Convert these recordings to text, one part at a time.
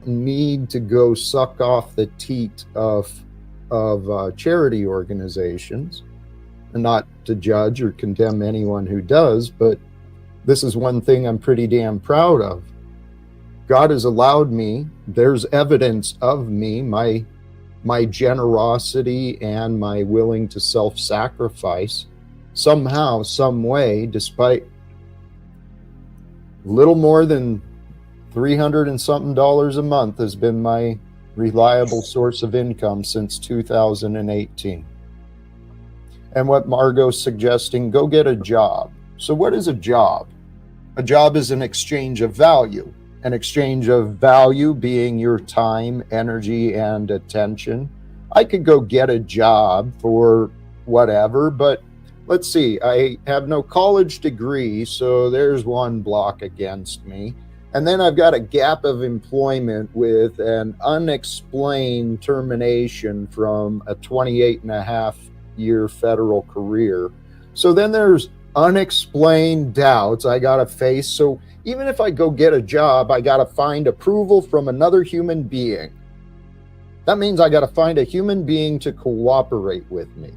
Need to go suck off the teat of charity organizations, and not to judge or condemn anyone who does, but this is one thing I'm pretty damn proud of. God has allowed me, there's evidence of me, my generosity and my willing to self-sacrifice somehow, some way, despite little more than $300 and something a month has been my reliable source of income since 2018. And what Margot's suggesting, go get a job. So what is a job? A job is an exchange of value. An exchange of value being your time, energy, and attention. I could go get a job for whatever, but let's see, I have no college degree, so there's one block against me. And then I've got a gap of employment with an unexplained termination from a 28.5-year federal career. So then there's unexplained doubts I got to face. So even if I go get a job, I got to find approval from another human being. That means I got to find a human being to cooperate with me.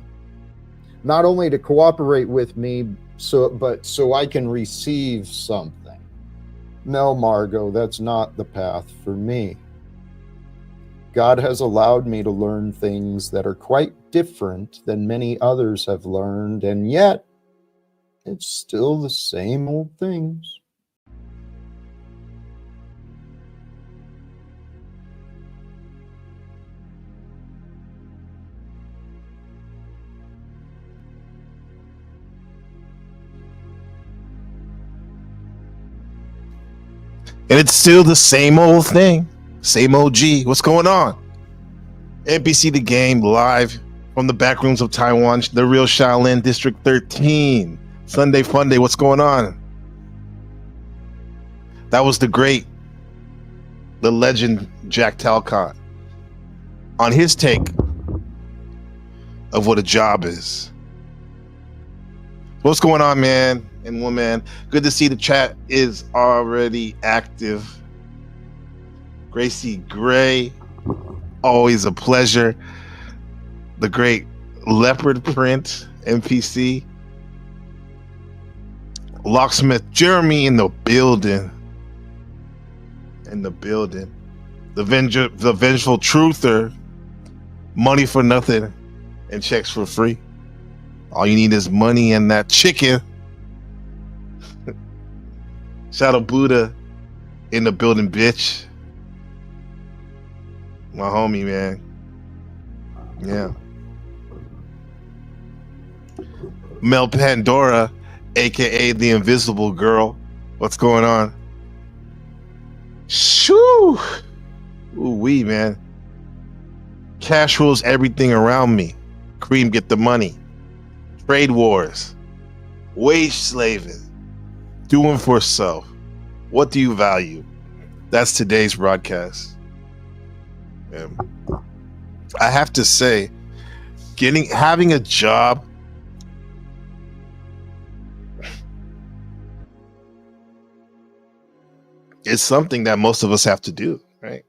Not only to cooperate with me, but so I can receive something. No, Margot, that's not the path for me. God has allowed me to learn things that are quite different than many others have learned, and yet it's still the same old things. And it's still the same old thing. Same OG. What's going on? NPC The Game live from the back rooms of Taiwan, the real Shaolin District 13. Sunday Fun Day. What's going on? That was the legend Jack Talcott on his take of what a job is. What's going on, man and woman? Good to see the chat is already active. Gracie Gray, always a pleasure. The great Leopard Print NPC. Locksmith Jeremy in the building. The vengeful truther. Money for nothing and checks for free. All you need is money and that chicken. Shadow Buddha in the building, bitch. My homie, man. Yeah. Mel Pandora, aka the Invisible Girl. What's going on? Shoo! Ooh-wee, man. Cash rules everything around me. Cream, get the money. Trade wars. Wage slaving. Doing for self. What do you value? That's today's broadcast. I have to say, having a job is something that most of us have to do, right?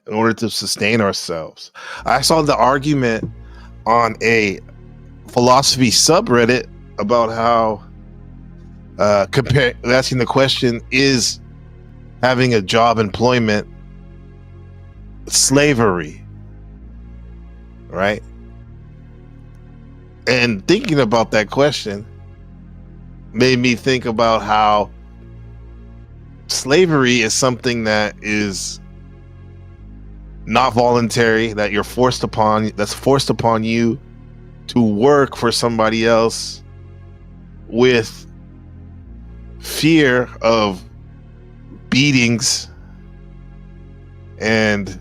In order to sustain ourselves. I saw the argument on a philosophy subreddit about how asking the question, is having a job employment slavery, right? And thinking about that question made me think about how slavery is something that is not voluntary, that you're forced upon, that's forced upon you to work for somebody else with fear of beatings, and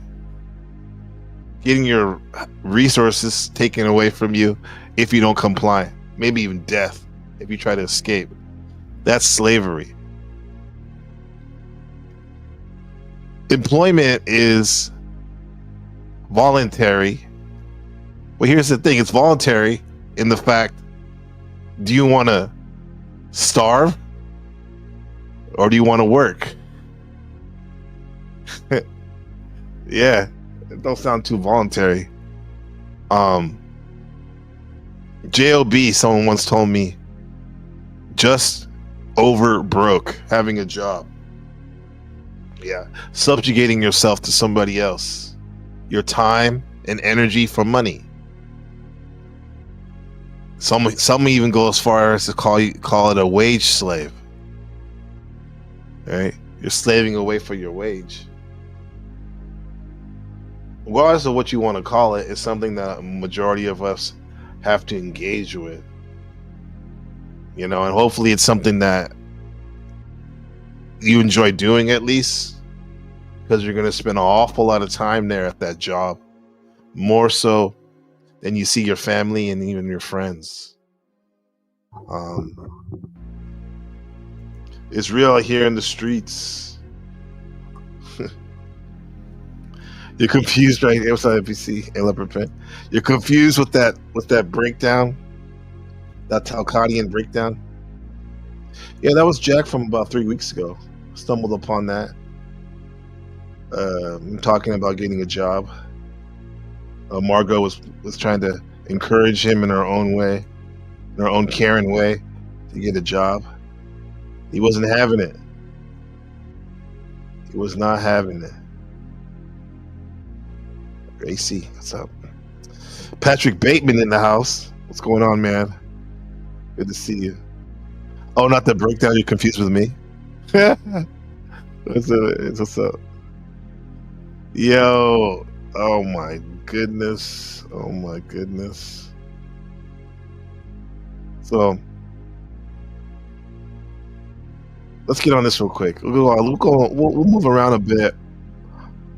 getting your resources taken away from you if you don't comply. Maybe even death if you try to escape. That's slavery. Employment is voluntary. Well, here's the thing. It's voluntary in the fact, do you want to starve or do you want to work? Yeah, it don't sound too voluntary. J.O.B., someone once told me, just over broke, having a job. Yeah, subjugating yourself to somebody else, your time and energy for money. Some even go as far as to call it a wage slave. Right? You're slaving away for your wage. Regardless of what you want to call it, it's something that a majority of us have to engage with. You know, and hopefully it's something that you enjoy doing, at least, because you're going to spend an awful lot of time there at that job, more so than you see your family and even your friends. It's real here in the streets. You're confused, right? What's that, NPC and Leopard Pen? You're confused with that breakdown, that Talcadian breakdown. Yeah, that was Jack from about 3 weeks ago. Stumbled upon that. I'm talking about getting a job. Margot was trying to encourage him in her own way, in her own caring way, to get a job. He wasn't having it. He was not having it. Gracie, what's up? Patrick Bateman in the house. What's going on, man? Good to see you. Oh, not the breakdown. You're confused with me? What's up? Yo. Oh my goodness. Oh my goodness. So let's get on this real quick. We'll move around a bit.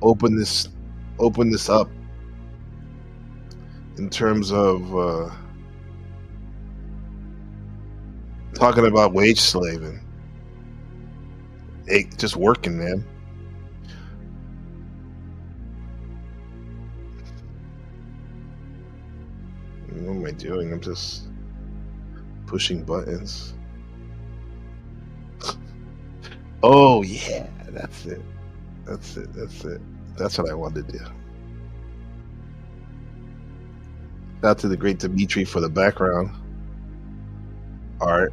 Open this up in terms of talking about wage slaving. Hey, just working, man. What am I doing? I'm just pushing buttons. Oh yeah, that's it. That's what I wanted to do. Shout out to the great Dimitri for the background art.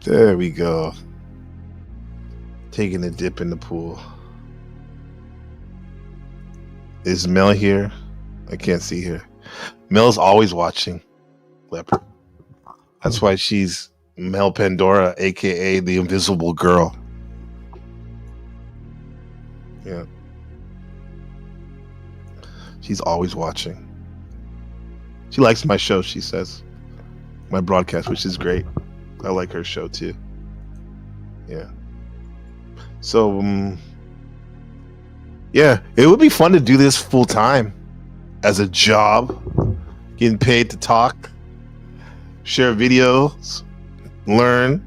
There we go. Taking a dip in the pool. Is Mel here? I can't see her. Mel's always watching Leopard. That's why she's Mel Pandora, aka the Invisible Girl. Yeah. She's always watching. She likes my show, she says. My broadcast, which is great. I like her show too. Yeah. So, yeah, it would be fun to do this full time as a job, getting paid to talk, share videos, learn,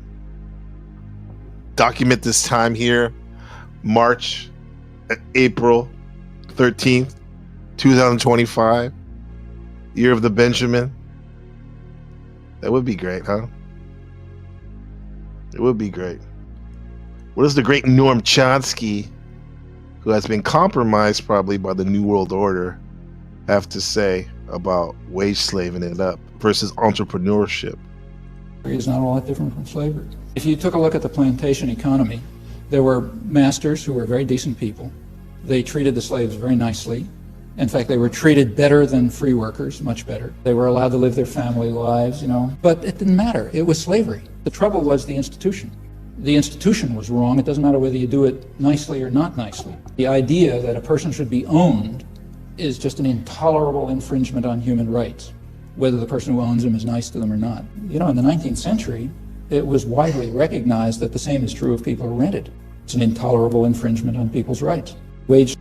document this time here, April 13th, 2025, year of the Benjamin. That would be great, huh? It would be great. What does the great Noam Chomsky, who has been compromised probably by the New World Order, have to say about wage slaving it up versus entrepreneurship? Is not all that different from slavery. If you took a look at the plantation economy, there were masters who were very decent people. They treated the slaves very nicely. In fact, they were treated better than free workers, much better. They were allowed to live their family lives, but it didn't matter. It was slavery. The trouble was the institution. The institution was wrong. It doesn't matter whether you do it nicely or not nicely. The idea that a person should be owned is just an intolerable infringement on human rights, whether the person who owns them is nice to them or not. In the 19th century, it was widely recognized that the same is true of people who rented. It's an intolerable infringement on people's rights. Wage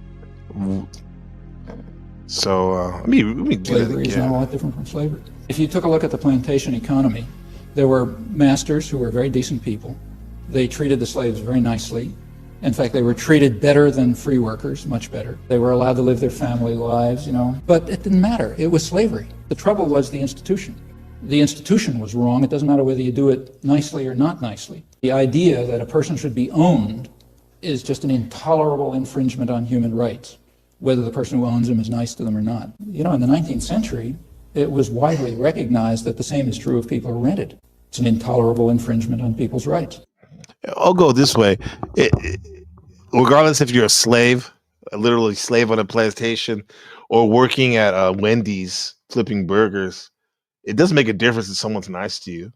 So let me do that slavery is not again. all that different from slavery. If you took a look at the plantation economy, there were masters who were very decent people. They treated the slaves very nicely. In fact, they were treated better than free workers, much better. They were allowed to live their family lives, but it didn't matter. It was slavery. The trouble was the institution. The institution was wrong. It doesn't matter whether you do it nicely or not nicely. The idea that a person should be owned is just an intolerable infringement on human rights, whether the person who owns them is nice to them or not. In the 19th century, it was widely recognized that the same is true of people who rented. It's an intolerable infringement on people's rights. I'll go this way. Regardless if you're a slave, a literally slave on a plantation, or working at Wendy's flipping burgers, it doesn't make a difference if someone's nice to you,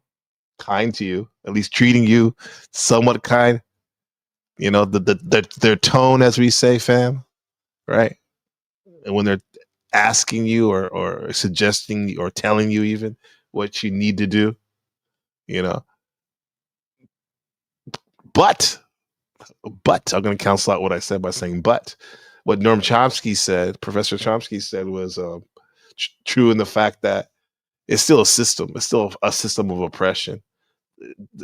kind to you, at least treating you somewhat kind. Their tone, as we say, fam, right? And when they're asking you or suggesting or telling you even what you need to do, But I'm going to cancel out what I said by saying but. What Noam Chomsky said, Professor Chomsky said, was true in the fact that it's still a system. It's still a system of oppression.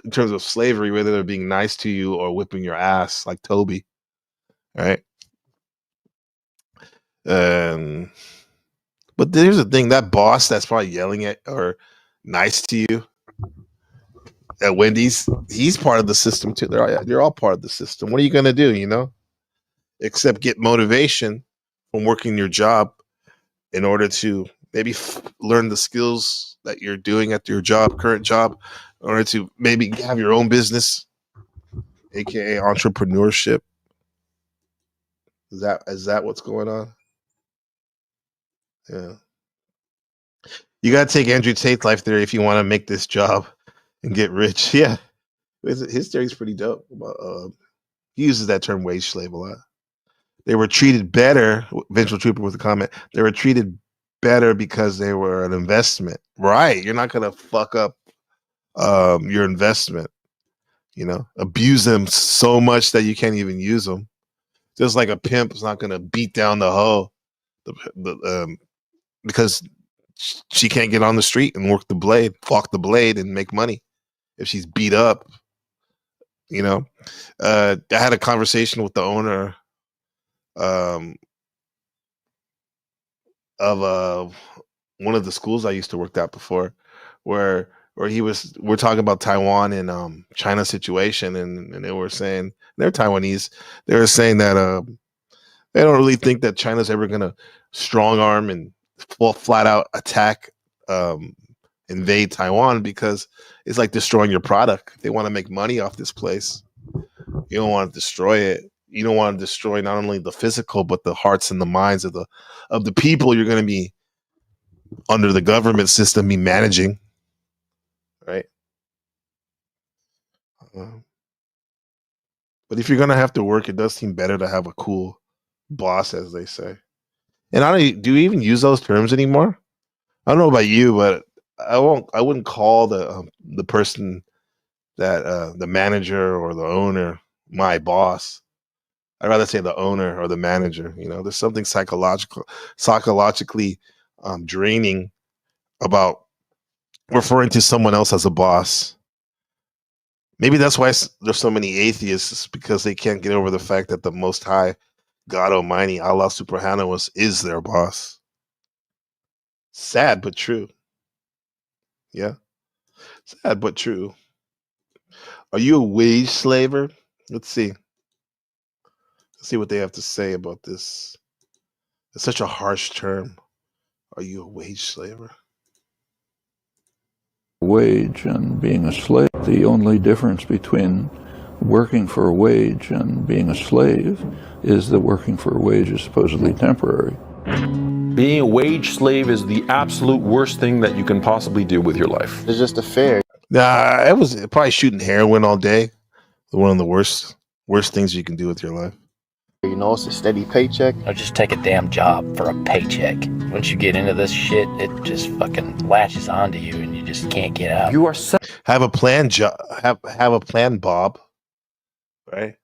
In terms of slavery, whether they're being nice to you or whipping your ass like Toby, right? But here's the thing: that boss that's probably yelling at or nice to you at Wendy's, he's part of the system too. You're all part of the system. What are you gonna do? Except get motivation from working your job in order to maybe learn the skills that you're doing at your current job, in order to maybe have your own business, aka entrepreneurship. Is that what's going on? Yeah. You gotta take Andrew Tate's life theory if you want to make this job and get rich. Yeah. His theory is pretty dope. He uses that term wage slave a lot. They were treated better, Vengeful Trooper with a comment, they were treated better because they were an investment. Right. You're not going to fuck up your investment, abuse them so much that you can't even use them. Just like a pimp is not going to beat down the hoe because she can't get on the street and walk the blade and make money if she's beat up. I had a conversation with the owner of one of the schools I used to work at before, where we're talking about Taiwan and China situation, and they were saying, they're Taiwanese, they were saying that they don't really think that China's ever gonna strong arm and flat out attack, invade Taiwan, because it's like destroying your product. They want to make money off this place. You don't want to destroy it. You don't want to destroy not only the physical but the hearts and the minds of the people you're going to be under the government system be managing, right? But if you're going to have to work, it does seem better to have a cool boss, as they say. And do you even use those terms anymore? I don't know about you, but I wouldn't call the person that the manager or the owner my boss. I'd rather say the owner or the manager. There's something psychologically draining about referring to someone else as a boss. Maybe that's why there's so many atheists, because they can't get over the fact that the Most High, God Almighty, Allah Subhanahu is their boss. Sad but true. Yeah, sad but true. Are you a wage slaver? Let's see. See what they have to say about this. It's such a harsh term. Are you a wage slaver? Wage and being a slave. The only difference between working for a wage and being a slave is that working for a wage is supposedly temporary. Being a wage slave is the absolute worst thing that you can possibly do with your life. It's just a fair. Nah, it was probably shooting heroin all day. One of the worst things you can do with your life. It's a steady paycheck. Or just take a damn job for a paycheck. Once you get into this shit, it just fucking latches onto you and you just can't get out. You are Have a plan, have a plan, Bob. Right?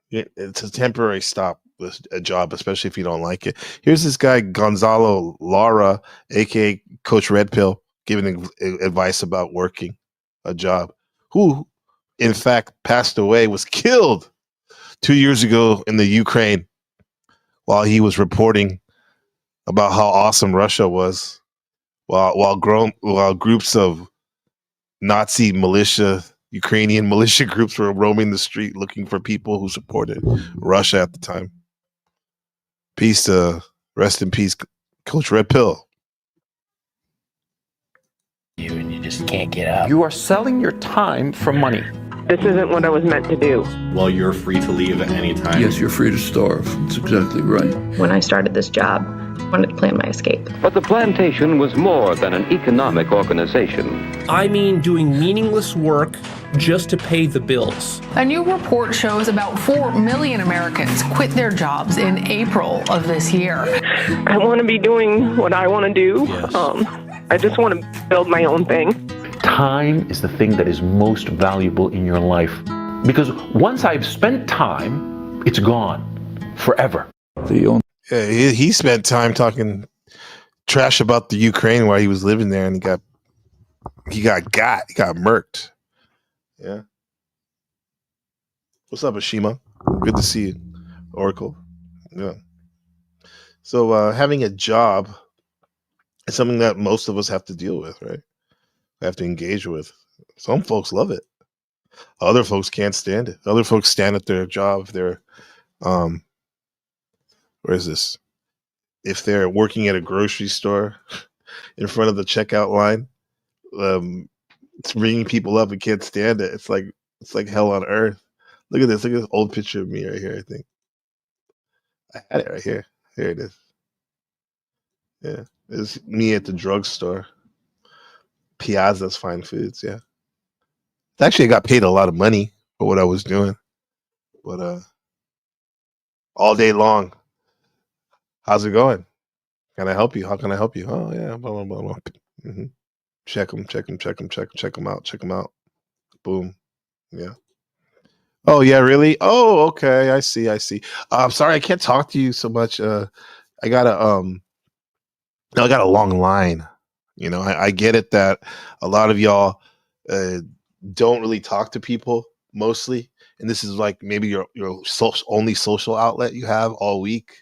It's a temporary stop with a job, especially if you don't like it. Here's this guy Gonzalo Lara, aka Coach Red Pill, giving advice about working a job. Who, in fact, passed away, was killed 2 years ago in the Ukraine while he was reporting about how awesome Russia was, while groups of Nazi militia, Ukrainian militia groups were roaming the street looking for people who supported Russia at the time. Rest in peace, Coach Red Pill. You and you just can't get out. You are selling your time for money. This isn't what I was meant to do. Well, you're free to leave at any time. Yes, you're free to starve. That's exactly right. When I started this job, I wanted to plan my escape. But the plantation was more than an economic organization. I mean doing meaningless work just to pay the bills. A new report shows about 4 million Americans quit their jobs in April of this year. I want to be doing what I want to do. Yes. I just want to build my own thing. Time is the thing that is most valuable in your life. Because once I've spent time, it's gone forever. Yeah, he spent time talking trash about the Ukraine while he was living there, and he got murked. Yeah. What's up, Ashima? Good to see you, Oracle. Yeah. So having a job is something that most of us have to deal with, right? Have to engage with. Some folks love it. Other folks can't stand it. Other folks stand at their job if they're where is this? If they're working at a grocery store in front of the checkout line, it's ringing people up and can't stand it. It's like hell on earth. Look at this. Look at this old picture of me right here, I think. I had it right here. Here it is. Yeah. It's me at the drugstore. Piazza's Fine Foods, yeah. Actually, I got paid a lot of money for what I was doing. But all day long. How's it going? Can I help you? How can I help you? Oh yeah, blah blah blah blah. Mm-hmm. Check them out. Boom. Yeah. Oh yeah, really? Oh, okay. I see. I'm sorry, I can't talk to you so much. I got a long line. You know, I get it that a lot of y'all don't really talk to people mostly, and this is like maybe your only social outlet you have all week.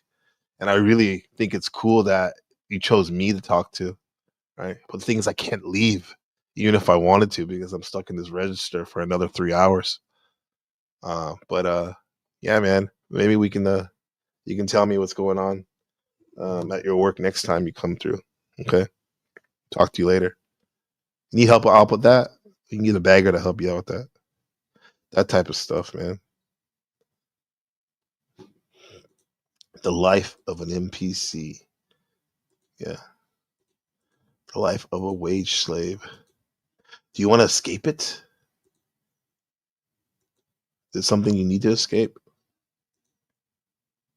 And I really think it's cool that you chose me to talk to, right? But the thing is, I can't leave, even if I wanted to, because I'm stuck in this register for another 3 hours. Yeah, man, maybe we can. You can tell me what's going on at your work next time you come through. Okay. Talk to you later. Need help out with that? You can get a bagger to help you out with that. That type of stuff, man. The life of an NPC. Yeah. The life of a wage slave. Do you want to escape it? Is it something you need to escape?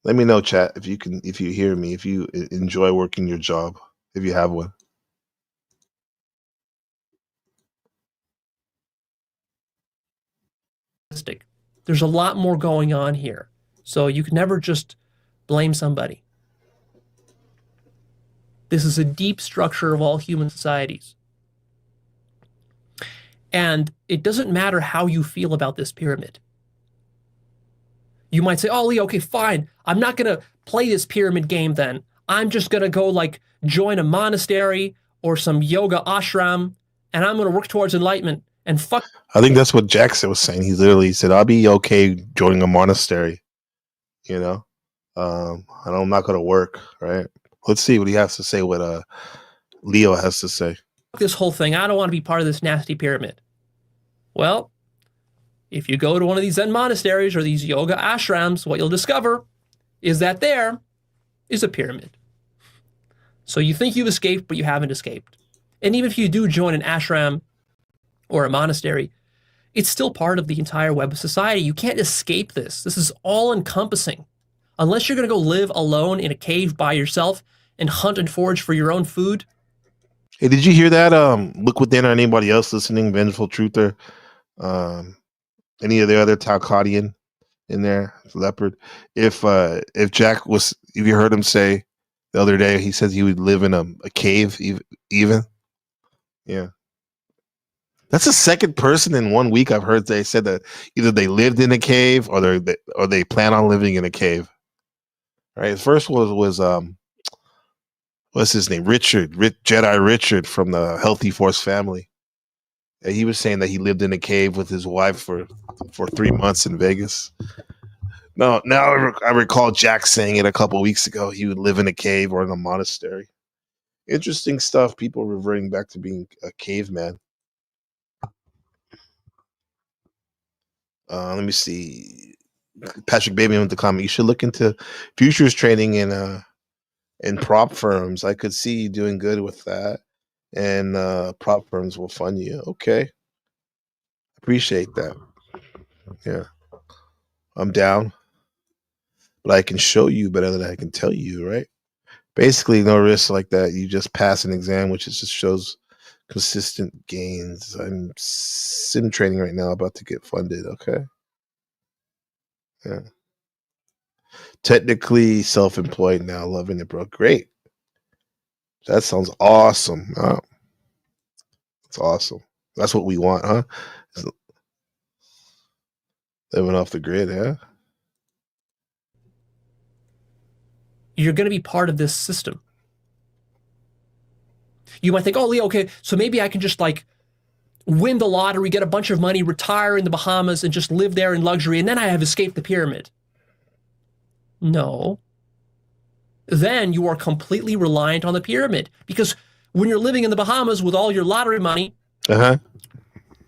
Let me know, chat, if you hear me, if you enjoy working your job, if you have one. There's a lot more going on here. So you can never just blame somebody. This is a deep structure of all human societies. And it doesn't matter how you feel about this pyramid. You might say, oh, Lee, okay, fine. I'm not going to play this pyramid game then. I'm just going to go like join a monastery or some yoga ashram, and I'm going to work towards enlightenment and fuck. I think that's what Jackson was saying. He literally said, I'll be okay joining a monastery. You know, I'm not going to work, right? Let's see what he has to say, what Leo has to say. This whole thing, I don't want to be part of this nasty pyramid. Well, if you go to one of these Zen monasteries or these yoga ashrams, what you'll discover is that there is a pyramid. So you think you've escaped, but you haven't escaped. And even if you do join an ashram or a monastery, it's still part of the entire web of society. You can't escape this. This is all encompassing. Unless you're going to go live alone in a cave by yourself and hunt and forage for your own food. Hey, did you hear that? Look Within or anybody else listening, Vengeful Truther, any of the other Talcadian in there, Leopard. If Jack was, if you heard him say the other day, he says he would live in a cave, even. Yeah. That's the second person in 1 week I've heard they said that either they lived in a cave or they plan on living in a cave. Right. The first was what's his name? Jedi Richard from the Healthy Force family. And he was saying that he lived in a cave with his wife for 3 months in Vegas. No, now I recall Jack saying it a couple weeks ago. He would live in a cave or in a monastery. Interesting stuff. People reverting back to being a caveman. Let me see. Patrick Baby with the comment. You should look into futures trading in prop firms. I could see you doing good with that, and prop firms will fund you. Okay, appreciate that. Yeah, I'm down, but I can show you better than I can tell you. Right? Basically, no risk like that. You just pass an exam, which just shows consistent gains. I'm sim trading right now, about to get funded. Okay. Yeah. Technically self-employed now, loving it, bro. Great. That sounds awesome. Oh, that's awesome. That's what we want, huh? Living off the grid, yeah. You're going to be part of this system. You might think, oh, Leo, okay, so maybe I can just like win the lottery, get a bunch of money, retire in the Bahamas, and just live there in luxury, and then I have escaped the pyramid. No. Then you are completely reliant on the pyramid, because when you're living in the Bahamas with all your lottery money,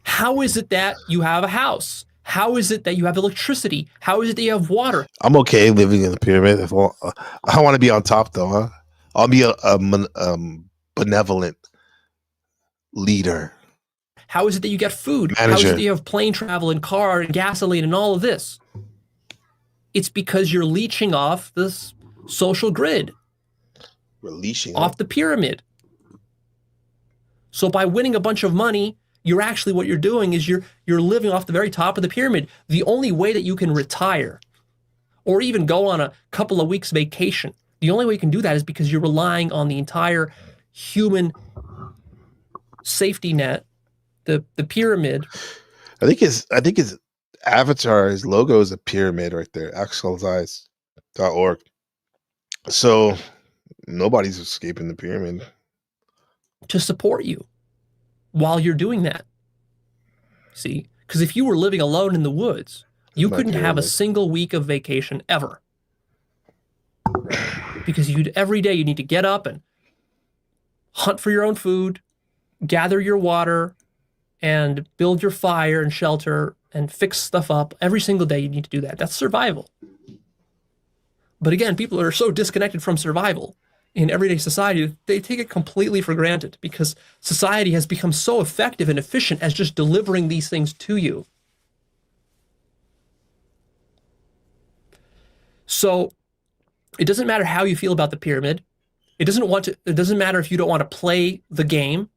how is it that you have a house? How is it that you have electricity? How is it that you have water? I'm okay living in the pyramid. I want to be on top, though, huh? I'll be a benevolent leader. How is it that you get food? Manager. How is it that you have plane travel and car and gasoline and all of this? It's because you're leeching off this social grid. We're leeching off the pyramid. So by winning a bunch of money, you're actually, what you're doing is you're living off the very top of the pyramid. The only way that you can retire or even go on a couple of weeks vacation, the only way you can do that is because you're relying on the entire human safety net, the pyramid. I think his avatar, his logo is a pyramid right there, actualize.org. So nobody's escaping the pyramid. To support you while you're doing that. See? Because if you were living alone in the woods, you couldn't have a single week of vacation ever. Because every day you need to get up and hunt for your own food, gather your water, and build your fire and shelter and fix stuff up. Every single day you need to do that. That's survival. But again, people are so disconnected from survival in everyday society, they take it completely for granted because society has become so effective and efficient as just delivering these things to you. So it doesn't matter how you feel about the pyramid. It doesn't matter if you don't want to play the game.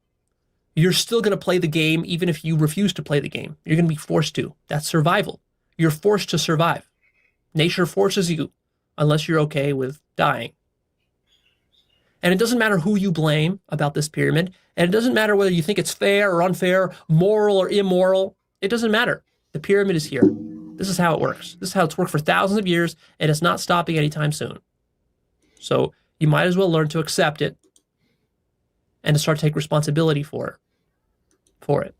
You're still going to play the game even if you refuse to play the game. You're going to be forced to. That's survival. You're forced to survive. Nature forces you unless you're okay with dying. And it doesn't matter who you blame about this pyramid. And it doesn't matter whether you think it's fair or unfair, moral or immoral. It doesn't matter. The pyramid is here. This is how it works. This is how it's worked for thousands of years, and it's not stopping anytime soon. So you might as well learn to accept it and to start to take responsibility for it.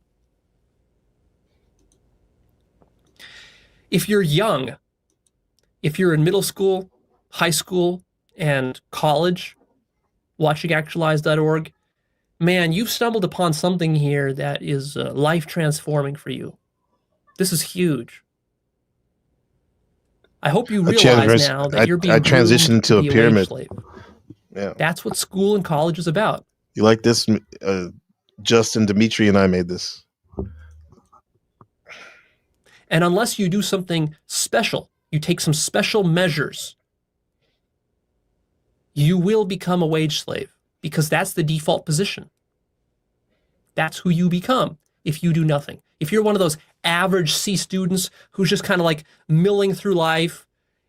If you're young, if you're in middle school, high school, and college, watching actualize.org, man, you've stumbled upon something here that is life transforming for you. This is huge. I hope you realize now that you're being transitioned into a pyramid. Yeah. That's what school and college is about. You like this? Justin, Dimitri, and I made this. And unless you do something special, you take some special measures you will become a wage slave because that's the default position. That's who you become if you do nothing. If you're one of those average C students who's just kind of like milling through life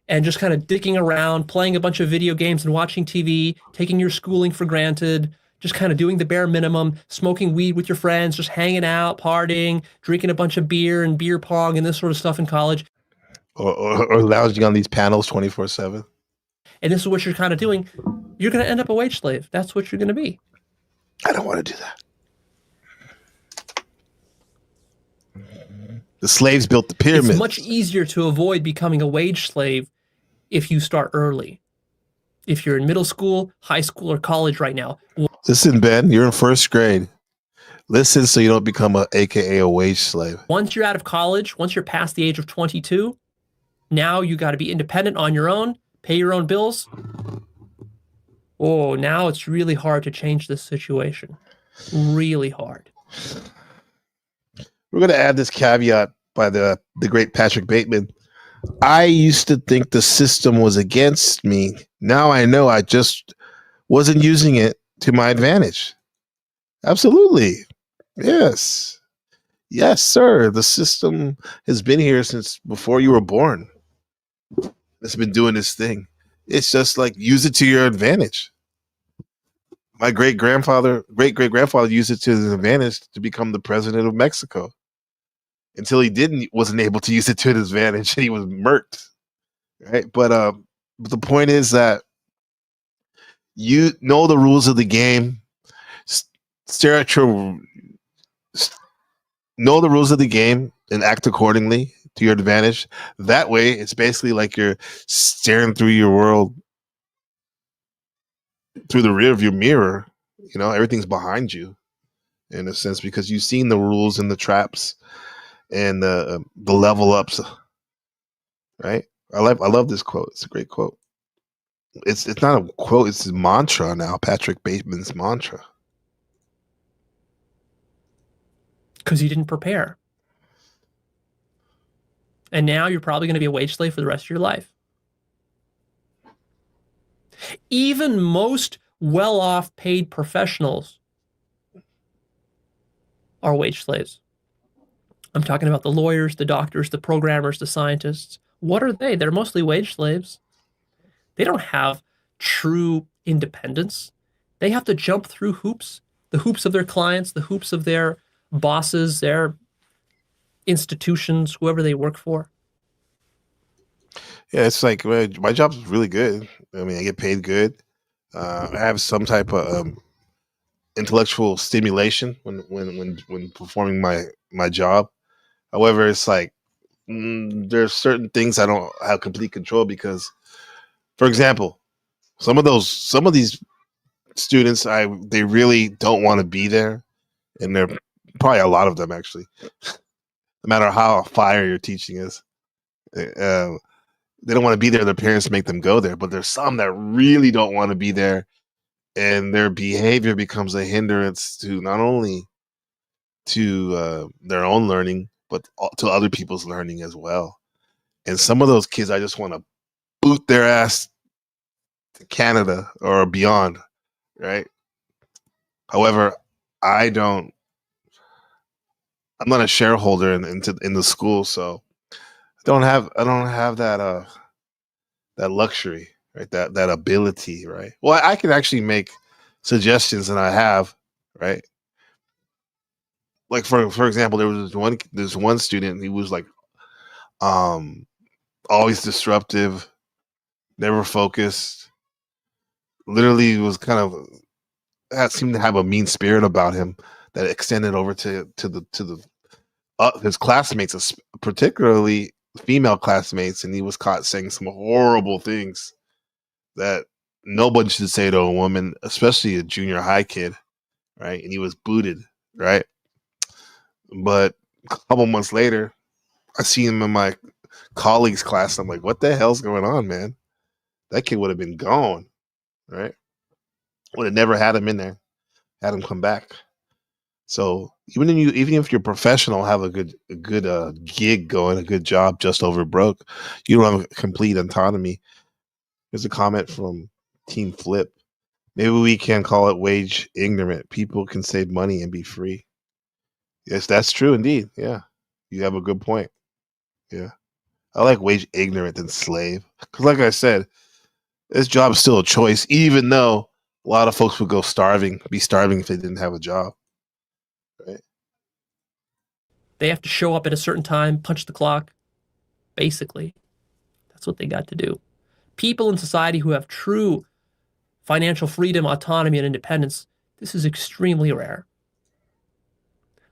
and just kind of dicking around, playing a bunch of video games and watching TV, taking your schooling for granted, just kind of doing the bare minimum, smoking weed with your friends, just hanging out, partying, drinking a bunch of beer and beer pong and this sort of stuff in college. Or lounging on these panels 24/7. And this is what you're kind of doing. You're going to end up a wage slave. That's what you're going to be. I don't want to do that. The slaves built the pyramids. It's much easier to avoid becoming a wage slave if you start early. If you're in middle school, high school, or college right now. Listen, Ben, you're in first grade. Listen so you don't become AKA a wage slave. Once you're out of college, once you're past the age of 22, now you got to be independent on your own, pay your own bills. Oh, now it's really hard to change this situation. Really hard. We're going to add this caveat by the great Patrick Bateman. I used to think the system was against me. Now I know I just wasn't using it to my advantage. Absolutely. Yes. Yes, sir. The system has been here since before you were born. It's been doing this thing. It's just like use it to your advantage. My great-grandfather used it to his advantage to become the president of Mexico. Until he wasn't able to use it to his advantage, and he was murked. Right? But the point is that you know the rules of the game. Know the rules of the game and act accordingly to your advantage. That way, it's basically like you're staring through your world through the rear of your mirror. You know, everything's behind you in a sense because you've seen the rules and the traps and the level ups. Right? I love this quote. It's a great quote. It's not a quote. It's a mantra now. Patrick Bateman's mantra. Because you didn't prepare. And now you're probably going to be a wage slave for the rest of your life. Even most well-off paid professionals are wage slaves. I'm talking about the lawyers, the doctors, the programmers, the scientists. What are they? They're mostly wage slaves. They don't have true independence. They have to jump through hoops, the hoops of their clients, the hoops of their bosses, their institutions, whoever they work for. Yeah, it's like my job is really good. I mean, I get paid good. I have some type of intellectual stimulation when performing my job. However, it's like there's certain things I don't have complete control because, for example, some of these students they really don't want to be there, and they're probably a lot of them actually. No matter how fire your teaching is, they don't want to be there. Their parents make them go there, but there's some that really don't want to be there, and their behavior becomes a hindrance to not only to their own learning, but to other people's learning as well. And some of those kids, I just want to boot their ass to Canada or beyond, right? However, I'm not a shareholder in the school, so I don't have that luxury, right? That ability, right? Well, I can actually make suggestions, and I have, right? Like for example, there was this one student. He was like, always disruptive, never focused. Literally, was kind of seemed to have a mean spirit about him that extended over to his classmates, particularly female classmates, and he was caught saying some horrible things that nobody should say to a woman, especially a junior high kid, right? And he was booted, right? But a couple months later, I see him in my colleague's class. I'm like, what the hell's going on, man? That kid would have been gone, right? Would have never had him in there, had him come back. So even if you're professional, have a good gig going, a good job, just over broke, you don't have complete autonomy. Here's a comment from Team Flip. Maybe we can call it wage ignorant. People can save money and be free. Yes, that's true indeed. Yeah, you have a good point. Yeah, I like wage ignorant than slave because, like I said, this job is still a choice, even though a lot of folks would be starving if they didn't have a job. Right? They have to show up at a certain time, punch the clock. Basically, that's what they got to do. People in society who have true financial freedom, autonomy, and independence, this is extremely rare.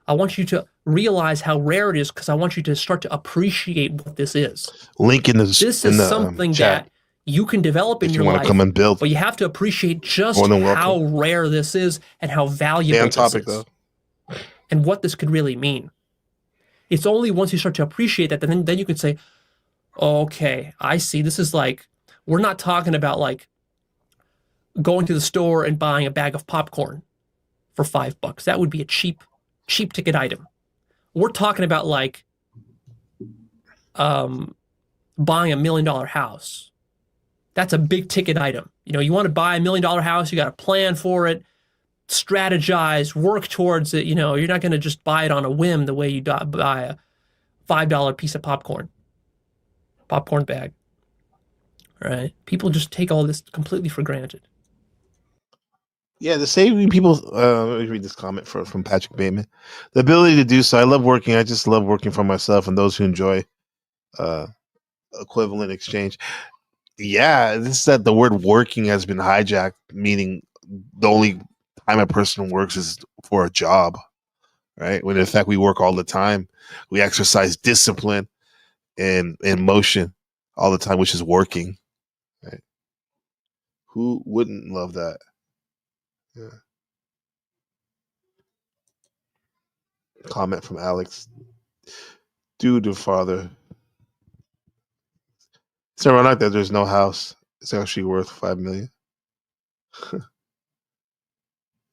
I want you to realize how rare it is because I want you to start to appreciate what this is. Link in the This is something chat that you can develop in if your you want life, to come and build. but you have to appreciate just More than how welcome. rare this is and how valuable Stay on this topic is, though. and what this could really mean. It's only once you start to appreciate that, then you can say, okay, I see. This is like, we're not talking about like going to the store and buying a bag of popcorn for $5. That would be a cheap ticket item. We're talking about like buying $1 million house. That's a big ticket item. You know, you want to buy $1 million house, you got to plan for it, strategize, work towards it. You know, you're not going to just buy it on a whim the way you buy a $5 piece of popcorn bag. Right? People just take all this completely for granted. Yeah, the saving people. Let me read this comment from Patrick Bateman. The ability to do so. I love working. I just love working for myself and those who enjoy equivalent exchange. Yeah, this is that the word working has been hijacked, meaning the only time a person works is for a job, right? When in fact we work all the time. We exercise discipline and motion all the time, which is working. Right? Who wouldn't love that? Yeah. Comment from Alex. Dude, father. It's ironic that there's no house. It's actually worth $5 million.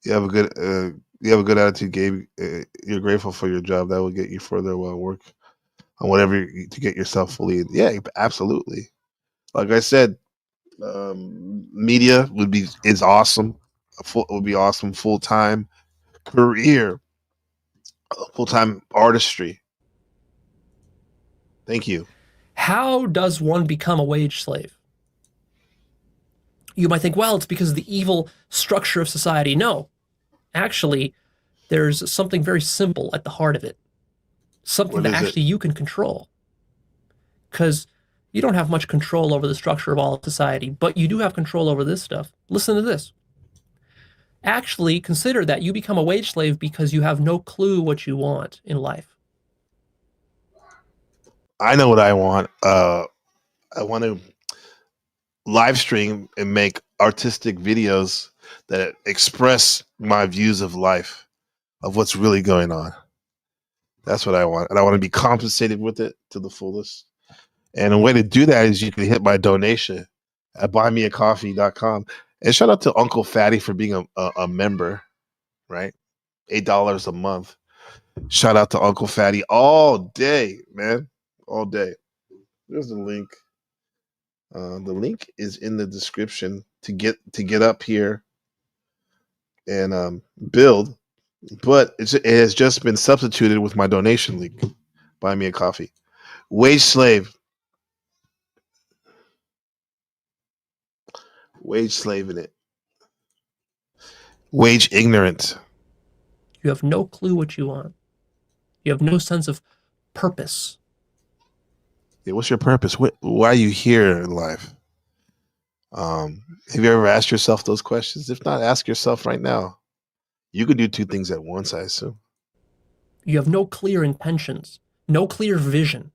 You have a good attitude, Gabe. You're grateful for your job. That will get you further while work on whatever to get yourself fully. Yeah, absolutely. Like I said, media is awesome. Would be awesome. Full-time career, full-time artistry. Thank you. How does one become a wage slave? You might think, well, it's because of the evil structure of society. No, actually, there's something very simple at the heart of it. Something that actually you can control. Because you don't have much control over the structure of all of society, but you do have control over this stuff. Listen to this. Actually, consider that you become a wage slave because you have no clue what you want in life. I know what I want. I want to live stream and make artistic videos that express my views of life, of what's really going on. That's what I want. And I want to be compensated with it to the fullest. And a way to do that is you can hit my donation at buymeacoffee.com. And shout out to Uncle Fatty for being a member, right? $8 a month. Shout out to Uncle Fatty all day, man. All day. There's the link. The link is in the description to get up here and build, but it has just been substituted with my donation link. Buy me a coffee. Wage slave. Wage slave in it. Wage ignorant. You have no clue what you want. You have no sense of purpose. Yeah, what's your purpose? Why are you here in life? Have you ever asked yourself those questions? If not, ask yourself right now. You could do two things at once, I assume. You have no clear intentions, no clear vision.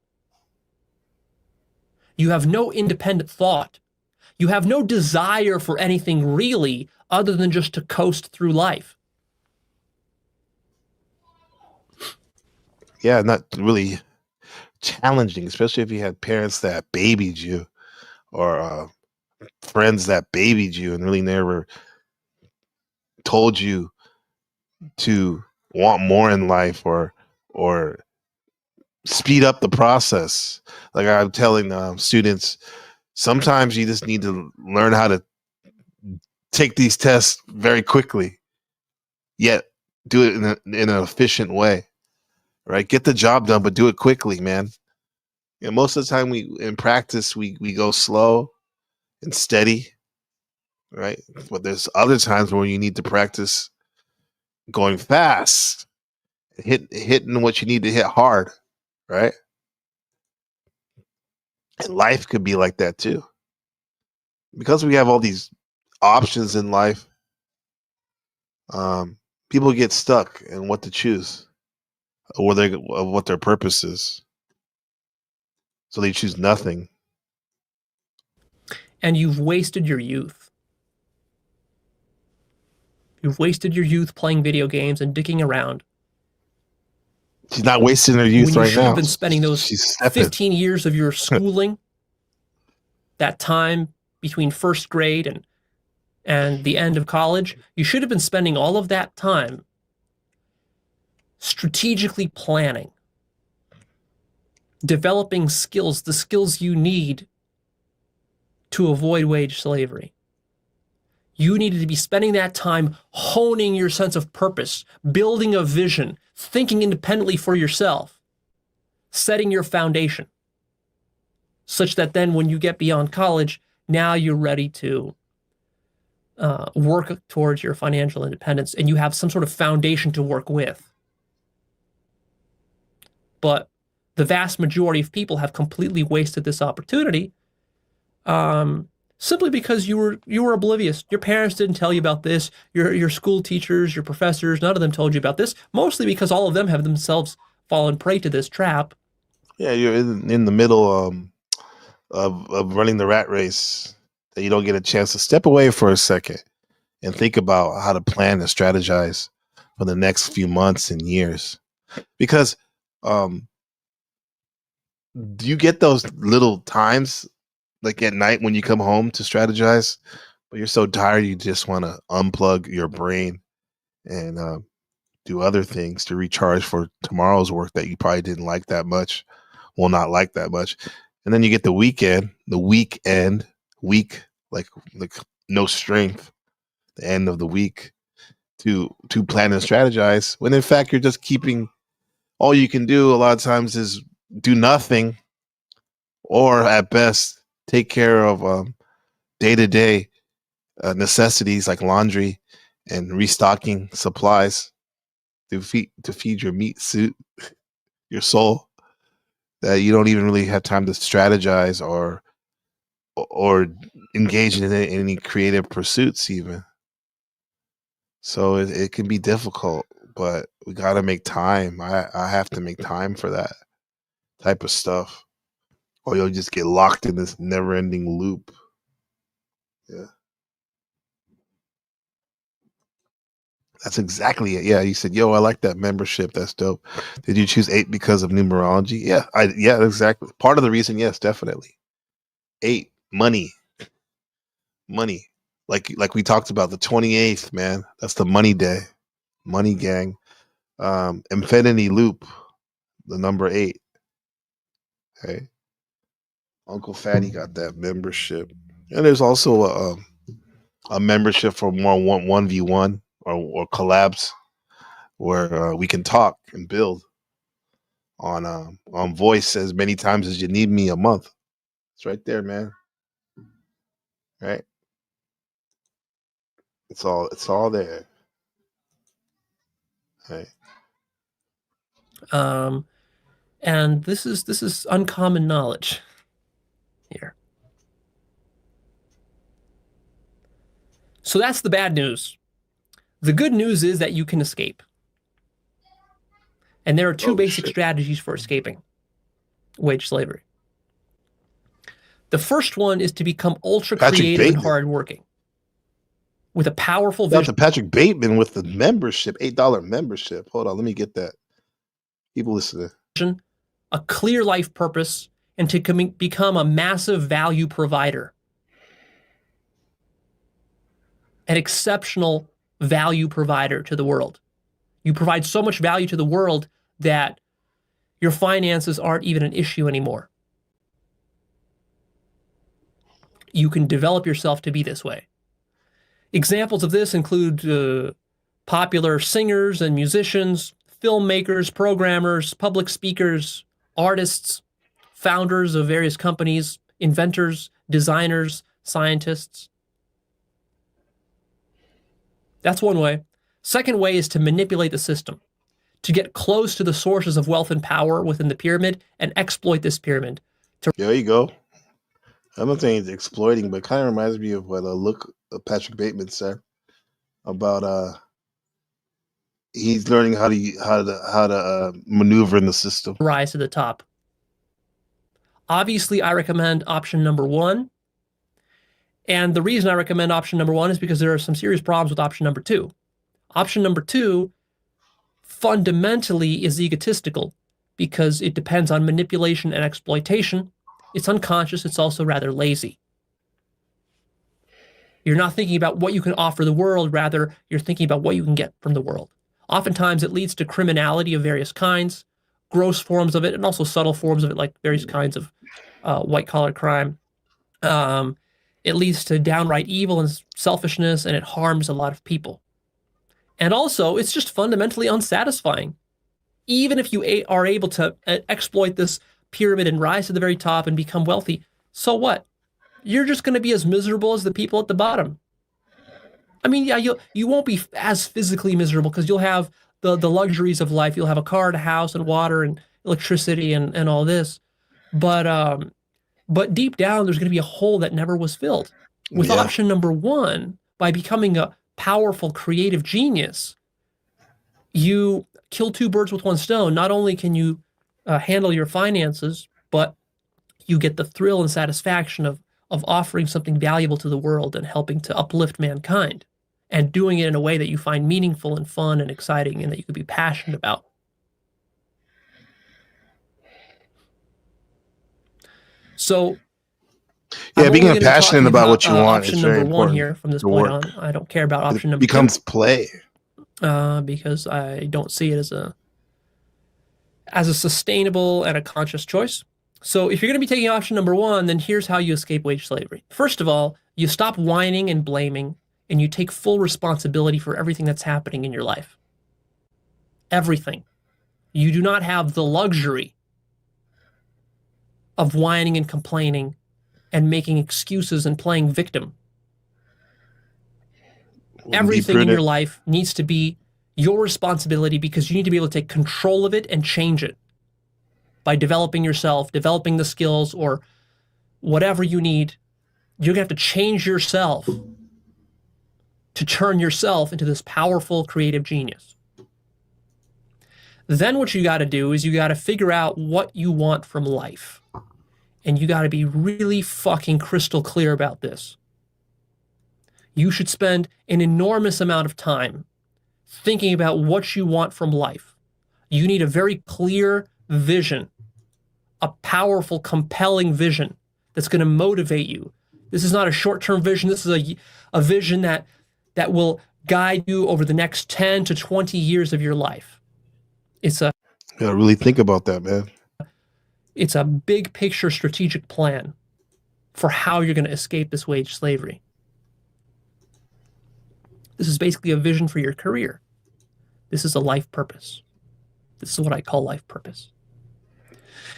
You have no independent thought. You have no desire for anything really other than just to coast through life. Yeah, not really challenging, especially if you had parents that babied you or friends that babied you and really never told you to want more in life or speed up the process. Like I'm telling students, sometimes you just need to learn how to take these tests very quickly, yet do it in an efficient way, right? Get the job done, but do it quickly, man. Most of the time in practice, we go slow and steady, right? But there's other times where you need to practice going fast, hitting what you need to hit hard, right? And life could be like that too. Because we have all these options in life, people get stuck in what to choose or what their purpose is. So they choose nothing. And you've wasted your youth. You've wasted your youth playing video games and dicking around. She's not wasting her youth right now. When you should have been spending those 15 years of your schooling, that time between first grade and the end of college, you should have been spending all of that time strategically planning, developing skills, the skills you need to avoid wage slavery. You needed to be spending that time honing your sense of purpose, building a vision, thinking independently for yourself, setting your foundation, such that then when you get beyond college, now you're ready to work towards your financial independence and you have some sort of foundation to work with. But the vast majority of people have completely wasted this opportunity simply because you were oblivious. Your parents didn't tell you about this. Your school teachers, your professors, none of them told you about this, mostly because all of them have themselves fallen prey to this trap. Yeah, you're in the middle of running the rat race that you don't get a chance to step away for a second and think about how to plan and strategize for the next few months and years. Because do you get those little times like at night when you come home to strategize, but you're so tired you just want to unplug your brain and do other things to recharge for tomorrow's work that you probably didn't like that much, will not like that much. And then you get the weekend, like no strength, the end of the week to plan and strategize, when in fact you're just keeping, all you can do a lot of times is do nothing, or at best take care of day-to-day necessities like laundry and restocking supplies to feed your meat suit, your soul, that you don't even really have time to strategize or engage in any creative pursuits even. So it can be difficult, but we got to make time. I have to make time for that type of stuff, or you'll just get locked in this never-ending loop. Yeah. That's exactly it. Yeah, you said, yo, I like that membership. That's dope. Did you choose 8 because of numerology? Yeah, yeah, exactly. Part of the reason, yes, definitely. 8, money. Money. Like we talked about, the 28th, man. That's the money day. Money gang. Infinity loop, the number 8. Okay. Uncle Fatty got that membership. And there's also a membership for more 1v1 or collabs where we can talk and build on voice as many times as you need me a month. It's right there, man. Right? It's all there. Right. And this is uncommon knowledge here. So that's the bad news. The good news is that you can escape. And there are two basic strategies for escaping wage slavery. The first one is to become ultra creative and hardworking with a powerful vision. Dr. Patrick Bateman with the membership, $8 membership. Hold on, let me get that. People listening. A clear life purpose, and to become a massive value provider. An exceptional value provider to the world. You provide so much value to the world that your finances aren't even an issue anymore. You can develop yourself to be this way. Examples of this include popular singers and musicians, filmmakers, programmers, public speakers, artists, founders of various companies, inventors, designers, scientists. That's one way. Second way is to manipulate the system, to get close to the sources of wealth and power within the pyramid and exploit this pyramid. There you go. I don't think it's exploiting, but it kind of reminds me of what Patrick Bateman said about he's learning how to maneuver in the system. Rise to the top. Obviously, I recommend option number one. And the reason I recommend option number one is because there are some serious problems with option number two. Option number two fundamentally is egotistical because it depends on manipulation and exploitation. It's unconscious. It's also rather lazy. You're not thinking about what you can offer the world. Rather, you're thinking about what you can get from the world. Oftentimes, it leads to criminality of various kinds, gross forms of it, and also subtle forms of it, like various kinds of white-collar crime. It leads to downright evil and selfishness, and it harms a lot of people. And also, it's just fundamentally unsatisfying. Even if you are able to exploit this pyramid and rise to the very top and become wealthy, so what? You're just going to be as miserable as the people at the bottom. I mean, yeah, you won't be as physically miserable because you'll have the luxuries of life. You'll have a car and a house and water and electricity and all this. But deep down, there's going to be a hole that never was filled. With option number one, by becoming a powerful creative genius, you kill two birds with one stone. Not only can you handle your finances, but you get the thrill and satisfaction of offering something valuable to the world and helping to uplift mankind, and doing it in a way that you find meaningful and fun and exciting and that you could be passionate about. So, being passionate about what you want is very important. Option number one here from this point on. I don't care about option number two. It becomes play. Because I don't see it as a sustainable and a conscious choice. So if you're going to be taking option number one, then here's how you escape wage slavery. First of all, you stop whining and blaming, and you take full responsibility for everything that's happening in your life. Everything. You do not have the luxury of whining and complaining and making excuses and playing victim. Everything in your life needs to be your responsibility because you need to be able to take control of it and change it by developing yourself, developing the skills, or whatever you need. You're going to have to change yourself to turn yourself into this powerful creative genius. Then what you got to do is you got to figure out what you want from life. And you got to be really fucking crystal clear about this. You should spend an enormous amount of time thinking about what you want from life. You need a very clear vision, a powerful, compelling vision that's going to motivate you. This is not a short-term vision. This is a vision that will guide you over the next 10 to 20 years of your life. You gotta really think about that, man. It's a big picture strategic plan for how you're going to escape this wage slavery. This is basically a vision for your career. This is a life purpose. This is what I call life purpose.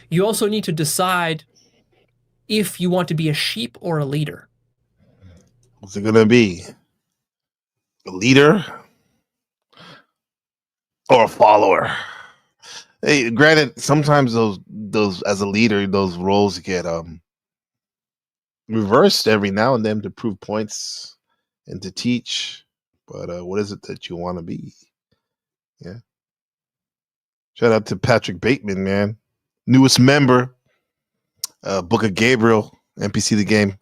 You also need to decide if you want to be a sheep or a leader. What's it going to be? A leader or a follower? Hey, granted, sometimes those as a leader, those roles get reversed every now and then to prove points and to teach. But what is it that you want to be? Yeah. Shout out to Patrick Bateman, man. Newest member, Book of Gabriel, NPC the game.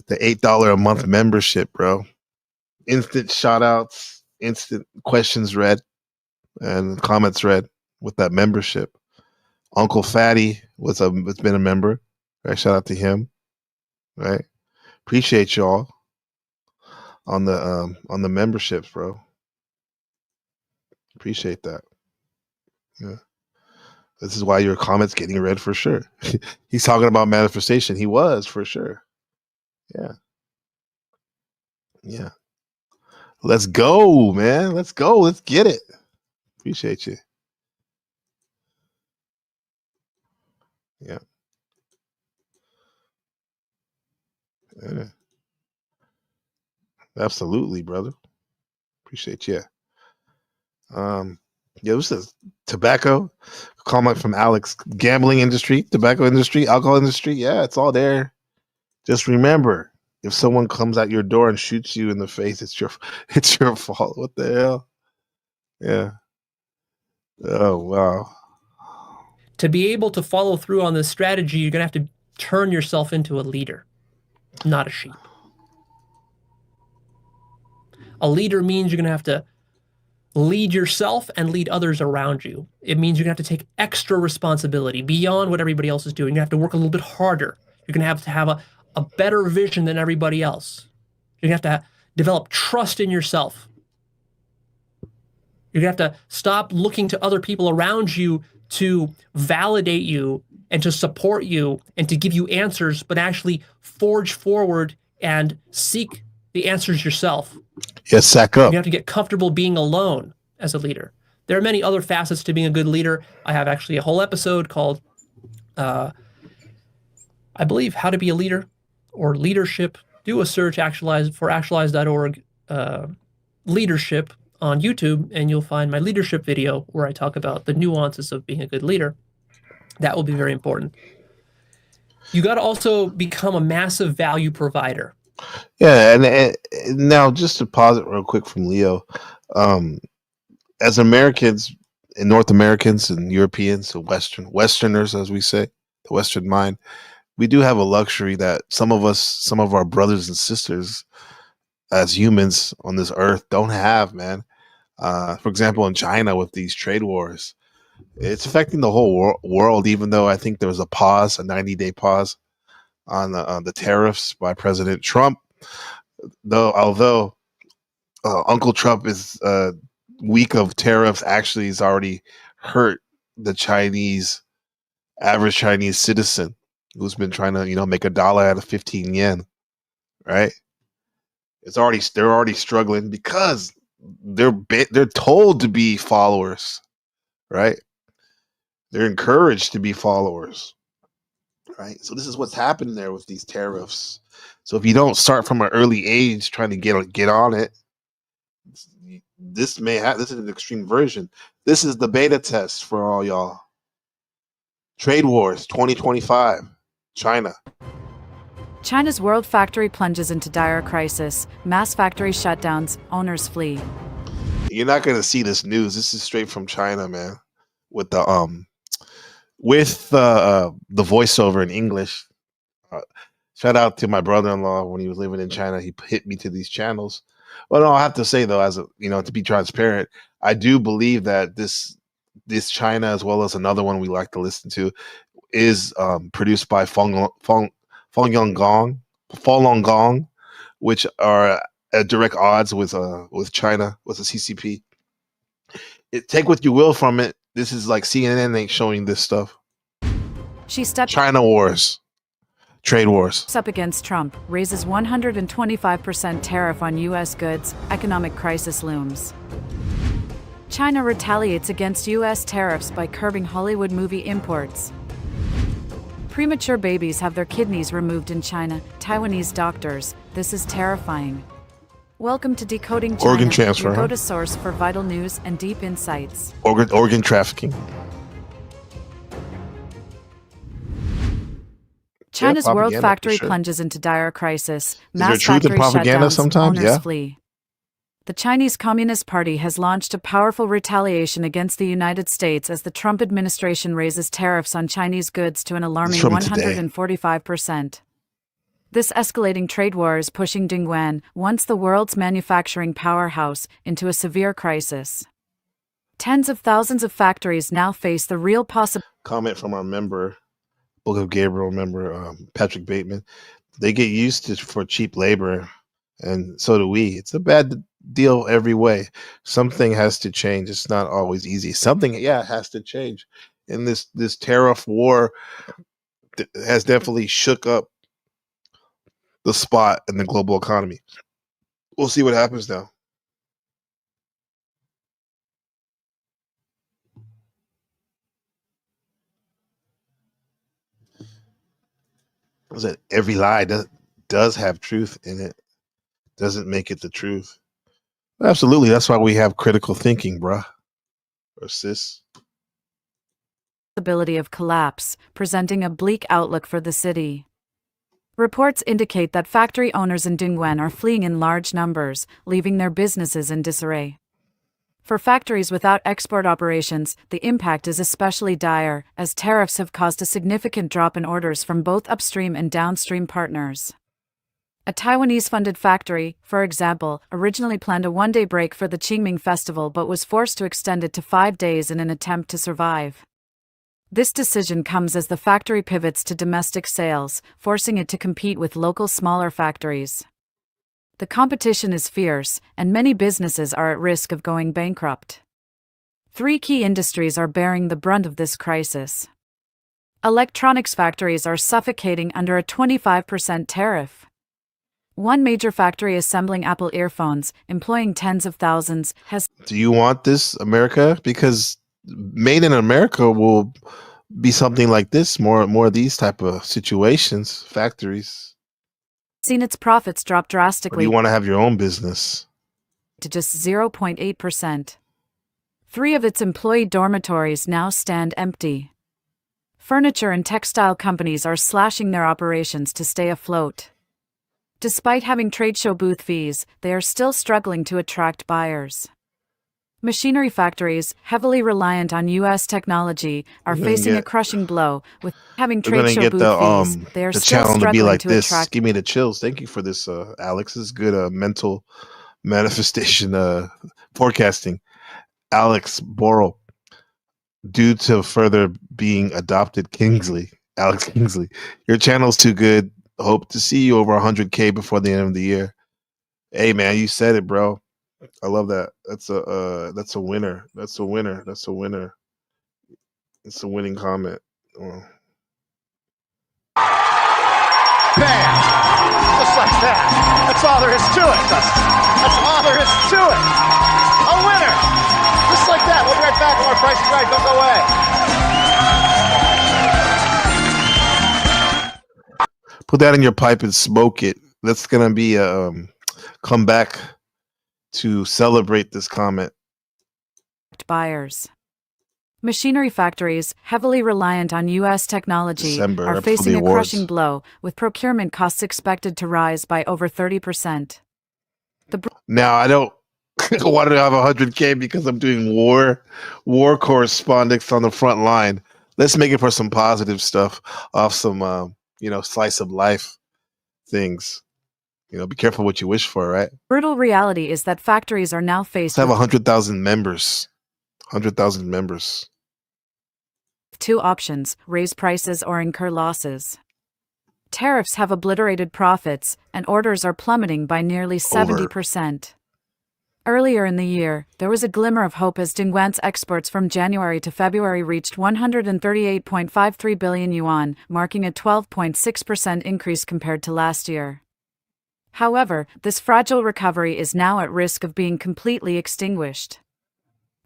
The $8 a month membership, bro. Instant shout outs, instant questions read, and comments read with that membership. Uncle Fatty has been a member. Right? Shout out to him. Right? Appreciate y'all on the memberships, bro. Appreciate that. Yeah. This is why your comments getting read for sure. He's talking about manifestation. He was for sure. Yeah. Yeah. Let's go, man. Let's go. Let's get it. Appreciate you. Yeah. Yeah. Absolutely, brother. Appreciate you. Yeah, this is tobacco. Comment from Alex. Gambling industry, tobacco industry, alcohol industry. Yeah, it's all there. Just remember, if someone comes at your door and shoots you in the face, it's your fault. What the hell? Yeah. Oh wow. To be able to follow through on this strategy, you're going to have to turn yourself into a leader, not a sheep. A leader means you're going to have to lead yourself and lead others around you. It means you're going to have to take extra responsibility beyond what everybody else is doing. You have to work a little bit harder. You're going to have a better vision than everybody else. You're going to have to develop trust in yourself. You're going to have to stop looking to other people around you to validate you and to support you and to give you answers, but actually forge forward and seek the answers yourself. Yes, sack up. You have to get comfortable being alone as a leader. There are many other facets to being a good leader. I have actually a whole episode called, I believe, How to Be a Leader or Leadership. Do a search for actualize.org leadership on YouTube, and you'll find my leadership video where I talk about the nuances of being a good leader. That will be very important. You got to also become a massive value provider. Yeah, and now just to pause it real quick from Leo, as Americans and North Americans and Europeans and Westerners, as we say, the Western mind, we do have a luxury that some of our brothers and sisters as humans on this earth don't have, man. For example, in China with these trade wars, it's affecting the whole world, even though I think there was a 90-day pause on the tariffs by President Trump. Although Uncle Trump is week of tariffs, actually has already hurt the average Chinese citizen who's been trying to make $1 out of 15 yen, right? They're already struggling because they're told to be followers, right? They're encouraged to be followers, right? So this is what's happening there with these tariffs. So if you don't start from an early age trying to get on it, this is an extreme version. This is the beta test for all y'all. Trade wars 2025, China. China's world factory plunges into dire crisis. Mass factory shutdowns, owners flee. You're not going to see this news. This is straight from China, man. With the voiceover in English. Shout out to my brother-in-law when he was living in China. He hit me to these channels. Well, no, I have to say though, to be transparent, I do believe that this China, as well as another one we like to listen to, is produced by Falun Gong, which are at direct odds with China, with the CCP. Take what you will from it. This is like CNN ain't showing this stuff. China wars. Trade wars. Up against Trump, raises 125% tariff on U.S. goods, economic crisis looms. China retaliates against U.S. tariffs by curbing Hollywood movie imports. Premature babies have their kidneys removed in China. Taiwanese doctors, this is terrifying. Welcome to Decoding China, organ transfer, your go-to source for vital news and deep insights. Organ trafficking. China's world factory plunges into dire crisis. Mass is there truth in propaganda sometimes? Owners flee. The Chinese Communist Party has launched a powerful retaliation against the United States as the Trump administration raises tariffs on Chinese goods to an alarming 145%. This escalating trade war is pushing Dongguan, once the world's manufacturing powerhouse, into a severe crisis. Tens of thousands of factories now face the real possibility. Comment from our member, Book of Gabriel member, Patrick Bateman. They get used for cheap labor, and so do we. It's a bad deal every way. Something has to change. It's not always easy. Something, has to change. And this tariff war has definitely shook up the spot in the global economy. We'll see what happens now. Was that every lie does have truth in it? Doesn't make it the truth. Absolutely. That's why we have critical thinking, bruh. Or sis. Possibility of collapse, presenting a bleak outlook for the city. Reports indicate that factory owners in Dongguan are fleeing in large numbers, leaving their businesses in disarray. For factories without export operations, the impact is especially dire, as tariffs have caused a significant drop in orders from both upstream and downstream partners. A Taiwanese-funded factory, for example, originally planned a one-day break for the Qingming Festival but was forced to extend it to 5 days in an attempt to survive. This decision comes as the factory pivots to domestic sales, forcing it to compete with local smaller factories. The competition is fierce, and many businesses are at risk of going bankrupt. 3 key industries are bearing the brunt of this crisis. Electronics factories are suffocating under a 25% tariff. One major factory assembling Apple earphones, employing tens of thousands, has... Do you want this, America? Because made in America will be something like this, more of these type of situations, factories. Seen its profits drop Or drastically. do you want to have your own business? To just 0.8%. 3 of its employee dormitories now stand empty. Furniture and textile companies are slashing their operations to stay afloat. Despite having trade show booth fees, they are still struggling to attract buyers. Machinery factories, heavily reliant on U.S. technology, are facing a crushing blow. With having trade show booth fees, they are the still channel to struggling be like to this. attract... Give me the chills. Thank you for this, Alex. This is good mental manifestation forecasting. Alex Borrell, due to further being adopted, Alex Kingsley, your channel's too good. Hope to see you over 100K before the end of the year. Hey man, you said it, bro. I love that. That's a winner. That's a winner. That's a winner. It's a winning comment. Oh. Bam! Just like that. That's all there is to it, Dustin. That's all there is to it. A winner! Just like that. We'll be right back on our Price is Right. Don't go away. Put that in your pipe and smoke it. That's gonna be come back to celebrate this comment. Buyers. Machinery factories, heavily reliant on U.S. technology, are facing a crushing blow, with procurement costs expected to rise by over 30%. Now, I don't want to have 100K because I'm doing war correspondence on the front line. Let's make it for some positive stuff off some, slice of life things. Be careful what you wish for, right? Brutal reality is that factories are now faced with... with 100,000 members. 100,000 members. 2 options: raise prices or incur losses. Tariffs have obliterated profits, and orders are plummeting by nearly 70%. Earlier in the year, there was a glimmer of hope as Dongguan's exports from January to February reached 138.53 billion yuan, marking a 12.6% increase compared to last year. However, this fragile recovery is now at risk of being completely extinguished.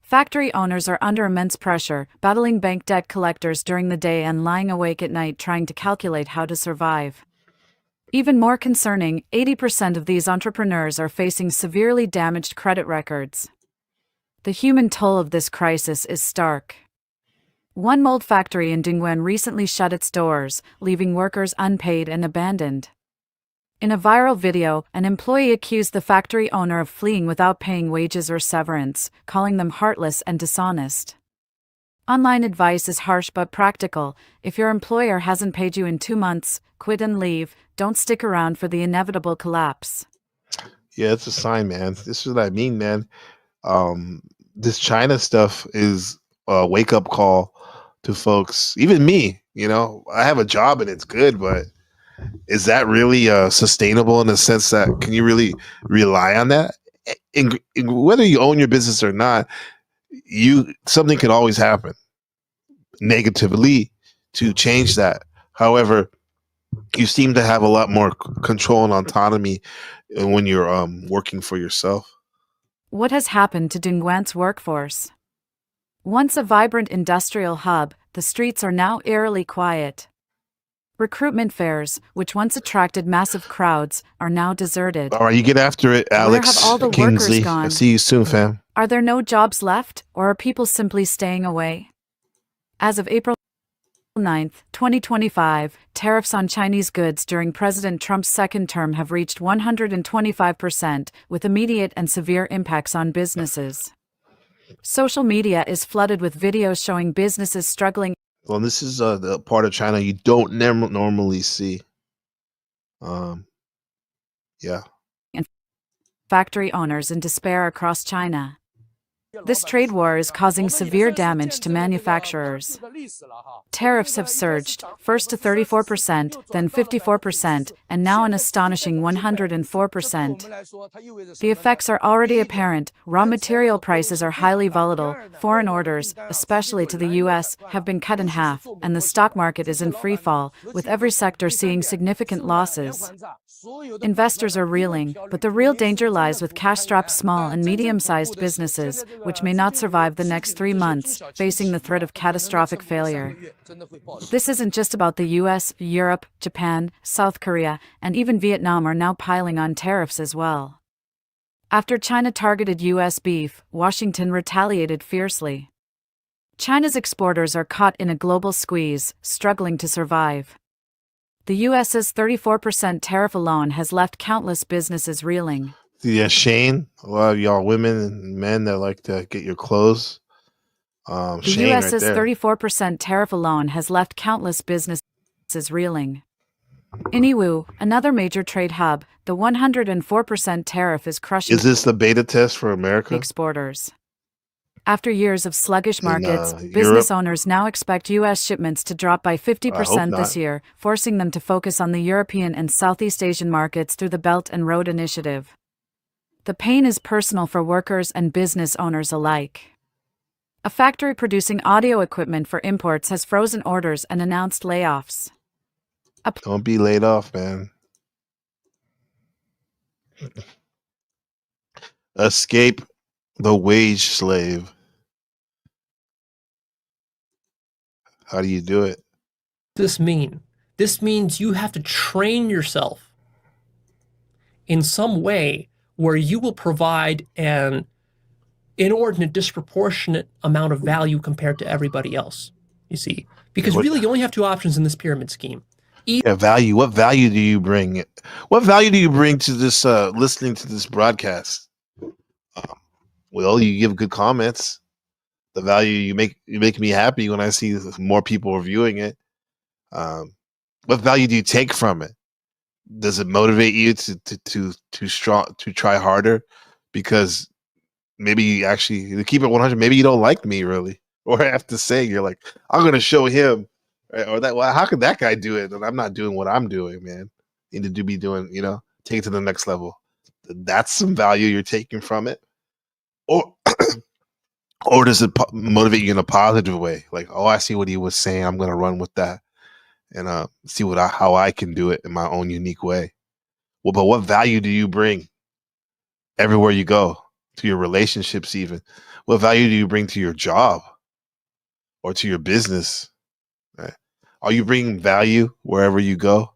Factory owners are under immense pressure, battling bank debt collectors during the day and lying awake at night trying to calculate how to survive. Even more concerning, 80% of these entrepreneurs are facing severely damaged credit records. The human toll of this crisis is stark. One mold factory in Dongguan recently shut its doors, leaving workers unpaid and abandoned. In a viral video, an employee accused the factory owner of fleeing without paying wages or severance, calling them heartless and dishonest. Online advice is harsh but practical. If your employer hasn't paid you in 2 months, quit and leave. Don't stick around for the inevitable collapse. Yeah, it's a sign, man. This is what I mean, man. This China stuff is a wake-up call to folks. Even me, I have a job and it's good, but is that really sustainable in the sense that can you really rely on that? Whether you own your business or not, something could always happen negatively to change that. However, You seem to have a lot more control and autonomy when you're working for yourself. What has happened to Dongguan's workforce? Once a vibrant industrial hub, the streets are now eerily quiet. Recruitment fairs, which once attracted massive crowds, are now deserted. All right, you get after it, Alex. Where have all the Kingsley. workers gone? I'll see you soon, fam. Are there no jobs left, or are people simply staying away? As of April 9th, 2025, tariffs on Chinese goods during President Trump's second term have reached 125%, with immediate and severe impacts on businesses. Social media is flooded with videos showing businesses struggling. Well, this is the part of China you don't normally see. Yeah. And factory owners in despair across China. This trade war is causing severe damage to manufacturers. Tariffs have surged, first to 34%, then 54%, and now an astonishing 104%. The effects are already apparent. Raw material prices are highly volatile, foreign orders, especially to the US, have been cut in half, and the stock market is in free fall, with every sector seeing significant losses. Investors are reeling, but the real danger lies with cash-strapped small and medium-sized businesses, which may not survive the next 3 months, facing the threat of catastrophic failure. This isn't just about the US, Europe, Japan, South Korea, and even Vietnam are now piling on tariffs as well. After China targeted US beef, Washington retaliated fiercely. China's exporters are caught in a global squeeze, struggling to survive. The US's 34% tariff alone has left countless businesses reeling. Yeah, Shane, a lot of y'all women and men that like to get your clothes. The Shane US's right there. 34% tariff alone has left countless businesses reeling. In EU, another major trade hub, the 104% tariff is crushing. Is this the beta test for America? Exporters. After years of sluggish markets, Europe? business owners now expect U.S. shipments to drop by 50% this year, forcing them to focus on the European and Southeast Asian markets through the Belt and Road Initiative. The pain is personal for workers and business owners alike. A factory producing audio equipment for imports has frozen orders and announced layoffs. Don't be laid off, man. Escape the wage slave. How do you do it? This mean? This means you have to train yourself in some way where you will provide an inordinate, disproportionate amount of value compared to everybody else, you see. Because really, you only have two options in this pyramid scheme. Value. What value do you bring? What value do you bring to this listening to this broadcast? Well, you give good comments. The value you make me happy when I see more people reviewing it. What value do you take from it? Does it motivate you to try harder? Because maybe you actually, to keep it 100, maybe you don't like me really, or I have to say you're like, I'm gonna show him, right? Or that. Well, how could that guy do it and I'm not doing what I'm doing, man? You need to be doing, take it to the next level. That's some value you're taking from it, or does it motivate you in a positive way? Like, oh, I see what he was saying. I'm gonna run with that and see how I can do it in my own unique way. Well, but what value do you bring everywhere you go, to your relationships even? What value do you bring to your job or to your business? Right? Are you bringing value wherever you go?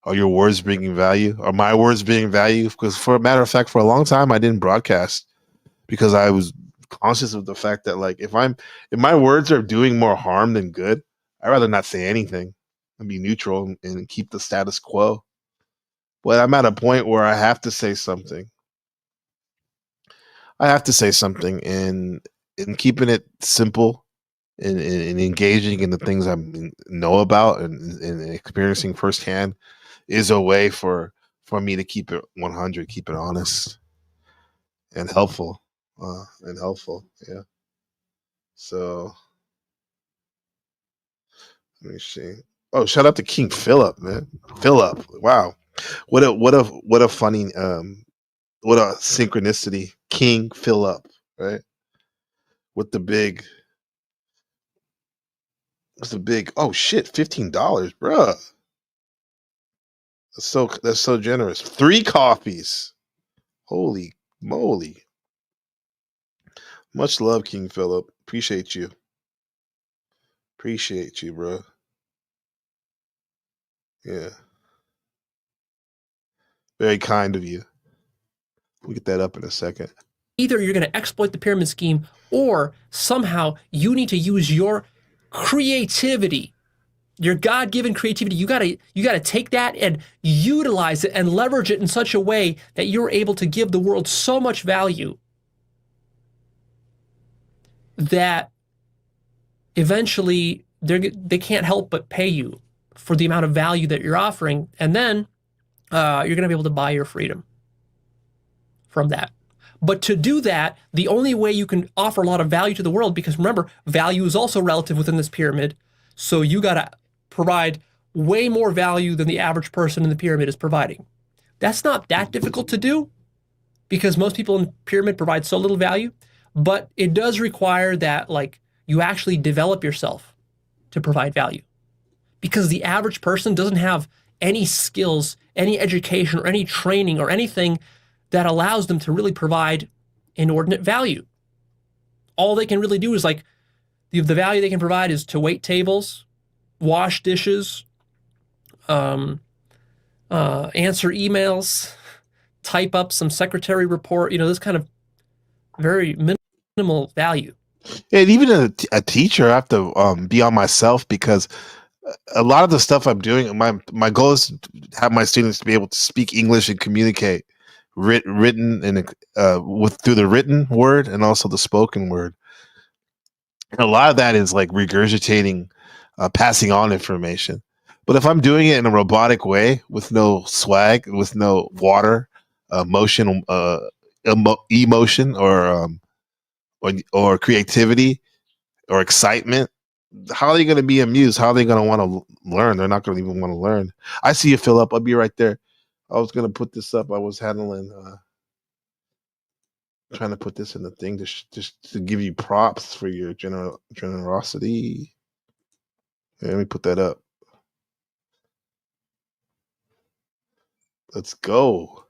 Are your words bringing value? Are my words bringing value? Because for a matter of fact, for a long time, I didn't broadcast because I was conscious of the fact that, like, if my words are doing more harm than good, I'd rather not say anything and be neutral and keep the status quo. But I'm at a point where I have to say something. And keeping it simple and engaging in the things I know about and experiencing firsthand is a way for me to keep it 100, keep it honest and helpful. Yeah. So let me see. Oh, shout out to King Philip, man. Philip. Wow. What a funny what a synchronicity. King Philip, right? With the big oh shit, $15, bruh. That's so generous. 3 coffees. Holy moly. Much love, King Philip. Appreciate you. Appreciate you, bro. Yeah. Very kind of you. We'll get that up in a second. Either you're going to exploit the pyramid scheme, or somehow you need to use your creativity, your God-given creativity. You gotta take that and utilize it and leverage it in such a way that you're able to give the world so much value that eventually they can't help but pay you for the amount of value that you're offering, and then you're going to be able to buy your freedom from that. But to do that, the only way you can offer a lot of value to the world, because remember, value is also relative within this pyramid, so you got to provide way more value than the average person in the pyramid is providing. That's not that difficult to do, because most people in the pyramid provide so little value, but it does require that you actually develop yourself to provide value, because the average person doesn't have any skills, any education, or any training, or anything that allows them to really provide inordinate value. All they can really do is the value they can provide is to wait tables, wash dishes, answer emails, type up some secretary report, this kind of very minimal value. Yeah, and even a teacher, I have to be on myself, because a lot of the stuff I'm doing, my goal is to have my students to be able to speak English and communicate written and through the written word and also the spoken word. And a lot of that is regurgitating, passing on information. But if I'm doing it in a robotic way with no swag, with no water, motion, emotion, or creativity or excitement, how are they going to be amused? How are they going to want to learn? They're not going to even want to learn. I see you, Philip. I'll be right there. I was going to put this up. I was handling, trying to put this in the thing just to give you props for your generosity. Yeah, let me put that up. Let's go.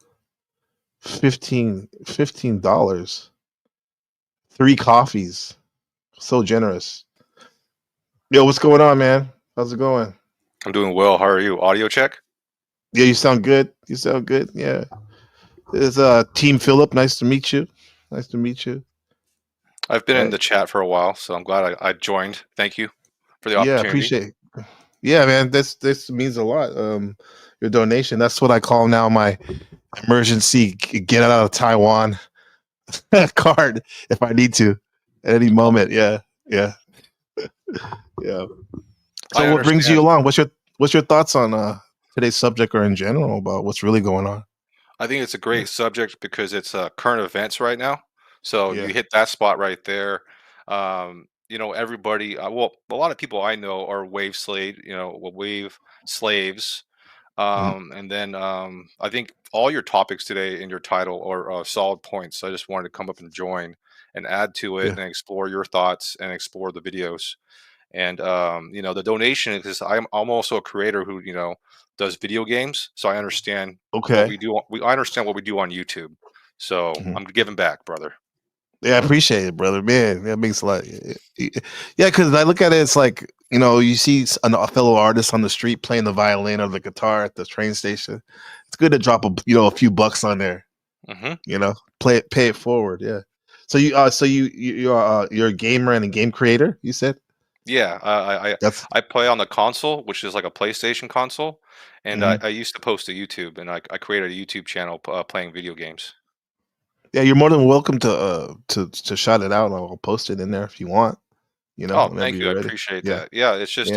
$15. 3 coffees. So generous. Yo, what's going on, man? How's it going? I'm doing well. How are you? Audio check? Yeah, you sound good. You sound good. Yeah. It's Team Philip. Nice to meet you. Nice to meet you. I've been in the chat for a while, so I'm glad I joined. Thank you for the opportunity. Yeah, appreciate it. Yeah, man, this means a lot. Your donation. That's what I call now my emergency get out of Taiwan card if I need to at any moment. Yeah. Yeah. Yeah. So what brings you along? What's your thoughts on today's subject, or in general about what's really going on? I think it's a great subject because it's current events right now. So you hit that spot right there. Everybody, a lot of people I know are wave slaves. And then I think all your topics today in your title are solid points. So I just wanted to come up and join and add to it and explore your thoughts and explore the videos. And the donation, because I'm also a creator who does video games, so I understand what we do. I understand what we do on YouTube, so I'm giving back, brother. Yeah, I appreciate it, brother. Man, that makes a lot. Yeah, because I look at it, it's you see a fellow artist on the street playing the violin or the guitar at the train station. It's good to drop a few bucks on there. Pay it forward. Yeah. So you're a gamer and a game creator, you said? Yeah, I play on the console, which is like a PlayStation console, and I used to post to YouTube, and I created a YouTube channel playing video games. Yeah, you're more than welcome to shout it out. I'll post it in there if you want. Oh, thank you. I appreciate that. Yeah, it's just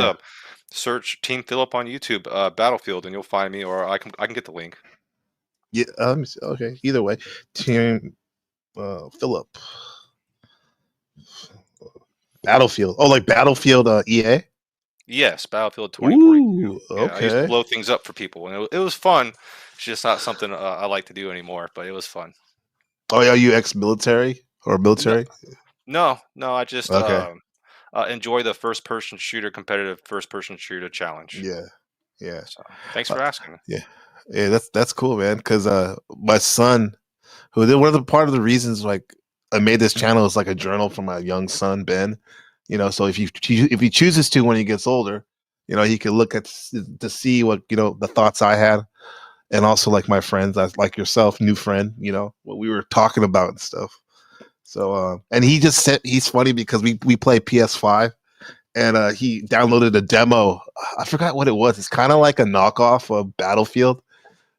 search Team Philip on YouTube, Battlefield, and you'll find me, or I can get the link. Yeah. Okay. Either way, Team Philip. Battlefield. Oh, like Battlefield EA? Yes, Battlefield 2042. Ooh, Yeah, I used to blow things up for people, and it was fun. It's just not something I like to do anymore, but it was fun. Oh, are you ex-military or military? No, I just enjoy the competitive first-person shooter challenge. Yeah. Yeah. So thanks for asking. Yeah. Yeah, that's cool, man. Because my son, one of the part of the reasons like I made this channel is like a journal for my young son Ben. So if he chooses to when he gets older, he can look at to see what the thoughts I had, and also like my friends, like yourself, new friend, what we were talking about and stuff. So and he just said he's funny because we play PS5. And he downloaded a demo. I forgot what it was. It's kind of like a knockoff of Battlefield,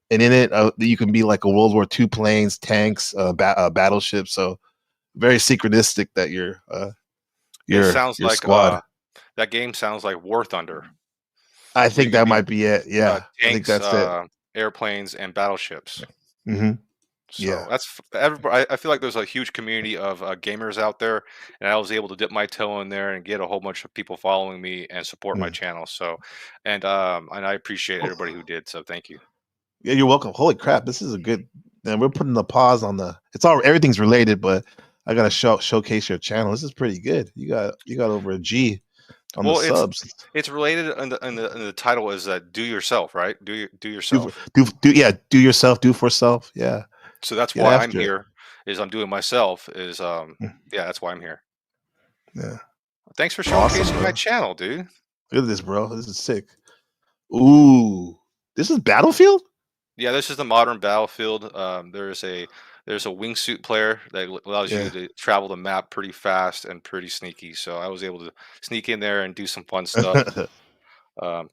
and in it you can be like a World War II planes, tanks, battleships. So very synchronistic that It sounds your like squad. that game sounds like War Thunder. I So you think could that be might be it. Yeah, I think tanks, that's it. airplanes, and battleships. Mm-hmm. So everybody. I feel like there's a huge community of gamers out there, and I was able to dip my toe in there and get a whole bunch of people following me and support my channel. So, and I appreciate everybody who did. So, thank you. Yeah, you're welcome. Holy crap, this is a good. And we're putting the pause on the. Everything's related, but I gotta showcase your channel. This is pretty good. You got over a G on the subs. It's related, and the title is do yourself, right? Do yourself. Do yourself. Do for self. Yeah. So that's Get why I'm after it. here. Is I'm doing myself. That's why I'm here. Yeah. Thanks for Awesome, showcasing bro. my channel, dude. Look at this, bro. This is sick. Ooh, this is Battlefield? Yeah, this is the modern Battlefield. There's a wingsuit player that allows you to travel the map pretty fast and pretty sneaky. So I was able to sneak in there and do some fun stuff.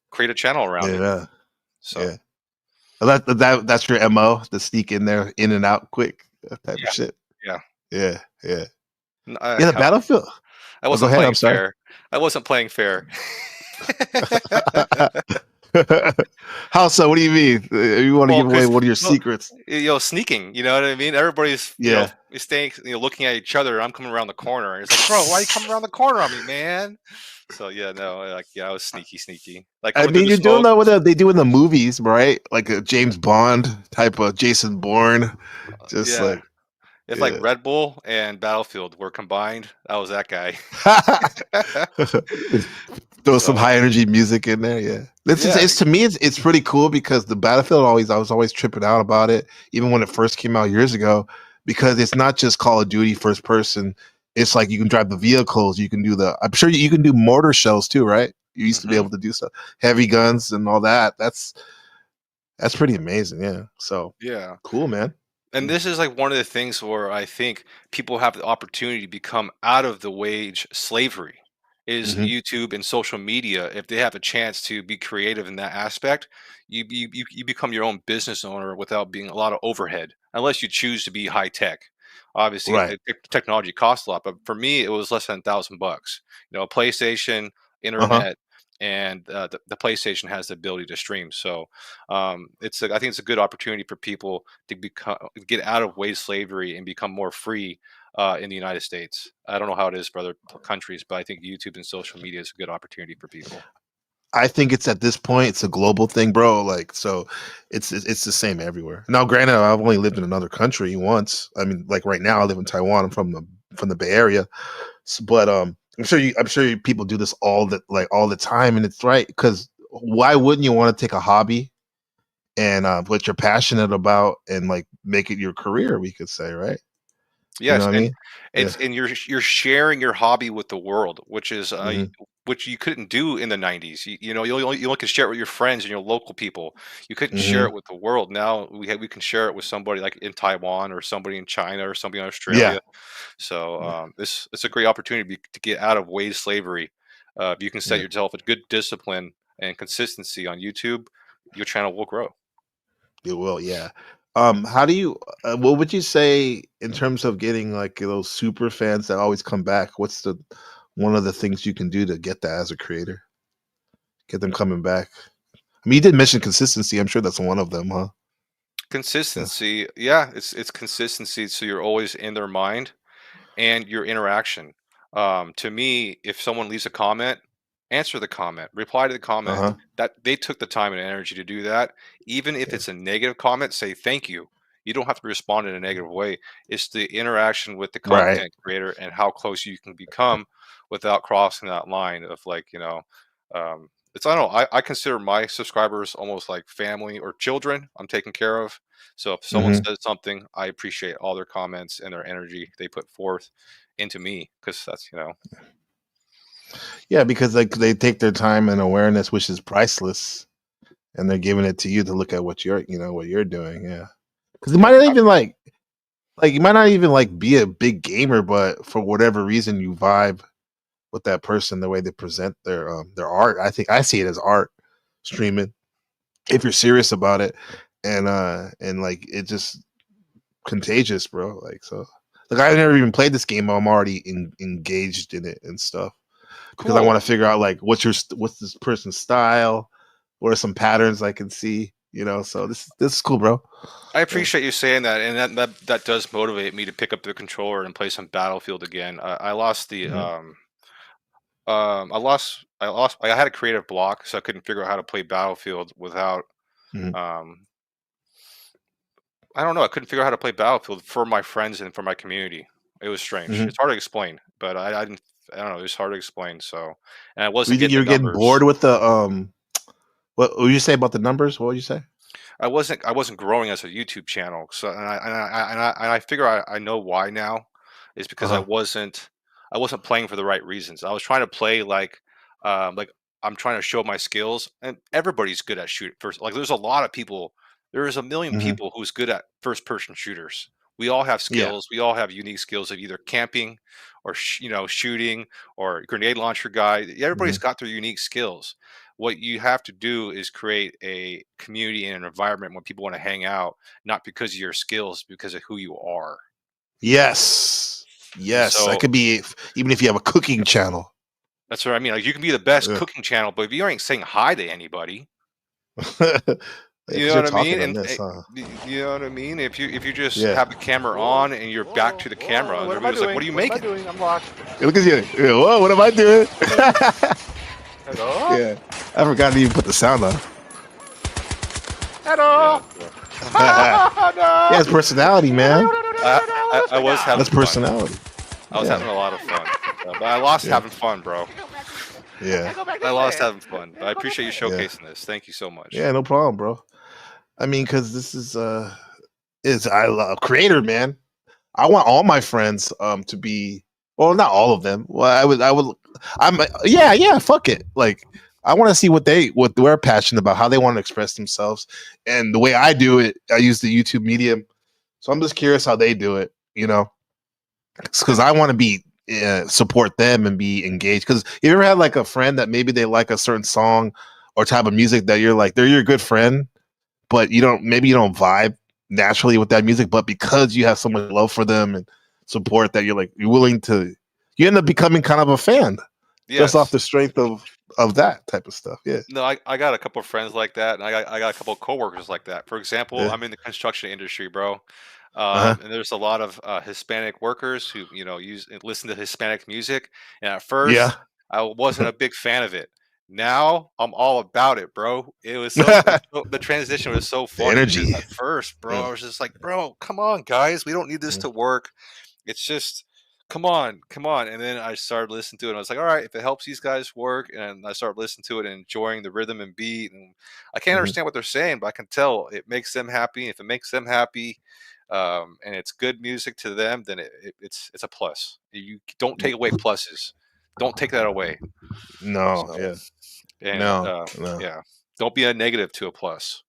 Create a channel around it. Yeah. So Yeah. Well, that's your MO, to sneak in there, in and out quick, that type of shit. Yeah. Yeah. Yeah. I, Yeah, the Battlefield. I wasn't playing fair. I wasn't playing fair. How so? What do you mean? You want to give away one of your secrets? Sneaking. You know what I mean? Everybody's staying, looking at each other. I'm coming around the corner, and it's like, bro, why are you coming around the corner on me, man? So I was sneaky. Like, I mean, you're doing that what they do in the movies, right? Like a James Bond type of Jason Bourne, just like. If like Red Bull and Battlefield were combined, I was that guy. Throw some high energy music in there, yeah. It's to me, it's pretty cool because the Battlefield I was always tripping out about it, even when it first came out years ago, because it's not just Call of Duty first person. It's like you can drive the vehicles, you can do I'm sure you can do mortar shells too, right? You used to be able to do stuff, heavy guns and all that. That's pretty amazing, yeah. So cool, man. And this is like one of the things where I think people have the opportunity to become out of the wage slavery is YouTube and social media. If they have a chance to be creative in that aspect, you become your own business owner without being a lot of overhead, unless you choose to be high tech. Obviously, technology costs a lot, but for me, it was less than $1,000. PlayStation, internet. And the PlayStation has the ability to stream, so I think it's a good opportunity for people to get out of wage slavery and become more free in the United States. I don't know how it is for other countries, but I think YouTube and social media is a good opportunity for people. I think it's at this point, it's a global thing, bro. Like, so it's the same everywhere. Now, granted, I've only lived in another country once. I mean, like right now, I live in Taiwan. I'm from the Bay Area, but I'm sure people do this all the time, and it's right, because why wouldn't you want to take a hobby and what you're passionate about and like make it your career? We could say, right? Yes, you know what I mean? and you're sharing your hobby with the world, which is which you couldn't do in the 90s. You only can share it with your friends and your local people. You couldn't share it with the world. Now we can share it with somebody like in Taiwan or somebody in China or somebody in Australia. So it's a great opportunity to get out of wage slavery. If you can set yourself a good discipline and consistency on YouTube, your channel will grow. It will, yeah. How do you? What would you say in terms of getting like those super fans that always come back? What's one of the things you can do to get that as a creator? Get them coming back. I mean, you did mention consistency. I'm sure that's one of them, huh? Consistency, it's consistency. So you're always in their mind, and your interaction. To me, if someone leaves a comment, answer the comment, reply to the comment. That they took the time and energy to do that. Even if it's a negative comment, say thank you. You don't have to respond in a negative way. It's the interaction with the content creator and how close you can become without crossing that line of I don't know. I consider my subscribers almost like family or children I'm taking care of. So if someone Mhm. says something, I appreciate all their comments and their energy they put forth into me, because that's, Yeah, because like they take their time and awareness, which is priceless, and they're giving it to you to look at what you're doing. Yeah, because it might not even like you might not even like be a big gamer, but for whatever reason you vibe with that person, the way they present their art. I think I see it as art streaming if you're serious about it, and like it just contagious, bro. Like so, like I've never even played this game, but I'm already engaged in it and stuff because I Cool. want to figure out like what's this person's style, what are some patterns I can see, So this is cool, bro. I appreciate you saying that, and that does motivate me to pick up the controller and play some Battlefield again. I lost the Mhm. I had a creative block, so I couldn't figure out how to play Battlefield without Mhm. I don't know. I couldn't figure out how to play Battlefield for my friends and for my community. It was strange. Mhm. It's hard to explain, but I didn't. I don't know. It was hard to explain. So, and I Do you wasn't think getting you the were getting bored numbers. with the What would you say about the numbers? What would you say? I wasn't growing as a YouTube channel. So, and I figure I know why now. Is because Uh-huh. I wasn't playing for the right reasons. I was trying to play like I'm trying to show my skills, and everybody's good at shoot first. Like there's a lot of people. There is a million Mhm. people who's good at first person shooters. We all have Yeah. skills. We all have unique skills of either camping or shooting or grenade launcher guy. Everybody's Mhm. got their unique skills. What you have to do is create a community and an environment where people want to hang out, not because of your skills, because of who you are. Yes. And Yes. I so could be even if you have a cooking channel. that's what I mean. Like you can be the best Yeah. cooking channel, but if you ain't saying hi to anybody, you Because know you're what I mean? talking on And this, huh? you know what I mean? If you just Yeah. have the camera on and you're back to the camera, and What am I everybody's like, doing? "What are you What am I making?" doing? I'm lost. Look at you. Yeah, whoa, what am I doing? Hello? Yeah. I forgot to even put the sound on. Hello? Yeah. Yeah, it's personality, man. I was having That's fun. personality. I was Yeah. having a lot of fun, but I lost Yeah. having fun, bro. Yeah. I lost having fun. But I appreciate you Yeah. showcasing this. Thank you so much. Yeah, no problem, bro. I mean, because this is I love creator, man. I want all my friends to be well, not all of them. Well, yeah, fuck it. Like I want to see what they're passionate about, how they want to express themselves. And the way I do it, I use the YouTube medium. So I'm just curious how they do it, because I want to be support them and be engaged. Because you ever had like a friend that maybe they like a certain song or type of music that you're like they're your good friend, but you don't vibe naturally with that music, but because you have so much love for them and support that you're willing to you end up becoming kind of a fan just off Yes. the strength of that type of stuff. Yeah. No, I got a couple of friends like that, and I got a couple of coworkers like that. For example, Yeah. I'm in the construction industry, bro, Uh-huh. and there's a lot of Hispanic workers who listen to Hispanic music. And at Yeah. first, I wasn't a big fan of it. Now I'm all about it, bro. The transition was so The funny because energy. at first, bro, Yeah. I was just like, bro, come on, guys, we don't need this to work. It's just come on, come on. And then I started listening to it and I was like, all right, if it helps these guys work, and I started listening to it and enjoying the rhythm and beat. And I can't Mhm. understand what they're saying, but I can tell it makes them happy. If it makes them happy, and it's good music to them, then it's a plus. You don't take away pluses. Don't take that away. No, So yeah. and No. yeah, don't be a negative to a plus.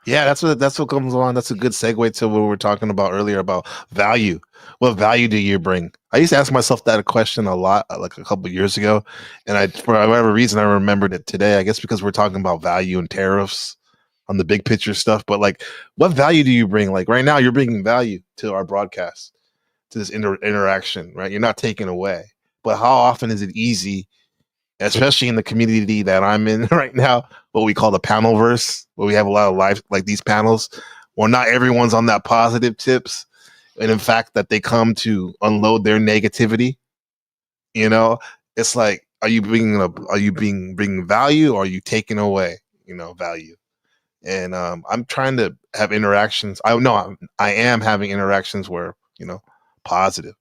Yeah, that's what comes along. That's a good segue to what we were talking about earlier about value. What value do you bring? I used to ask myself that question a lot, like a couple of years ago, and for whatever reason, I remembered it today. I guess because we're talking about value and tariffs on the big picture stuff. But like, what value do you bring? Like right now, you're bringing value to our broadcast, to this interaction, right? You're not taking away. But how often is it easy, especially in the community that I'm in right now, what we call the panel verse, where we have a lot of live like these panels, where not everyone's on that positive tips, and in fact that they come to unload their negativity. You know, it's like, are you bringing value, or are you taking away, value? And I'm trying to have interactions. I am having interactions where positive,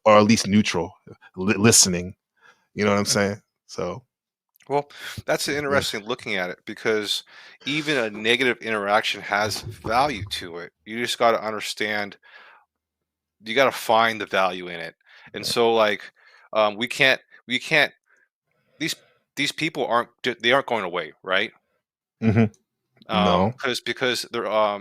or at least neutral, listening. You know what I'm saying? So Well, that's interesting looking at it because even a negative interaction has value to it. You just got to understand, you got to find the value in it. And so, like, we can't, these, these people they aren't going away, right? No. Because they're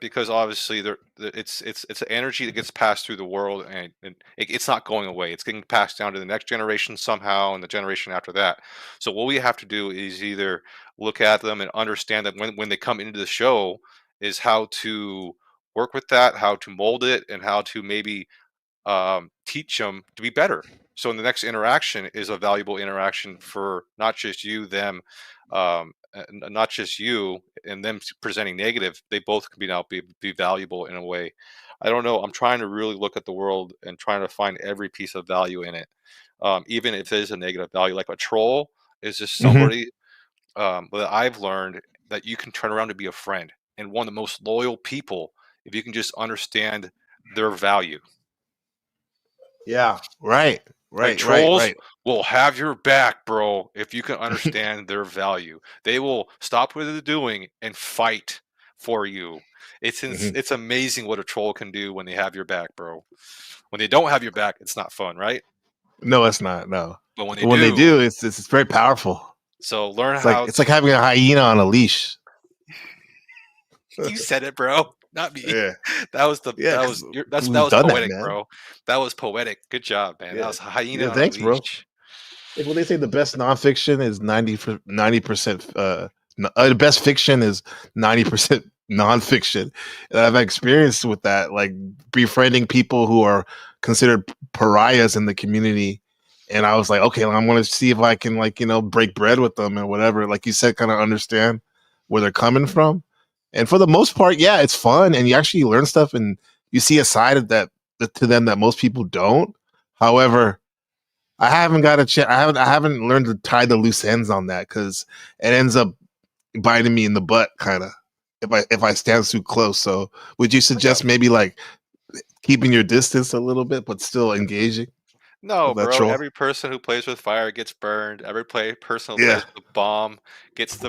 because obviously it's an energy that gets passed through the world, and it's not going away. It's getting passed down to the next generation somehow, and the generation after that. So what we have to do is either look at them and understand that when they come into the show, is how to work with that, how to mold it, and how to maybe teach them to be better. So in the next interaction is a valuable interaction for not just you, them, not just you and them presenting negative. They both can be valuable in a way. I don't know. I'm trying to really look at the world and trying to find every piece of value in it, even if there's a negative value. Like a troll is just somebody that I've learned that you can turn around to be a friend and one of the most loyal people if you can just understand their value. Yeah. Right. Like trolls will have your back, bro, if you can understand their value. They will stop what they're doing and fight for you. It's amazing what a troll can do when they have your back, bro. When they don't have your back, it's not fun, right? No, it's not. No. But when they do, do, it's very powerful. So learn it's how. It's like having a hyena on a leash. You said it, bro. Not me. Yeah. That was that was poetic, bro. That was poetic. Good job, man. That was a hyena on a leash. Bro. Like when they say the best nonfiction is 90%, the best fiction is 90% nonfiction. And I've experienced with that, like befriending people who are considered pariahs in the community. And I was like, okay, I'm going to see if I can, like, break bread with them and whatever. Like you said, kind of understand where they're coming from. And for the most part, yeah, it's fun, and you actually learn stuff, and you see a side of that to them that most people don't. However, I haven't got a chance. I haven't learned to tie the loose ends on that because it ends up biting me in the butt, kind of. If I stand too close. So, would you suggest maybe like keeping your distance a little bit, but still engaging? No, bro. Every person who plays with fire gets burned. Every person who plays with a bomb gets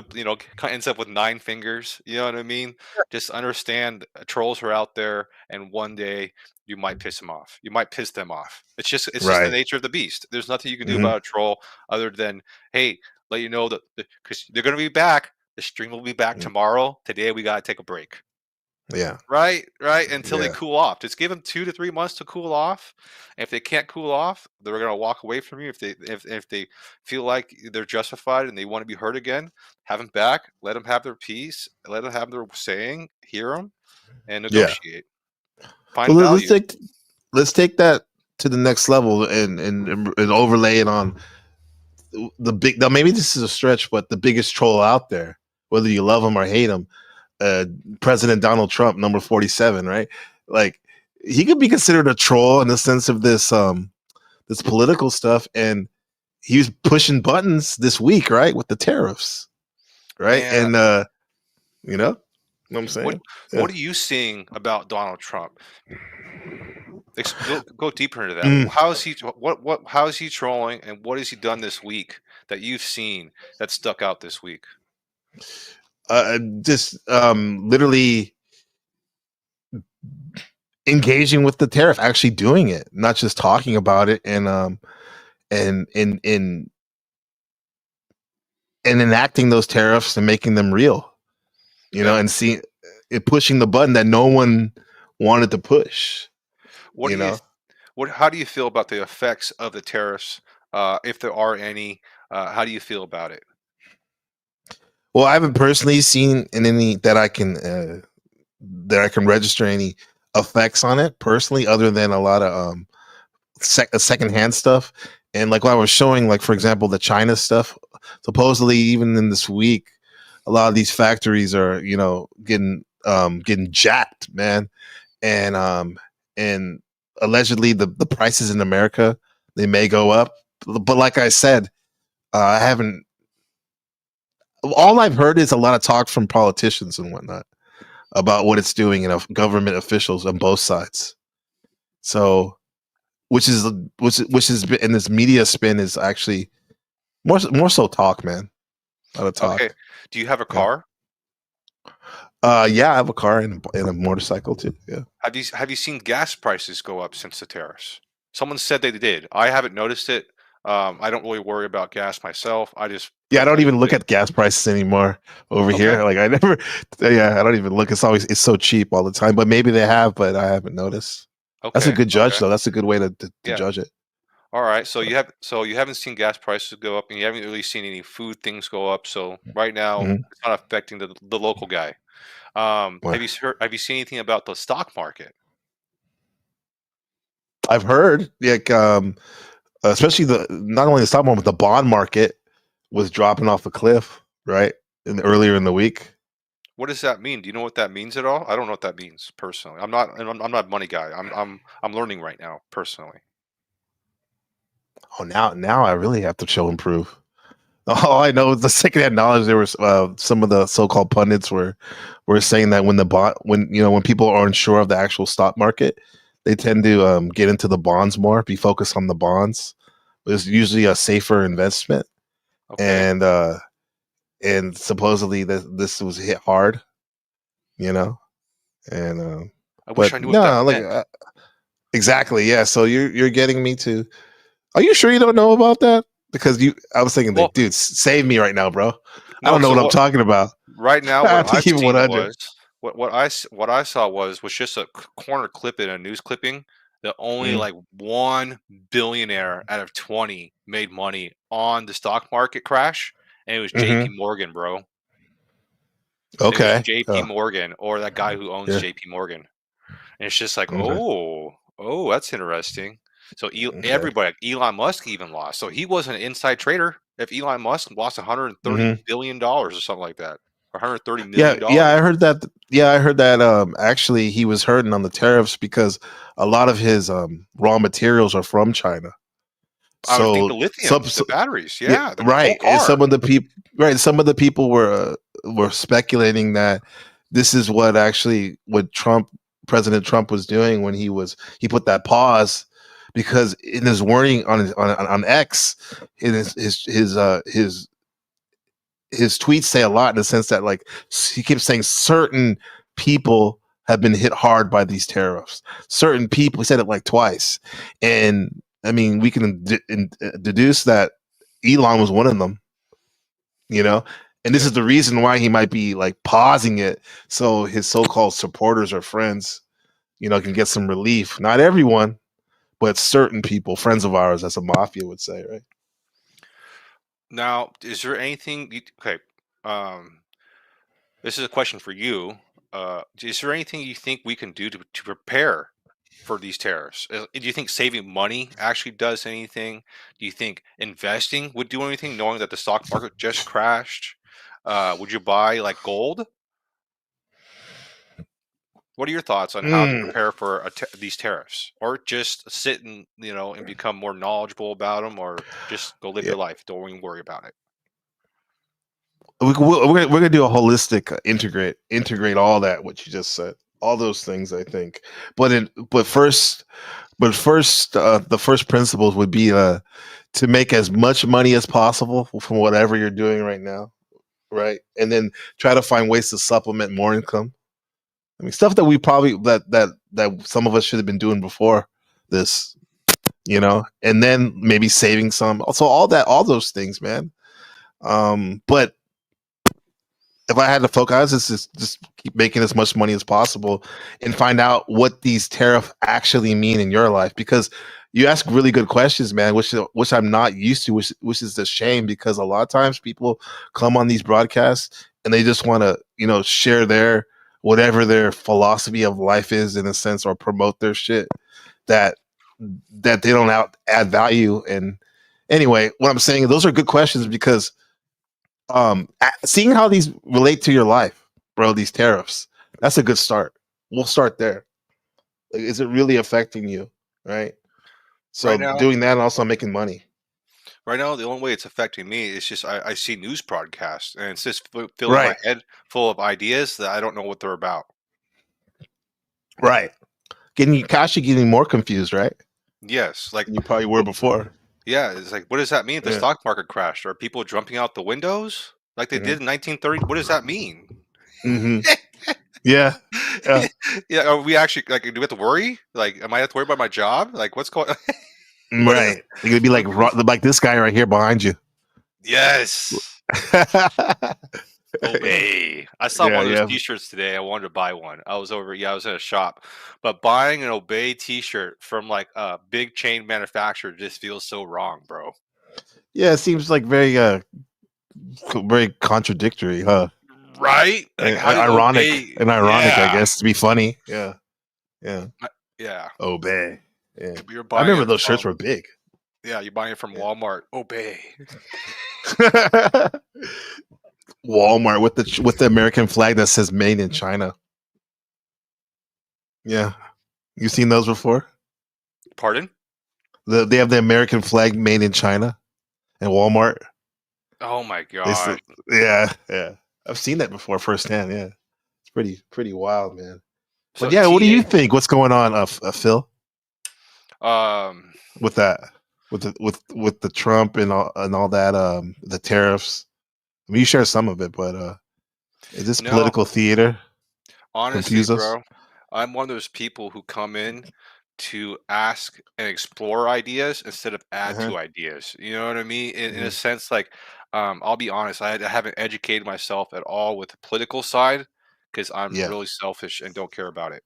ends up with 9 fingers. You know what I mean? Just understand trolls are out there, and one day you might piss them off. You might piss them off. It's just the nature of the beast. There's nothing you can do about a troll other than, hey, let you know that because they're going to be back. The stream will be back tomorrow. Today we got to take a break. Yeah. Right. Until they cool off. Just give them 2 to 3 months to cool off. And if they can't cool off, they're gonna walk away from you. If they feel like they're justified and they want to be heard again, have them back. Let them have their peace. Let them have their saying. Hear them, and negotiate. Find value. Let's take that to the next level and overlay it on the big. Now maybe this is a stretch, but the biggest troll out there, whether you love him or hate him. President Donald Trump, number 47, right? Like he could be considered a troll in the sense of this this political stuff, and he was pushing buttons this week, right, with the tariffs, right? Yeah. And you know what I'm saying? What are you seeing about Donald Trump? Go deeper into that. How is he? How is he trolling, and what has he done this week that you've seen that stuck out this week? Just literally engaging with the tariff, actually doing it, not just talking about it, and enacting those tariffs and making them real, and seeing it, pushing the button that no one wanted to push. How do you feel about the effects of the tariffs, if there are any? How do you feel about it? Well, I haven't personally seen any that I can register any effects on it personally, other than a lot of secondhand stuff. And like what I was showing, like for example, the China stuff. Supposedly, even in this week, a lot of these factories are getting jacked, man, and allegedly the prices in America, they may go up. But like I said, I haven't. All I've heard is a lot of talk from politicians and whatnot about what it's doing, government officials on both sides. So, which is in this media spin is actually More so talk, man. A lot of talk. Okay. Do you have a car? Yeah, I have a car and a motorcycle too. Yeah. Have you seen gas prices go up since the tariffs? Someone said they did. I haven't noticed it. I don't really worry about gas myself. I just Yeah, I don't even look at gas prices anymore over here. Like I never. Yeah, I don't even look. It's so cheap all the time. But maybe they have, but I haven't noticed. That's a good judge, though. That's a good way to judge it. All right. So you haven't seen gas prices go up, and you haven't really seen any food things go up. So right now, it's not affecting the local guy. Have you seen anything about the stock market? I've heard, like, especially not only the stock market, but the bond market was dropping off a cliff, right? Earlier in the week. What does that mean? Do you know what that means at all? I don't know what that means personally. I'm not a money guy. I'm learning right now personally. Oh, now I really have to show and prove. All I know is the secondhand knowledge. There was some of the so-called pundits were saying that when people are unsure of the actual stock market, they tend to get into the bonds more, be focused on the bonds. It's usually a safer investment, and supposedly this was hit hard, and I wish I knew what that meant. Exactly, yeah. So you're getting me to. Are you sure you don't know about that? Because I was thinking, like, dude, save me right now, bro. I don't know what I'm talking about. Right now, what I've seen 100. was what I saw was just a corner clip in a news clipping that only like 1 billionaire out of 20 made money on the stock market crash, and it was J.P. Morgan, bro. Okay, J.P. Morgan, or that guy who owns J.P. Morgan, and it's just like, oh, that's interesting. So everybody, like Elon Musk even lost. So he was an inside trader. If Elon Musk lost $130 billion or something like that, or $130 million. Yeah, I heard that. Yeah, I heard that. Actually, he was hurting on the tariffs because a lot of his raw materials are from China. I would think the lithium, the batteries, right. And some of the people were speculating that this is what President Trump was doing when he put that pause. Because in his wording on X, his tweets say a lot in the sense that, like, he keeps saying certain people have been hit hard by these tariffs. Certain people, he said it like twice, and I mean we can deduce that Elon was one of them. And this is the reason why he might be like pausing it, so his so-called supporters or friends, can get some relief. Not everyone. But certain people, friends of ours, as a mafia would say, right? Now, is there anything? Okay, this is a question for you. Is there anything you think we can do to prepare for these tariffs? Do you think saving money actually does anything? Do you think investing would do anything, knowing that the stock market just crashed? Would you buy like gold? What are your thoughts on how to prepare for these tariffs, or just sit and and become more knowledgeable about them, or just go live your life? Don't even worry about it. We're gonna do a holistic integrate all that what you just said, all those things. I think, but first, the first principles would be to make as much money as possible from whatever you're doing right now, right, and then try to find ways to supplement more income. I mean, stuff that we probably that some of us should have been doing before this, and then maybe saving some. Also, all those things, man. But if I had to focus, just keep making as much money as possible and find out what these tariffs actually mean in your life. Because you ask really good questions, man, which I'm not used to, which is a shame, because a lot of times people come on these broadcasts and they just want to, share whatever their philosophy of life is, in a sense, or promote their shit that they don't add value. And anyway, what I'm saying, those are good questions, because seeing how these relate to your life, bro, these tariffs, that's a good start. We'll start there. Like, is it really affecting you? Right. So right now, doing that and also making money. Right now, the only way it's affecting me is just I see news broadcasts, and it's just filling my head full of ideas that I don't know what they're about. Right. Getting more confused, right? Yes, like you probably were before. Yeah, it's like, what does that mean if the Yeah. stock market crashed? Are people jumping out the windows like they did in 1930? What does that mean? Mm-hmm. Yeah. Yeah. Yeah, are we actually like? Do we have to worry? Like, am I have to worry about my job? Like, what's going? What is? Right. You're gonna be like this guy right here behind you. Yes. Obey. I saw Yeah, one of those yeah. T-shirts today. I wanted to buy one. I was in a shop, but buying an Obey T-shirt from like a big chain manufacturer just feels so wrong, bro. Yeah, it seems like very contradictory, huh? Right? Like, how did Ironic, Obey? I Yeah, guess, to be funny. Yeah, yeah. yeah. Obey. Yeah, You're I buying remember it those shirts from were big. yeah. You're buying it from Walmart. Obey. Walmart with the American flag that says "Made in China." Yeah, you seen those before? Pardon? They have the American flag "Made in China" and Walmart. Oh my They s- gosh. yeah, yeah. I've seen that before firsthand. Yeah, it's pretty wild, man. But So yeah, what do you TA. think? What's going on, Phil, Um. with that, with the Trump and all that, the tariffs? I mean, you share some of it, but is this No. political theater? Honestly, Confuse us? bro, I'm one of those people who come in to ask and explore ideas instead of add Uh-huh. to ideas. You know what I mean? In a Mhm. sense, like, I'll be honest, I haven't educated myself at all with the political side because I'm Yeah, really selfish and don't care about it.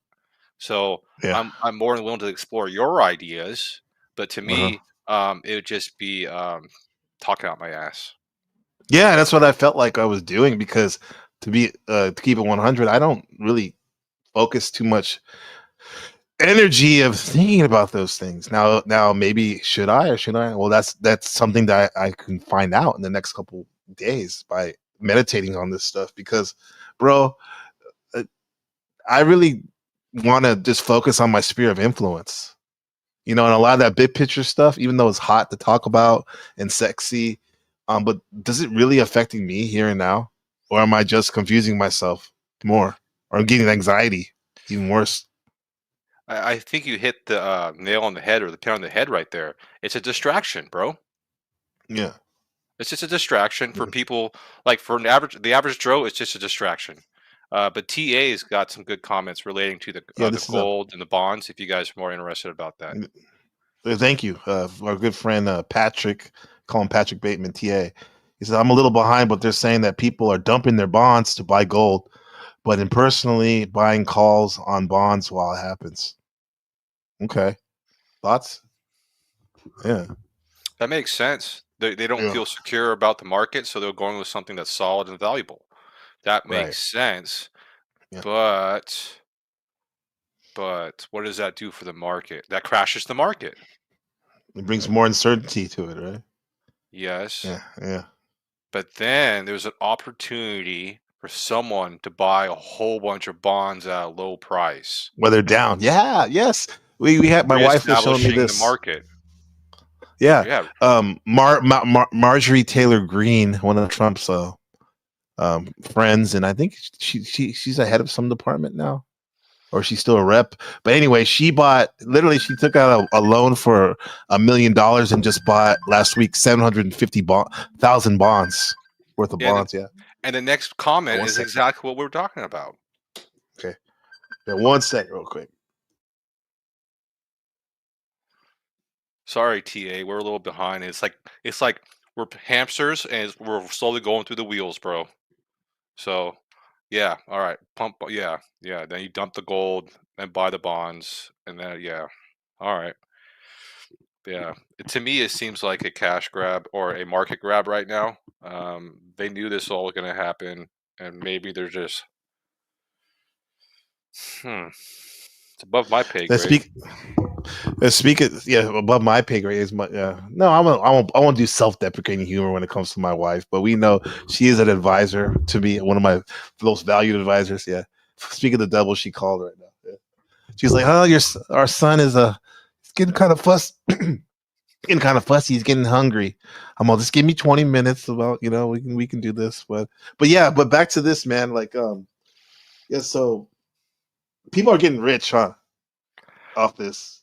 So yeah. I'm more than willing to explore your ideas, but to Uh-huh. me, it would just be talking out my ass. Yeah, that's what I felt like I was doing because to keep it 100, I don't really focus too much energy of thinking about those things. Now maybe should I or should I? Well, that's something that I can find out in the next couple days by meditating on this stuff because, bro, uh, I really want to just focus on my sphere of influence. And a lot of that big picture stuff, even though it's hot to talk about and sexy, but does it really affecting me here and now, or am I just confusing myself more, or I'm getting anxiety even worse? I think you hit the nail on the head or the pin on the head right there. It's a distraction, bro. Yeah. It's just a distraction for Mhm. people like for the average Joe. It's just a distraction. But TA's got some good comments relating to Yeah, the this is a gold and the bonds. If you guys are more interested about that, thank you. Our good friend Patrick, call him Patrick Bateman, TA. He said, I'm a little behind, but they're saying that people are dumping their bonds to buy gold, but in personally buying calls on bonds while it happens. Okay. Thoughts? Yeah. that makes sense. They don't Yeah. feel secure about the market, so they're going with something that's solid and valuable. That Right. makes sense. Yeah. But what does that do for the market? That crashes the market. It brings more uncertainty to it, right? Yes. Yeah. Yeah. But then there's an opportunity for someone to buy a whole bunch of bonds at a low price, Where they're down. Yeah. Yes. We had my wife was showing me reestablishing the this. market. Yeah. Yeah, Marjorie Taylor Greene, one of Trump's friends, and I think she's a head of some department now, or she's still a rep. But anyway, she took out a loan for $1 million and just bought last week 750,000 bonds worth of yeah. bonds. Yeah. And the next comment One is second. exactly what we're talking about. Okay. Yeah, 1 second, real quick. Sorry, TA, we're a little behind. It's like we're hamsters and we're slowly going through the wheels, bro. So, yeah, all right, pump, yeah, yeah. Then you dump the gold and buy the bonds, and then yeah, all right, yeah. To me, it seems like a cash grab or a market grab right now. They knew this all was going to happen, and maybe they're just, it's above my pay Let's grade. speak it. Yeah, above my pay grade is my. No, I won't do self-deprecating humor when it comes to my wife, but we know she is an advisor to me, one of my most valued advisors. Yeah. Speak of the devil, she called right now. Yeah. She's like, "Oh, our son is he's getting kind of getting kind of fussy. He's getting hungry. I'm all just give me 20 minutes about we can do this, but back to this, man. Like yeah, so people are getting rich, huh? Off this.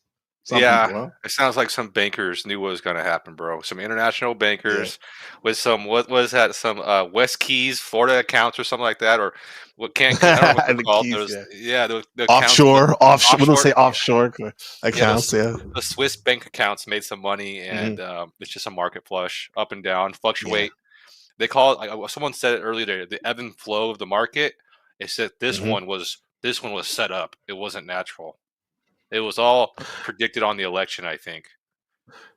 Some Yeah, people, huh? it sounds like some bankers knew what was gonna happen, bro. Some international Yeah. bankers with some what was that? Some West Keys, Florida accounts or something like that, or what can't I don't know what they're And the called. keys, There's yeah. yeah, the accounts, the Offshore. What do they offshore. say? Offshore Yeah, accounts. Yeah. the Swiss bank accounts made some money, Hmm. and it's just a market flush, up and down, Yeah. fluctuate. They call it. Someone said it earlier today, the ebb and flow of the market. It said Hmm. this one was set up. It wasn't natural. It was all predicted on the election, I think.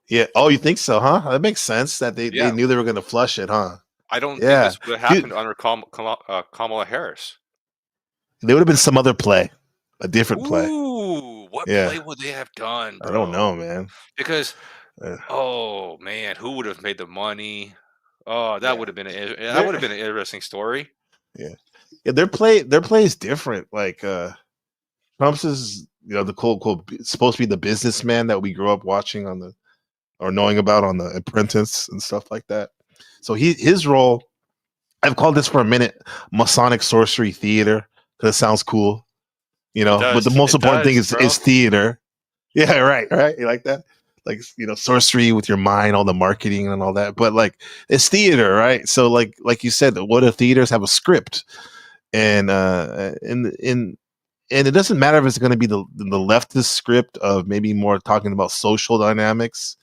Yeah. Oh, you think so, huh? That makes sense. That they Yeah, knew they were going to flush it, huh? I don't think Yeah, this would have dude. happened under Kamala Harris. There would have been some other play, a different play. Ooh, what Yeah. play would they have done, I don't know, bro? man. Because Uh, oh man, who would have made the money? Oh, yeah. that would have They're been an interesting story. yeah. Yeah. Their play is different. Like Trump's is the quote supposed to be the businessman that we grew up watching on the or knowing about on the Apprentice and stuff like that. So his role, I've called this for a minute Masonic sorcery theater because it sounds cool, It But the does. most It important thing does, is bro. theater. Yeah, right. You like that? Like sorcery with your mind, all the marketing and all that. But like it's theater, right? So like you said, what if theaters have a script and and it doesn't matter if it's going to be the leftist script of maybe more talking about social dynamics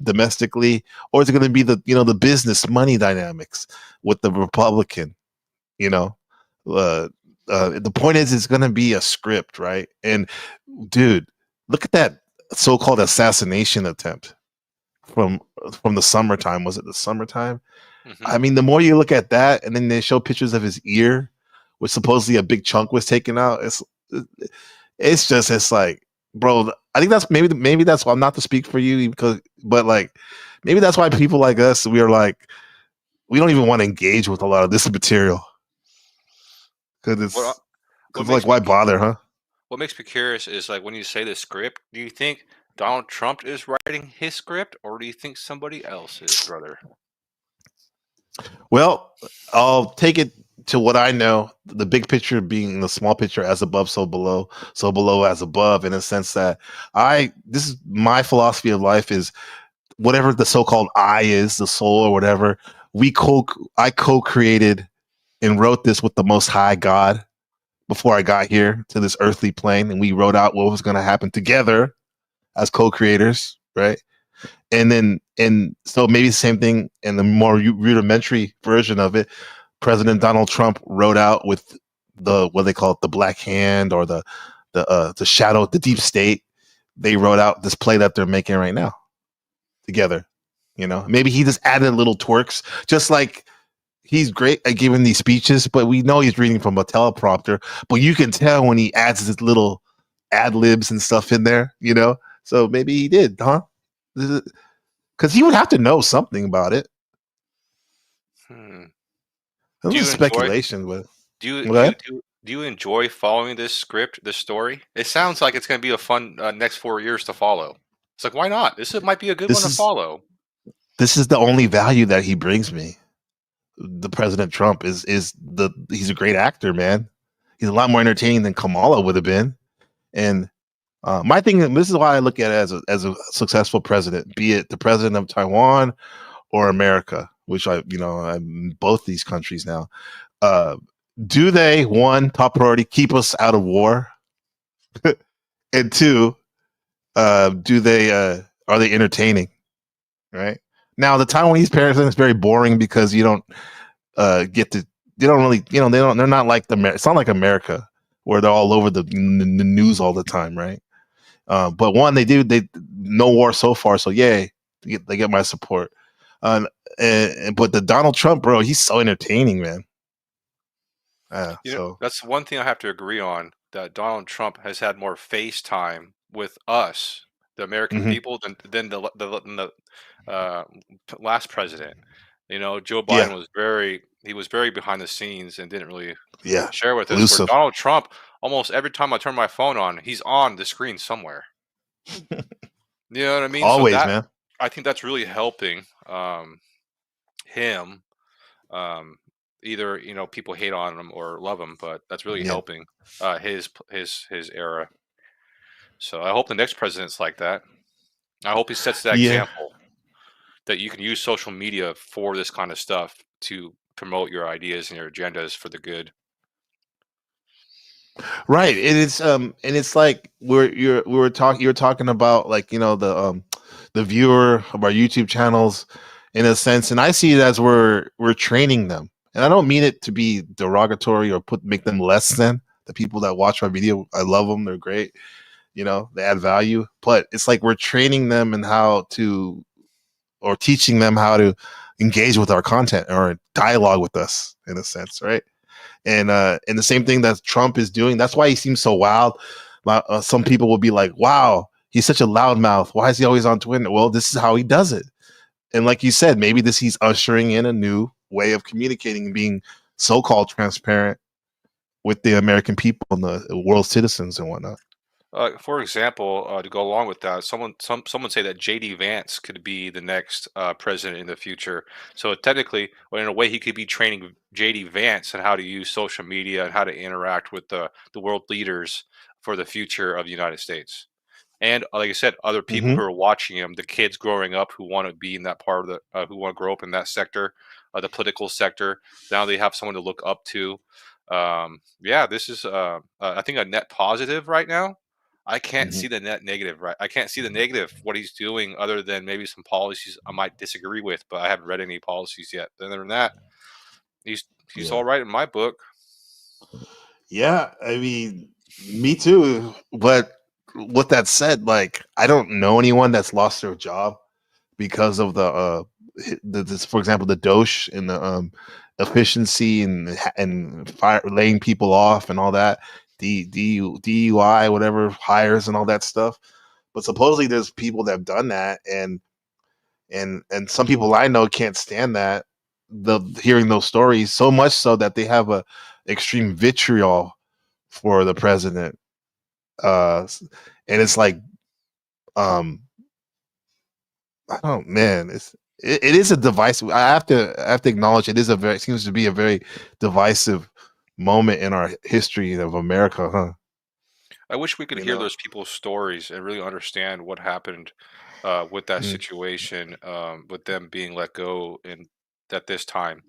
domestically, or is it going to be the business money dynamics with the Republican? You know, uh, the point is, it's going to be a script, right? And dude, look at that so-called assassination attempt from the summertime. Was it the summertime? I Hmm. mean, the more you look at that, and then they show pictures of his ear, which supposedly a big chunk was taken out. It's like, bro. I think that's maybe that's why I'm not to speak for you but like maybe that's why people like us we are like we don't even want to engage with a lot of this material because What what like makes me why bother, huh? what makes me curious is like when you say the script, do you think Donald Trump is writing his script, or do you think somebody else is, brother? Well, I'll take it to what I know, the big picture being the small picture, as above, so below as above, in a sense that this is my philosophy of life is whatever the so-called I is, the soul or whatever, I co-created and wrote this with the most high God before I got here to this earthly plane, and we wrote out what was going to happen together as co-creators, right? And so maybe the same thing in the more rudimentary version of it, President Donald Trump wrote out with the what they call it, the black hand, or the shadow, the deep state. They wrote out this play that they're making right now together. Maybe he just added little twerks, just like he's great at giving these speeches, but we know he's reading from a teleprompter. But you can tell when he adds his little ad libs and stuff in there. So maybe he did, huh? Because he would have to know something about it. Hmm. This Do is you enjoy speculation, but do you do you what? do you enjoy following this script, this story? It sounds like it's going to be a fun next 4 years to follow. It's like, why not? Might be a good one This to is follow. this is the only value that he brings me. The President Trump he's a great actor, man. He's a lot more entertaining than Kamala would have been. And my thing, and this is why I look at it as a successful president, be it the president of Taiwan or America, which I'm both these countries now. Do they, one, top priority, keep us out of war? And two, do they are they entertaining? Right now, the Taiwanese president is very boring because you don't get to. They don't really, they're not like it's not like America where they're all over the news all the time, right? But one, they no war so far, so yay, they get my support. But the Donald Trump, bro, he's so entertaining, man. So That's one thing I have to agree on, that Donald Trump has had more face time with us, the American mhm. people, than the uh, last president. Joe Yeah, Biden he was very behind the scenes and didn't really yeah, share with us. Where elusive. Donald Trump, almost every time I turn my phone on, he's on the screen somewhere. You know what I mean? So Always, man. I think that's really helping him. Um, Either people hate on him or love him, but that's really Yeah. helping his era. So I hope the next president's like that. I hope he sets that Yeah. example that you can use social media for this kind of stuff to promote your ideas and your agendas for the good. Right. And it's like you were talking about, like, the viewer of our YouTube channels, in a sense, and I see it as we're training them. And I don't mean it to be derogatory or make them less than the people that watch my video. I love them. They're great. They add value, but it's like we're training them in or teaching them how to engage with our content or dialogue with us, in a sense, right? And the same thing that Trump is doing. That's why he seems so wild. Some people will be like, "Wow, he's such a loudmouth. Why is he always on Twitter?" Well, this is how he does it. And like you said, maybe he's ushering in a new way of communicating and being so-called transparent with the American people and the world citizens and whatnot. For example, to go along with that, someone say that J.D. Vance could be the next president in the future. So technically, well, in a way, he could be training J.D. Vance on how to use social media and how to interact with the world leaders for the future of the United States. And like I said, other people who are watching him, the kids growing up who want to be in that part of who want to grow up in that sector, the political sector. Now they have someone to look up to. Yeah, this is I think a net positive right now. I can't see the net negative, right? I can't see the negative, what he's doing, other than maybe some policies I might disagree with, but I haven't read any policies yet. Other than that, he's all right in my book. Yeah, I mean, me too. But with that said, like, I don't know anyone that's lost their job because of for example, the dosh and the efficiency and laying people off and all that, DUI, whatever, hires and all that stuff. But supposedly there's people that have done that, and some people I know can't stand that, hearing those stories, so much so that they have a extreme vitriol for the president. And it's like, I don't, man, it is a divisive. I have to acknowledge it seems to be a very divisive moment in our history of America, huh? I wish we could hear those people's stories and really understand what happened with that situation, with them being let go at this time.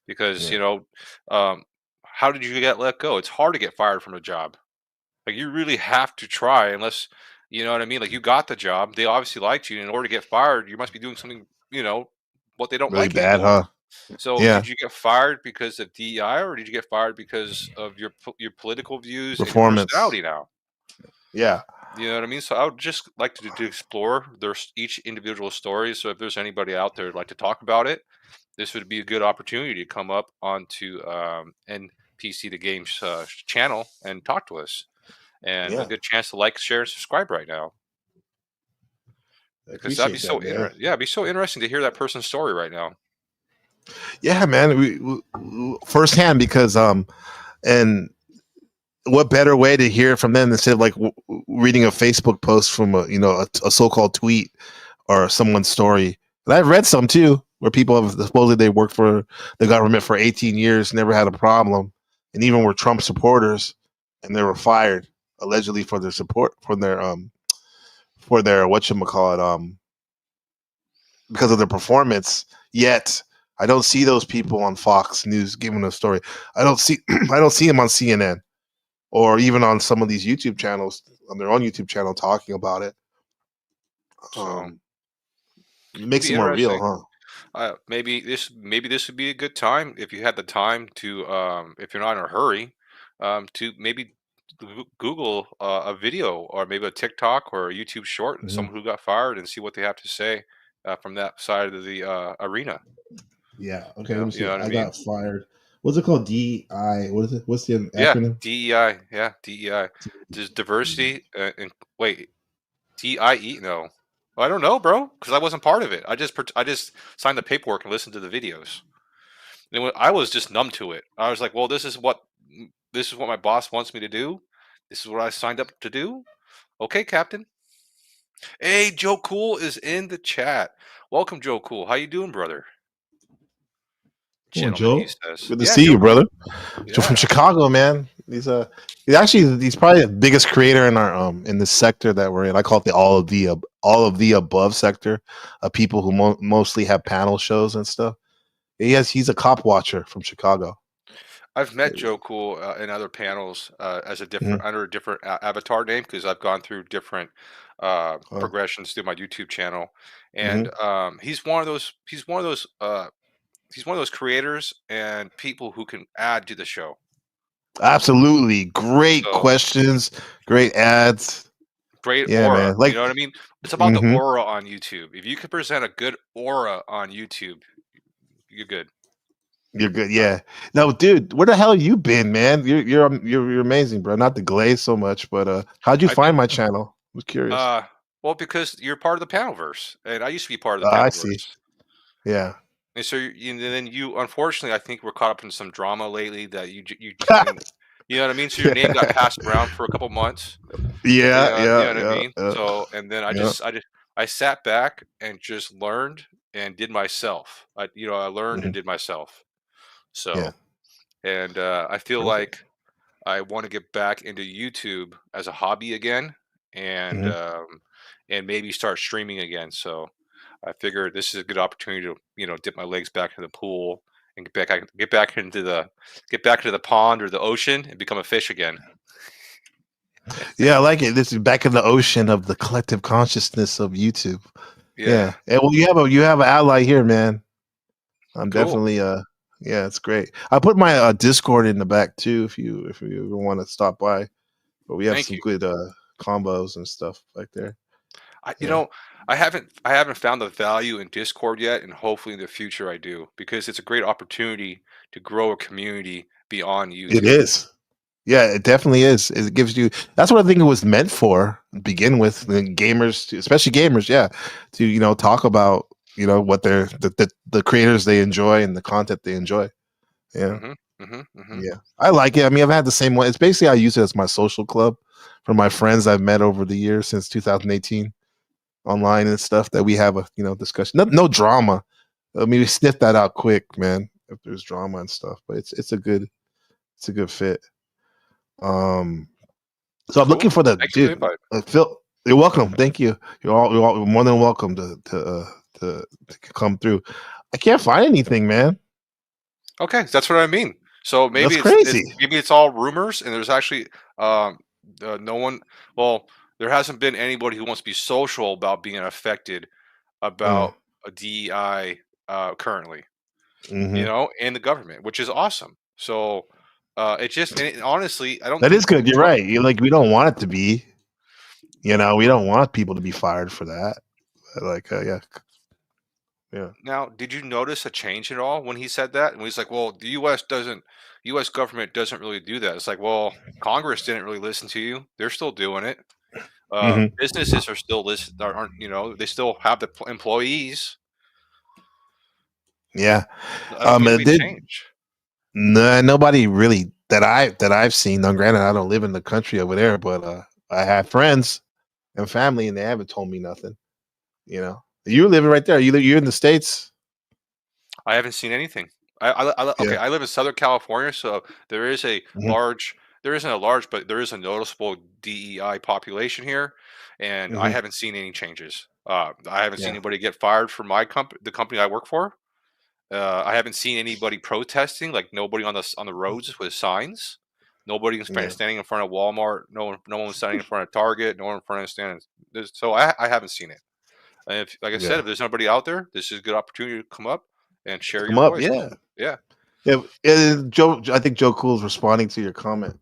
Because, how did you get let go? It's hard to get fired from a job. Like, you really have to try, unless, you know what I mean? Like, you got the job. They obviously liked you. And in order to get fired, you must be doing something, what they don't Really like bad, anymore. huh? So Yeah. did you get fired because of DEI, or did you get fired because of your political views and your Performance. personality now? Yeah. You know what I mean? So I would just like to explore each individual story. So if there's anybody out there who'd like to talk about it, this would be a good opportunity to come up onto NPC the Games channel and talk to us. And a good chance to like, share, and subscribe right now. Because that'd be so interesting. Yeah, it'd be so interesting to hear that person's story right now. Yeah, man, we firsthand, because and what better way to hear it from them instead of like reading a Facebook post from a so-called tweet or someone's story. And I've read some too, where people have supposedly they worked for the government for 18 years, never had a problem, and even were Trump supporters, and they were fired allegedly for their support for their whatchamacallit, because of their performance. Yet I don't see those people on Fox News giving a story. I don't see them on CNN or even on some of these YouTube channels, on their own YouTube channel, talking about it. Makes it more real, huh? Maybe this would be a good time, if you had the time to, if you're not in a hurry, to maybe Google a video or maybe a TikTok or a YouTube short and someone who got fired, and see what they have to say from that side of the arena. Yeah. Okay. Let me see. I got fired. What's it called? DEI. What is it? What's the acronym? DEI. Yeah, DEI. There's diversity and wait, DIE? No, I don't know, bro, because I wasn't part of it. I just signed the paperwork and listened to the videos. And I was just numb to it. I was like, well, this is what my boss wants me to do. This is what I signed up to do. Okay, Captain. Hey, Joe Cool is in the chat. Welcome, Joe Cool. How you doing, brother? Joe. He says. Good to see you, brother. Joe from Chicago, man. He's he's probably the biggest creator in our in the sector that we're in. I call it the all of the above sector of people who mostly have panel shows and stuff. He's a cop watcher from Chicago. I've met Joe Cool in other panels as a different Mhm. under a different avatar name because I've gone through different Oh. progressions through my YouTube channel, and Mhm. he's one of those he's one of those creators and people who can add to the show. Absolutely. Great So questions, great ads. great Yeah, aura, man. you Like know what I mean? It's about the mhm. aura on YouTube. If you can present a good aura on YouTube, you're good. You're good. Yeah. No, dude, where the hell you been, man? You're amazing, bro. Not to glaze so much, but how'd you I've been find my channel? I was curious. well because you're part of the panelverse, and I used to be part of the I see. panelverse. Yeah. And so and then you unfortunately I think we're caught up in some drama lately that you just and you know what I mean? So your name got passed around for a couple months. Yeah, You yeah, know what I yeah, mean? yeah. So and then Yeah. I sat back and just learned and did myself. I learned and Mhm. did myself. Yeah. So and I feel Perfect. like I want to get back into YouTube as a hobby again, Mhm. and maybe start streaming again. So I figured this is a good opportunity to dip my legs back into the pool and get back into the pond or the ocean and become a fish again. Yeah, I like it. This is back in the ocean of the collective consciousness of YouTube. Yeah, Yeah. And well, you have an ally here, man. I'm cool. definitely yeah, it's great. I put my Discord in the back too if you ever want to stop by. But we have Thank some you. good combos and stuff back there. I you Yeah. know I haven't found the value in Discord yet, and hopefully in the future I do because it's a great opportunity to grow a community beyond It YouTube. is. Yeah, it definitely is. It gives you that's what I think it was meant for to begin with. The gamers, especially gamers, yeah, to talk about what the creators they enjoy and the content they enjoy. Yeah. Mhm. Mhm. Mhm. Yeah. I like it. I mean, I've had the same one. It's basically I use it as my social club for my friends I've met over the years since 2018 online and stuff that we have a discussion. No drama. I mean, we sniff that out quick, man. If there's drama and stuff, but it's a good fit. Um, so I'm looking Cool. for the Thanks for the dude. invite. Phil, you're welcome. Thank you. You're more than welcome to come through. I can't find anything, man. Okay, that's what I mean. So That's maybe crazy. it's all rumors, and there's actually um, no one. Well, there hasn't been anybody who wants to be social about being affected Uh, about a DEI currently, hmm and the government, which is awesome. So honestly, I don't That is think good. You're Trump. right. You like we don't want it to be. We don't want people to be fired for that. Like, yeah, yeah. Now, did you notice a change at all when he said that? And he's like, "Well, the U.S. government doesn't really do that." It's like, well, Congress didn't really listen to you. They're still doing it. Hmm. Businesses are still aren't they still have the employees. Yeah. I don't get a big Did change. nobody really that I've seen. Now, granted, I don't live in the country over there, but I have friends and family, and they haven't told me nothing. You're living right there. You're in the States. I haven't seen anything. Okay, Yeah. I live in Southern California, so there is a Hmm. large. There isn't a large, but there is a noticeable DEI population here, and I Hmm. haven't seen any changes. I haven't seen Yeah. anybody get fired from the company I work for. I haven't seen anybody protesting, like nobody on the roads with signs. Nobody Yeah. standing in front of Walmart. No one standing in front of Target. No one in front of standing. So I haven't seen it. And if, like I said, Yeah. if there's nobody out there, this is a good opportunity to come up and share Come your up. voice. Yeah. Yeah. Yeah. Joe, I think Joe Cool's responding to your comment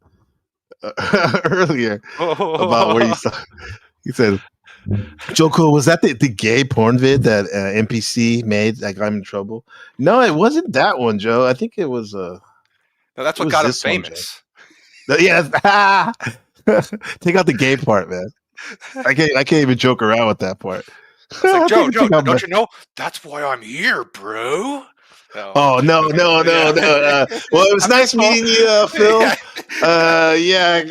earlier about where you saw. He said, "Joe Cool, was that the gay porn vid that NPC made that got him in trouble?" No, it wasn't that one, Joe. I think it was Now that's it what was got him this one, Joe. famous. Yes. Take out the gay part, man. I can't even joke around with that part. It's like Joe, Take out don't you know? That's why I'm here, bro. Oh no, no, no, Yeah. no. Well, it was I'm just nice meeting you, Phil. Yeah. Yeah.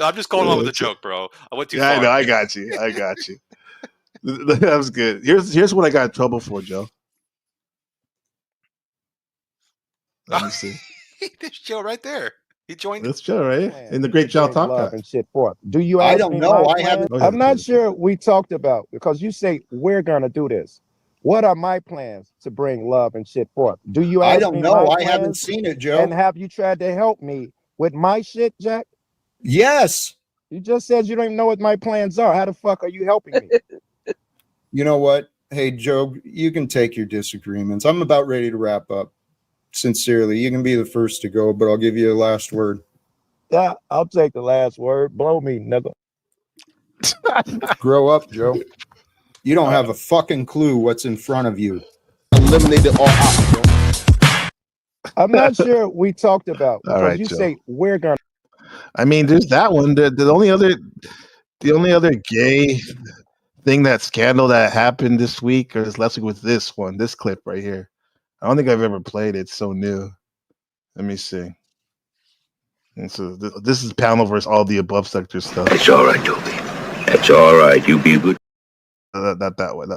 I'm just calling on with a joke, bro. I went too Yeah, I far. know. I got you. I got you. That was good. Here's what I got in trouble for, Joe. Let me see. There's Joe right there. He joined. That's true, right? In the Great Joe love Talk. and shit forth. Do you I ask don't me know. my I plans? haven't. I'm not sure we talked about, because you say we're gonna do this. What are my plans to bring love and shit forth? Do you I ask don't me know. my I plans? haven't seen it, Joe. And have you tried to help me with my shit, Jack? Yes. You just said you don't even know what my plans are. How the fuck are you helping me? You know what? Hey, Joe, you can take your disagreements. I'm about ready to wrap up. Sincerely, you can be the first to go, but I'll give you a last word. Yeah, I'll take the last word. Blow me, nigga. Grow up, Joe. You don't have a fucking clue what's in front of you. Eliminated all options. I'm not sure we talked about, because right, you Joe. say we're gonna. I mean, there's that one. The only other gay thing, that scandal that happened this week or this last week, was this clip right here. I don't think I've ever played it. It's so new. Let me see. And so this is panel versus all the above sector stuff. It's all right, Toby. It's all right. You be good. That way.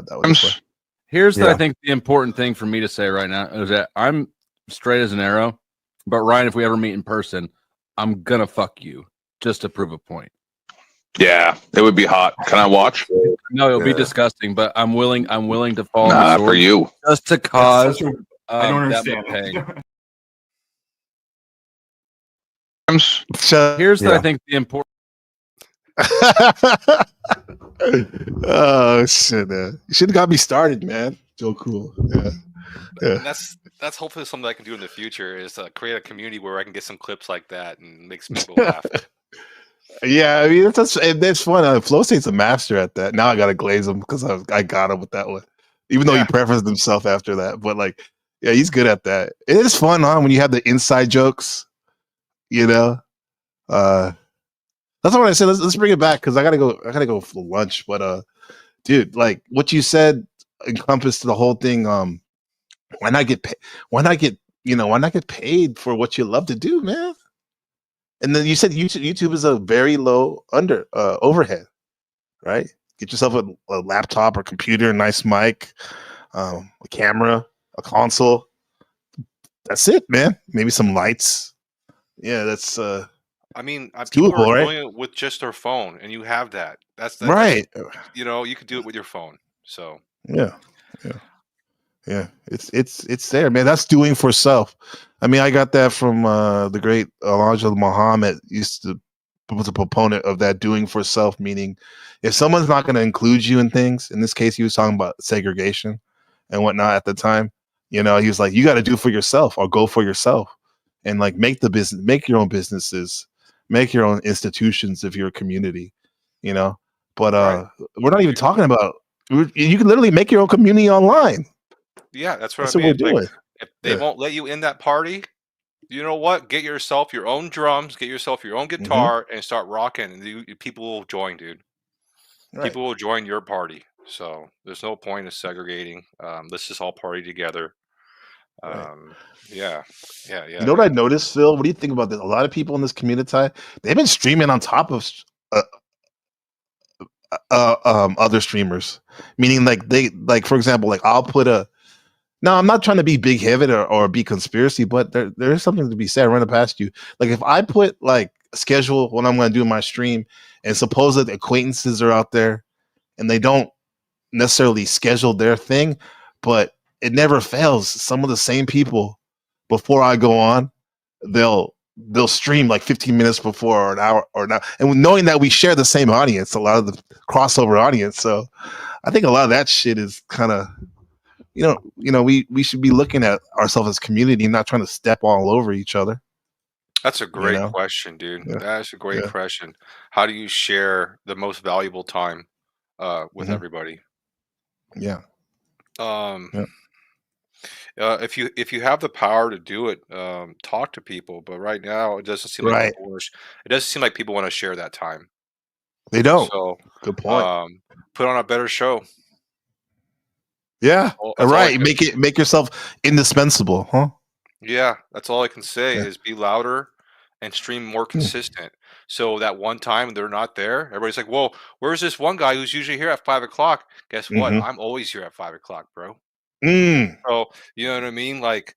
Here's I think the important thing for me to say right now is that I'm straight as an arrow, but Ryan, if we ever meet in person, I'm gonna fuck you just to prove a point. Yeah, it would be hot. Can I watch? No, it'll be disgusting, but I'm willing to fall Nah, on the sword for you. just to cause I don't that understand. much pain. Here's I think the important. Oh shit! You should have got me started, man. Joe Cool. Yeah. And that's hopefully something I can do in the future, is create a community where I can get some clips like that and make some people laugh. Yeah, I mean that's fun. Flo State's a master at that. Now I gotta glaze him because I got him with that one, even though he prefaced himself after that. But like, yeah, he's good at that. It is fun, huh? When you have the inside jokes, you know. That's what I said. Let's bring it back, because I gotta go for lunch. But dude, like what you said encompassed the whole thing. Why not get paid? Why not get paid for what you love to do, man? And then you said YouTube is a very low overhead, right? Get yourself a laptop or computer, a nice mic, a camera, a console. That's it, man. Maybe some lights. Yeah, that's I mean, it's people doable, are right? doing it with just their phone, and you have that. That's Right. you could do it with your phone. So Yeah. It's there, man. That's doing for self. I mean, I got that from the great Elijah Muhammad. Was a proponent of that doing for self, meaning if someone's not going to include you in things. In this case, he was talking about segregation and whatnot at the time. He was like, you got to do for yourself, or go for yourself, and like make your own businesses, make your own institutions if you're a community, But we're not even talking about. You can literally make your own community online. yeah, that's That's I what mean. we're doing. Like, if they won't let you in that party, you know what? Get yourself your own drums, get yourself your own guitar, and start rocking. And people will join, dude. Right. People will join your party. So there's no point in segregating. Let's just all party together. Yeah. You know what I noticed, Phil? What do you think about this? A lot of people in this community, they've been streaming on top of other streamers. Meaning, for example, like I'll put Now, I'm not trying to be big-headed or be conspiracy, but there is something to be said. I run it past you. Like if I put like a schedule what I'm going to do in my stream, and suppose that acquaintances are out there and they don't necessarily schedule their thing, but it never fails. Some of the same people, before I go on, they'll stream like 15 minutes before, or an hour or not, and knowing that we share the same audience, a lot of the crossover audience. So I think a lot of that shit is kind of, we should be looking at ourselves as community, not trying to step all over each other. That's a great question, dude. Yeah. That's a great question. How do you share the most valuable time with everybody? Yeah. If you have the power to do it, talk to people. But right now, it doesn't seem like people want to share that time. They don't. So good point. Put on a better show. Yeah. That's right. Make yourself indispensable, huh? Yeah, that's all I can say is be louder and stream more consistent. So that one time they're not there, everybody's like, "Whoa, where's this one guy who's usually here at 5:00?" Guess what? I'm always here at 5:00, bro. So you know what I mean? Like,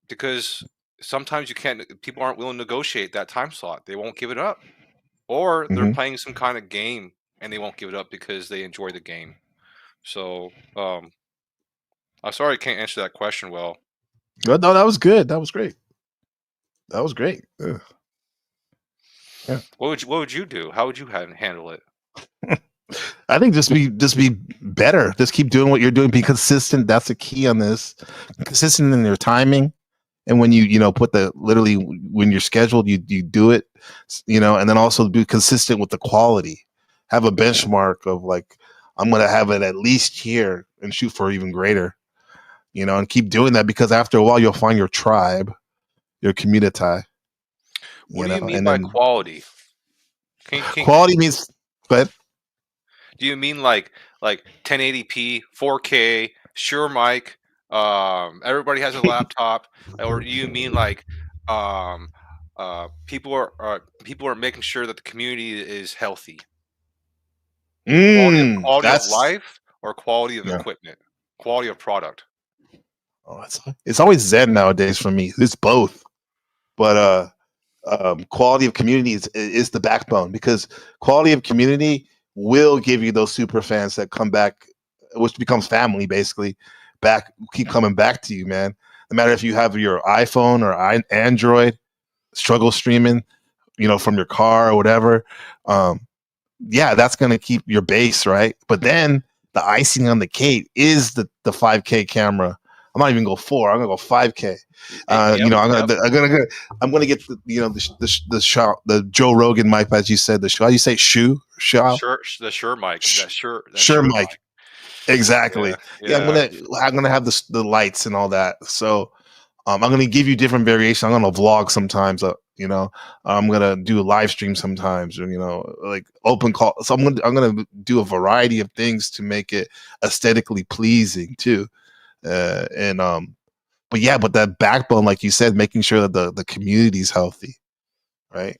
because sometimes you can't. People aren't willing to negotiate that time slot. They won't give it up, or they're playing some kind of game and they won't give it up because they enjoy the game. So, I'm sorry I can't answer that question well. No, that was good. That was great. That was great. Ugh. Yeah. What would you do? How would you handle it? I think just be better. Just keep doing what you're doing. Be consistent. That's the key on this. Consistent in your timing, and when you put literally when you're scheduled, you do it. And then also be consistent with the quality. Have a benchmark of like, I'm gonna have it at least here and shoot for even greater. And keep doing that, because after a while you'll find your tribe, your community. What do you mean by quality? Quality means, but do you mean like 1080p, 4K, Shure mic, everybody has a laptop, or do you mean like people are making sure that the community is healthy? Quality of life or quality of equipment, quality of product? Oh, it's always Zen nowadays for me. It's both, but quality of community is the backbone, because quality of community will give you those super fans that come back, which becomes family basically. Keep coming back to you, man. No matter if you have your iPhone or Android, struggle streaming, from your car or whatever. That's gonna keep your base, right? But then the icing on the cake is the 5K camera. I'm not even gonna go 4. I'm gonna go 5K. I'm gonna get the Joe Rogan mic, as you said. How you say shoe? The Shure mic. Shure mic. Exactly. Yeah. I'm gonna have the lights and all that. So I'm gonna give you different variations. I'm gonna vlog sometimes. I'm gonna do a live stream sometimes, or like open call. So I'm gonna do a variety of things to make it aesthetically pleasing too. But that backbone, like you said, making sure that the community is healthy, right?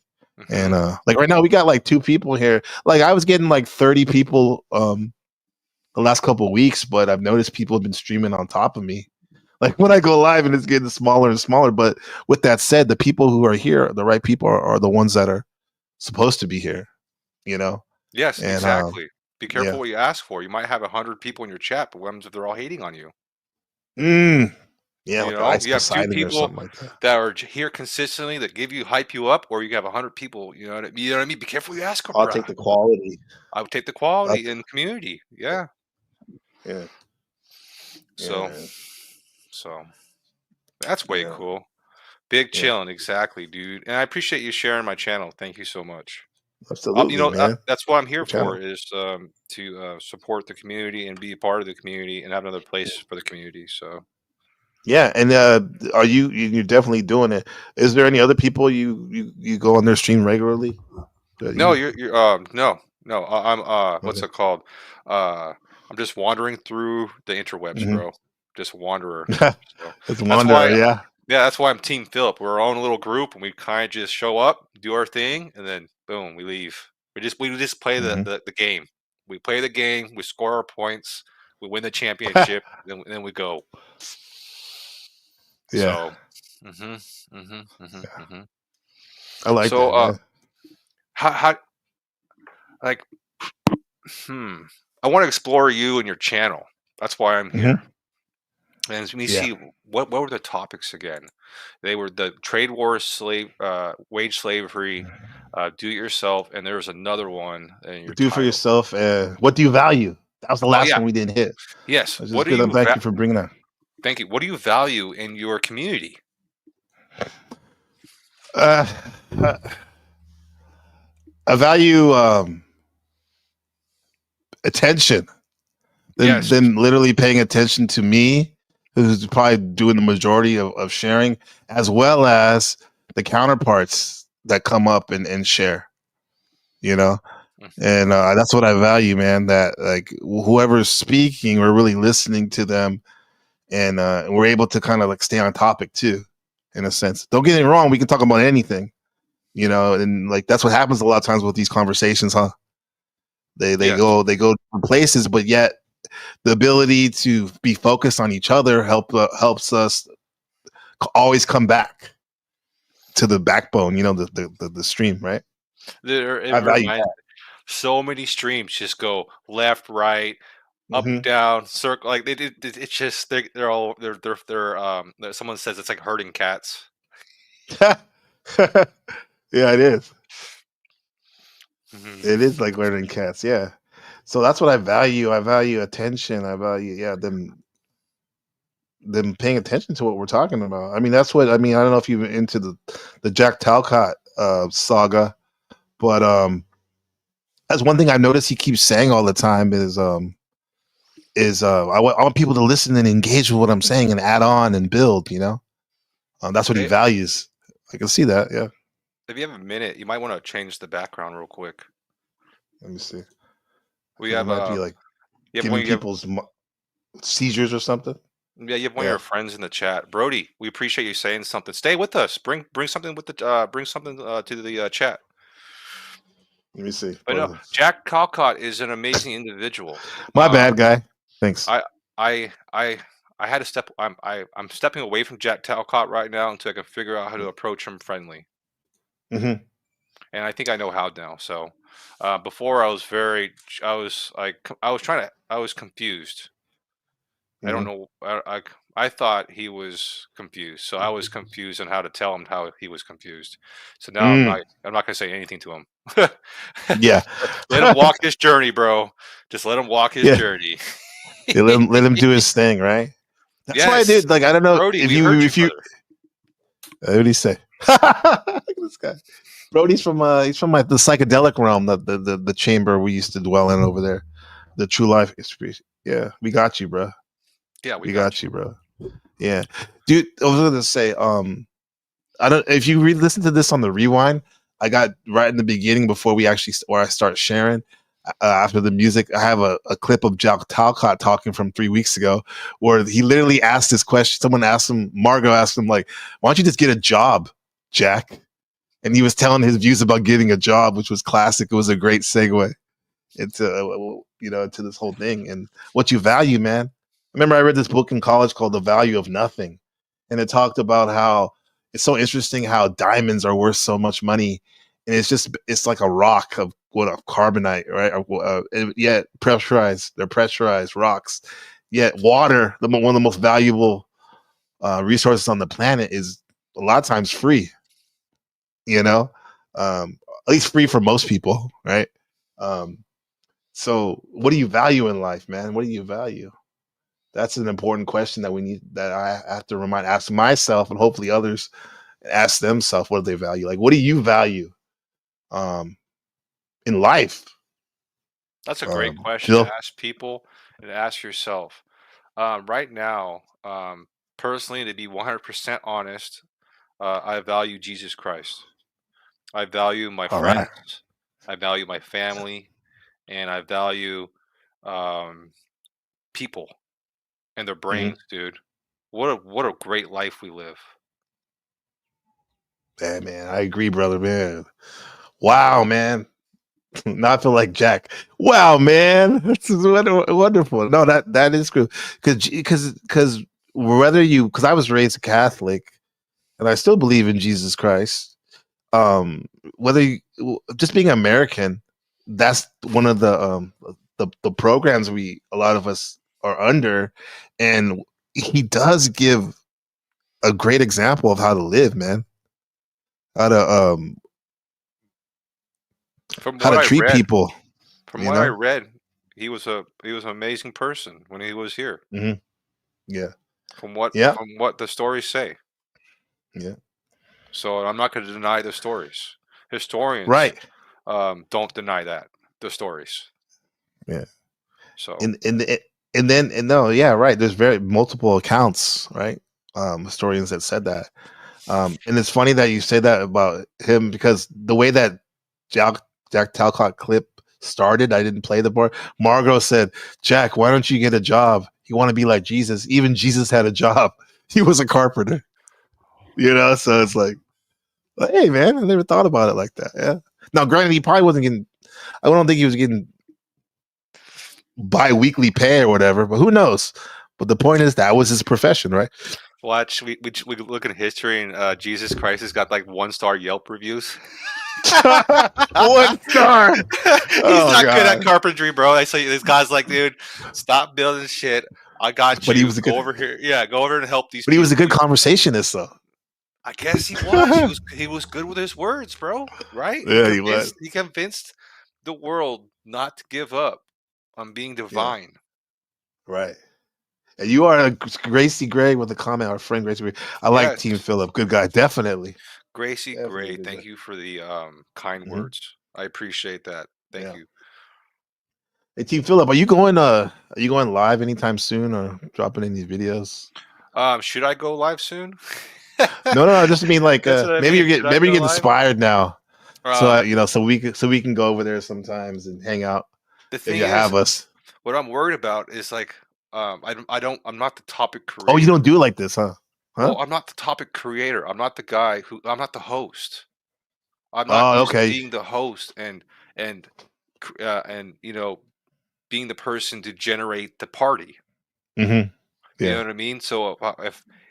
And like right now we got like 2 people here. Like I was getting like 30 people the last couple of weeks, but I've noticed people have been streaming on top of me. Like when I go live and it's getting smaller and smaller. But with that said, the people who are here, the right people, are the ones that are supposed to be here. Yes, and, exactly. Be careful what you ask for. You might have 100 people in your chat, but what happens if they're all hating on you? Yeah, like you have 2 people that are here consistently that hype you up, or you have 100 people. You know what I mean? Be careful what you ask for. I'll take the quality. I would take the quality in community. Yeah. Yeah. So that's way cool. Big chillin', exactly, dude. And I appreciate you sharing my channel. Thank you so much. Absolutely, man. That's what I'm here for, is to support the community and be a part of the community and have another place for the community. So yeah, and you're definitely doing it. Is there any other people you go on their stream regularly? No, you're no. I'm what's it called? I'm just wandering through the interwebs, bro. Just wanderer. It's a wanderer, yeah. Yeah, that's why I'm Team Philip. We're our own little group, and we kind of just show up, do our thing, and then boom, we leave. We just play the game. We play the game. We score our points. We win the championship, and then we go. Yeah. So, I like that. How like I want to explore you and your channel. That's why I'm here. And we see what were the topics again? They were the trade wars, wage slavery, do it yourself, and there was another one. Do for yourself. What do you value? That was the last one we didn't hit. Yes. What do you? Thank you for bringing that. Thank you. What do you value in your community? I value attention. Then literally paying attention to me, who's probably doing the majority of sharing, as well as the counterparts that come up and share, and that's what I value, man. That like whoever's speaking, we're really listening to them, and we're able to kind of like stay on topic too, in a sense. Don't get me wrong, we can talk about anything, and like that's what happens a lot of times with these conversations, huh? They go places, but yet the ability to be focused on each other helps us always come back. to the backbone, you know, the stream, right? I value that. So many streams just go left, right, up, down, circle. Like it's just they're all someone says it's like herding cats. Yeah, it is. It is like herding cats. Yeah. So that's what I value. I value attention. I value them paying attention to what we're talking about. I mean, that's what I mean. I don't know if you're into the Jack Talcott saga, but that's one thing I noticed he keeps saying all the time is I want people to listen and engage with what I'm saying and add on and build, you know. That's what he values. I can see that. Yeah. If you have a minute, you might want to change the background real quick. Let me see. We have might be like giving people's seizures or something. Yeah, you have one of your friends in the chat, Brody. We appreciate you saying something. Stay with us. Bring something with the bring something to the chat. Let me see. But no, Jack Talcott is an amazing individual. My bad, guy. Thanks. I had to step. I'm stepping away from Jack Talcott right now until I can figure out how to approach him friendly. Mm-hmm. And I think I know how now. So before I was confused. I don't know. I thought he was confused, so I was confused on how to tell him how he was confused. So now I'm not going to say anything to him. Yeah, let him walk his journey, bro. Just let him walk his journey. Yeah, let him do his thing, right? That's why I did. Like, I don't know Brody, if you what did he say? Look at this guy. Brody's from he's from the psychedelic realm, the chamber we used to dwell in over there, the true life experience. Yeah, we got you, bro. Yeah, we got you, bro. Yeah, dude. I was gonna say, I don't. If you listen to this on the rewind, I got right in the beginning before I start sharing. After the music, I have a clip of Jack Talcott talking from 3 weeks ago, where he literally asked this question. Someone asked him, Margot asked him, like, "Why don't you just get a job, Jack?" And he was telling his views about getting a job, which was classic. It was a great segue into into this whole thing and what you value, man. I remember I read this book in college called The Value of Nothing, and it talked about how it's so interesting how diamonds are worth so much money, and it's like a rock of carbonite, right? Yet pressurized, they're pressurized rocks. Yet water, one of the most valuable resources on the planet, is a lot of times free. At least free for most people, right? So what do you value in life, man? What do you value? That's an important question that I have to ask myself, and hopefully others ask themselves, what do they value? Like, what do you value in life? That's a great question to ask people and ask yourself. Right now, personally, to be 100% honest, I value Jesus Christ. I value my friends. Right. I value my family, and I value people and their brains, dude. What a great life we live. Yeah, man, I agree, brother, man. Wow, man. Now I feel like Jack. Wow, man, this is wonderful. No, that is good because I was raised Catholic, and I still believe in Jesus Christ. Whether you just being American, that's one of the programs a lot of us are under, and he does give a great example of how to live, man. How to treat people. From what I read, he was an amazing person when he was here. Mm-hmm. Yeah. From what the stories say. Yeah. So I'm not going to deny the stories. Historians, don't deny the stories. Yeah. So there's very multiple accounts, right? Historians that said that. And it's funny that you say that about him, because the way that Jack Talcott clip started, I didn't play the part. Margot said, "Jack, why don't you get a job? You want to be like Jesus. Even Jesus had a job. He was a carpenter." So it's like, hey, man, I never thought about it like that. Yeah. Now, granted, he probably wasn't getting, I don't think he was getting bi-weekly pay or whatever, but who knows? But the point is, that was his profession, right? Watch, we look at history, and Jesus Christ has got like 1-star Yelp reviews. 1 star. He's not good at carpentry, bro. I say this guy's like, dude, stop building shit. I got you. But he was a Go good. over here. Yeah, go over and help these. But he was a people. good conversationist, though. I guess he was. He was good with his words, bro. Right? Yeah, he was. He convinced the world not to give up on being divine. Right. And you are a Gracie Gray with a comment. Our friend Gracie Gray. I like Yes. Team Philip. Good guy, definitely. Gracie Definitely Gray, thank you for the kind Mhm. words. I appreciate that. Thank you. Hey, Team Philip, are you going live anytime soon or dropping any videos? Should I go live soon? No. Just mean like That's what I maybe mean. you're Should I maybe go you get live? inspired now. So Um, you know, so we can go over there sometimes and hang out The if thing you is, have us. what I'm worried about is like, I'm not the topic creator. Oh, you don't do it like this, huh? Well, I'm not the topic creator. I'm not the guy I'm not the host. I'm not Oh, used to okay. being the host and you know, being the person to generate the party. Mm-hmm. You know Yeah. what I mean? So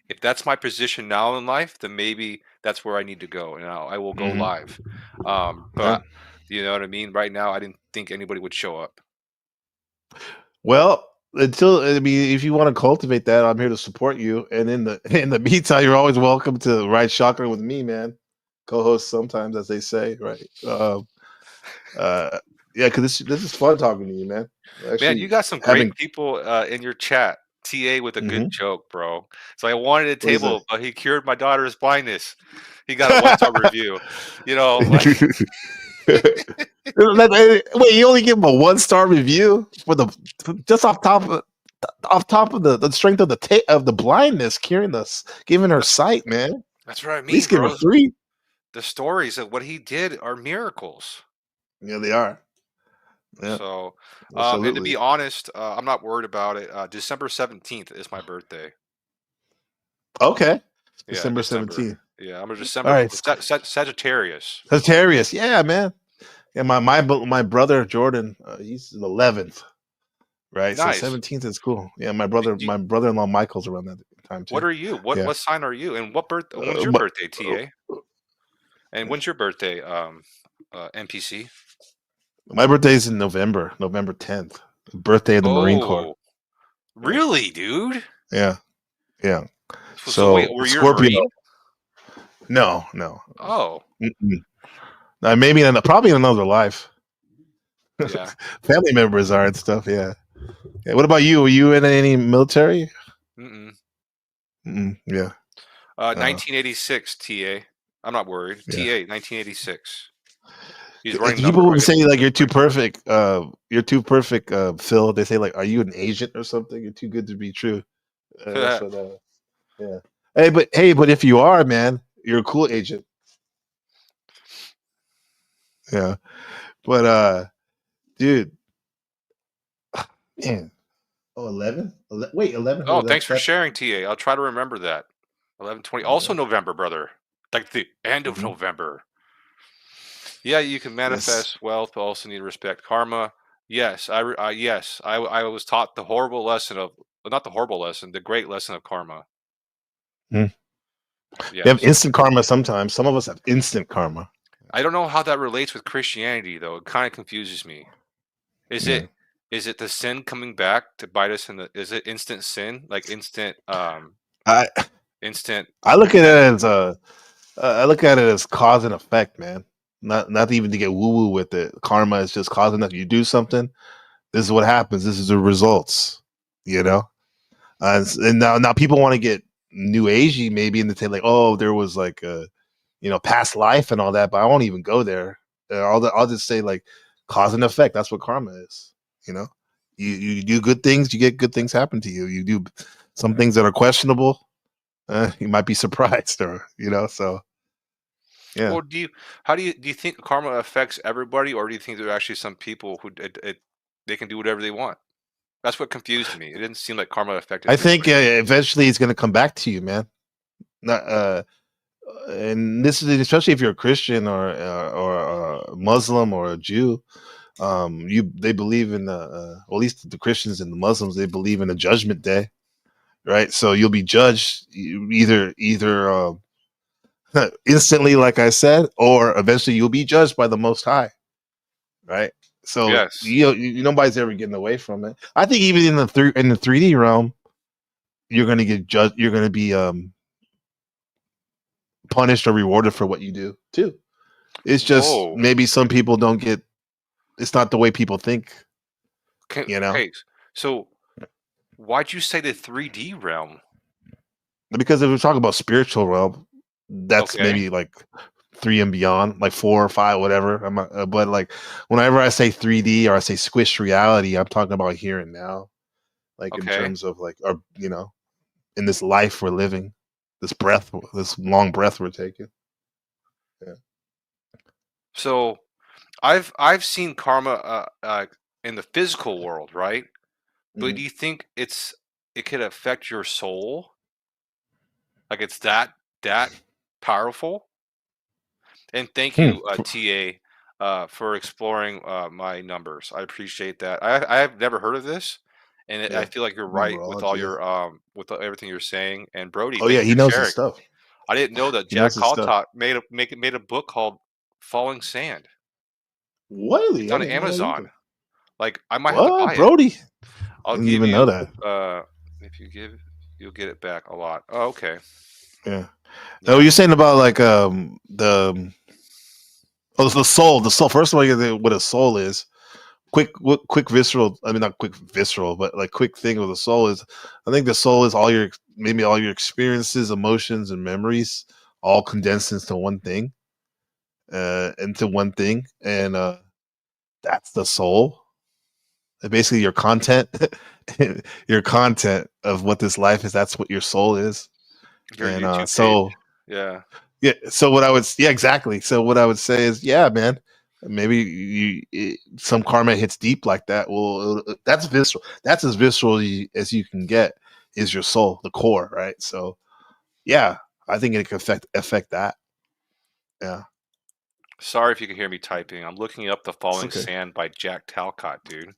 if that's my position now in life, then maybe that's where I need to go, and I will go Mhm. live. But you know what I mean? Right now, I didn't think anybody would show up. Well, if you want to cultivate that, I'm here to support you. And in the meantime, you're always welcome to ride shotgun with me, man. Co-host sometimes, as they say, right? Yeah, because this is fun talking to you, man. Man, you got some great people in your chat. TA with a good joke, bro. So I wanted a What is table, but he cured my daughter's blindness. He got a 1-star review. You know, like Wait, you only give him a 1-star review for just off top of the strength of the blindness, curing us, giving her sight, man. that's what I At mean, least give her bro. 3. The stories of what he did are miracles. Yeah, they are. Yeah, So, and to absolutely. be honest, I'm not worried about it. December 17th is my birthday. Okay, Yeah, December 17th. Yeah, I'm a All December right, Sagittarius. Sagittarius. Yeah, man. Yeah, my brother Jordan, he's the 11th, right? Nice. So 17th is cool. Yeah, my brother-in-law Michael's around that time too. What are you? Yeah. What sign are you? And when's your But- birthday, TA? And when's your birthday, NPC? My birthday's in November 10th. Birthday of the Marine Corps. Oh, really, dude? Yeah. So wait, were you a Marine? No. Oh, Maybe probably in another life. yeah. Family members are and stuff. Yeah. What about you? Were you in any military? Yeah. 1986, TA. I'm not worried. Yeah. TA, 1986. He's running. People would say like you're too perfect. Phil. They say like, are you an agent or something? You're too good to be true. That's what, yeah. But if you are, man, you're a cool agent. Yeah. But dude, man. Oh, 11? Wait, 11? Oh, thanks for sharing, TA. I'll try to remember that. 11/20. Also November, brother. Like the end of November. Yeah, you can manifest wealth, but also need to respect karma. Yes, I was taught the horrible lesson of not the horrible lesson, the great lesson of karma. You Yes. have instant karma sometimes. Some of us have instant karma. I don't know how that relates with Christianity, though. It kind of confuses me. Is it the sin coming back to bite us in the? Is it instant sin, like instant? Instant. I look at it as I look at it as cause and effect, man. Not even to get woo woo with it. Karma is just cause and effect. You do something, this is what happens. This is the results. You know, and now people want to get new agey maybe, and they say like, oh, there was like a past life and all that, but I won't even go there. I'll just say like cause and effect. That's what karma is. You do good things, you get good things happen to you. You do some things that are questionable, you might be surprised, or so yeah. Well, do you think karma affects everybody, or do you think there are actually some people who they can do whatever they want? That's what confused me. It didn't seem like karma affected. I think eventually it's going to come back to you, man. Not and this is especially if you're a Christian or a Muslim or a Jew. They believe in at least the Christians and the Muslims, they believe in a judgment day, right? So you'll be judged either instantly, like I said, or eventually you'll be judged by the Most High, right? So Yes. nobody's ever getting away from it. I think even in the 3D realm, you're going to get judged. You're going to be punished or rewarded for what you do too. It's just Whoa. maybe some people don't get. It's not the way people think. Okay, so why'd you say the 3D realm? Because if we're talking about spiritual realm, that's Okay. maybe like 3 and beyond, like 4 or 5, whatever. I'm not, but like whenever I say 3D or I say squished reality, I'm talking about here and now, like in Okay. terms of like our, in this life we're living, this long breath we're taking. Yeah. So I've seen karma in the physical world, right? But do you think it could affect your soul? Like it's that powerful? And thank you, TA, for exploring my numbers. I appreciate that. I have never heard of this, and I feel like you're right with all Numerology. your everything you're saying. And Brody, Oh thank yeah, you he for knows his sharing. stuff. I didn't know that He knows Jack his stuff. Caltop made a book called Falling Sand. Really? It's I on didn't know that Amazon. either. Like I might have to What, buy it. Brody? I'll Didn't give even know you that. if you give, you'll get it back a lot. Oh, okay. Yeah. Now you're saying about like the soul. The soul. First of all, what a soul is. Quick visceral. I mean, not quick visceral, but like quick thing with the soul is. I think the soul is all your experiences, emotions, and memories all condensed into one thing. And that's the soul. Basically, your content, your content of what this life is. That's what your soul is. Your And YouTube page. so. Yeah. Yeah. So exactly. So what I would say is, yeah, man, maybe some karma hits deep like that. Well, that's visceral. That's as visceral as you can get. Is your soul, the core, right? So, yeah, I think it could affect that. Yeah. Sorry if you can hear me typing. I'm looking up The Falling okay. Sand by Jack Talcott, dude.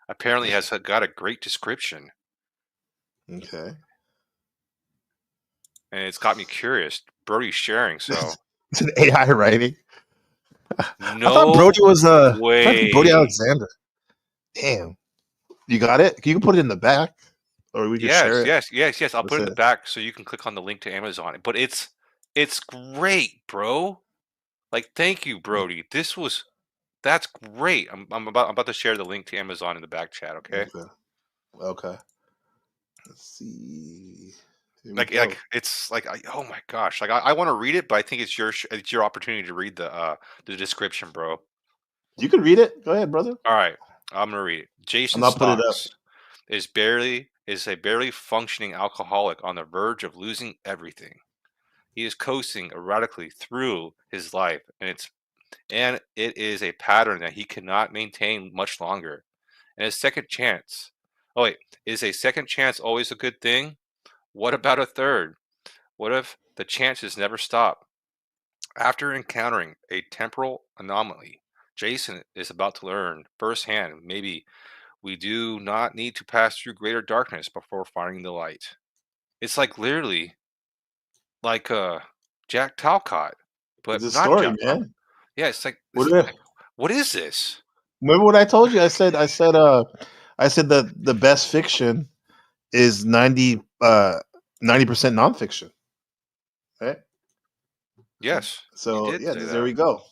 Apparently has got a great description. Okay. And it's got me curious. Brody's sharing, so It's an AI writing. no I thought Brody was way. Brody Alexander. Damn. You got it? You can put it in the back, or we can share it. Yes. I'll put it in the back so you can click on the link to Amazon. But it's great, bro. Like, thank you, Brody. That's great. I'm about to share the link to Amazon in the back chat. Okay. Okay. Let's see. Like it's like oh my gosh, like I want to read it, but I think it's your opportunity to read the description, bro. You can read it. Go ahead, brother. All right, I'm gonna read it. Jason I'm not putting it up. Stocks is a barely functioning alcoholic on the verge of losing everything. He is coasting erratically through his life, and it is a pattern that he cannot maintain much longer. And his second chance. Oh wait, is a second chance always a good thing? What about a third? What if the chances never stop? After encountering a temporal anomaly, Jason is about to learn firsthand maybe we do not need to pass through greater darkness before finding the light. It's like literally like Jack Talcott, but It's a not story, Jack Talcott. man. Yeah, it's like what is this? Remember what I told you? I said that the best fiction is 90% nonfiction. Right? Yes. So yeah, there we go.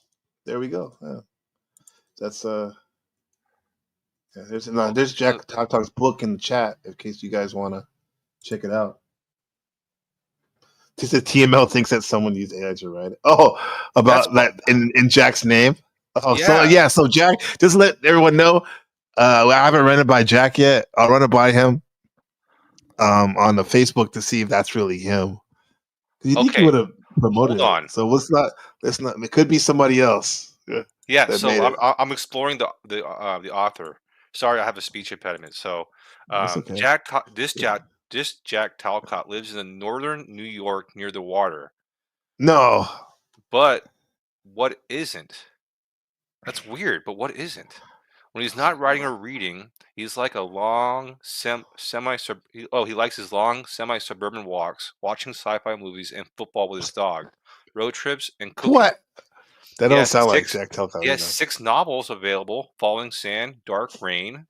There we go. Yeah. That's there's Jack Talk's book in the chat in case you guys want to check it out. Just that TML thinks that someone used AI to write it. Oh, about that in Jack's name. Oh, yeah. So Jack, just let everyone know. I haven't run it by Jack yet. I'll run it by him on the Facebook to see if that's really him. You think he would have promoted it? So it's not. It could be somebody else. Yeah. So I'm exploring the author. Sorry, I have a speech impediment. So okay. Jack Talcott lives in the northern New York near the water. No. But what isn't? That's weird. But what isn't? When he's not writing or reading, he's like a long he likes his long semi-suburban walks, watching sci-fi movies and football with his dog, road trips and cooking. What? That He don't has sound like six. Jack Telco. He has 6 novels available: Falling Sand, Dark Rain,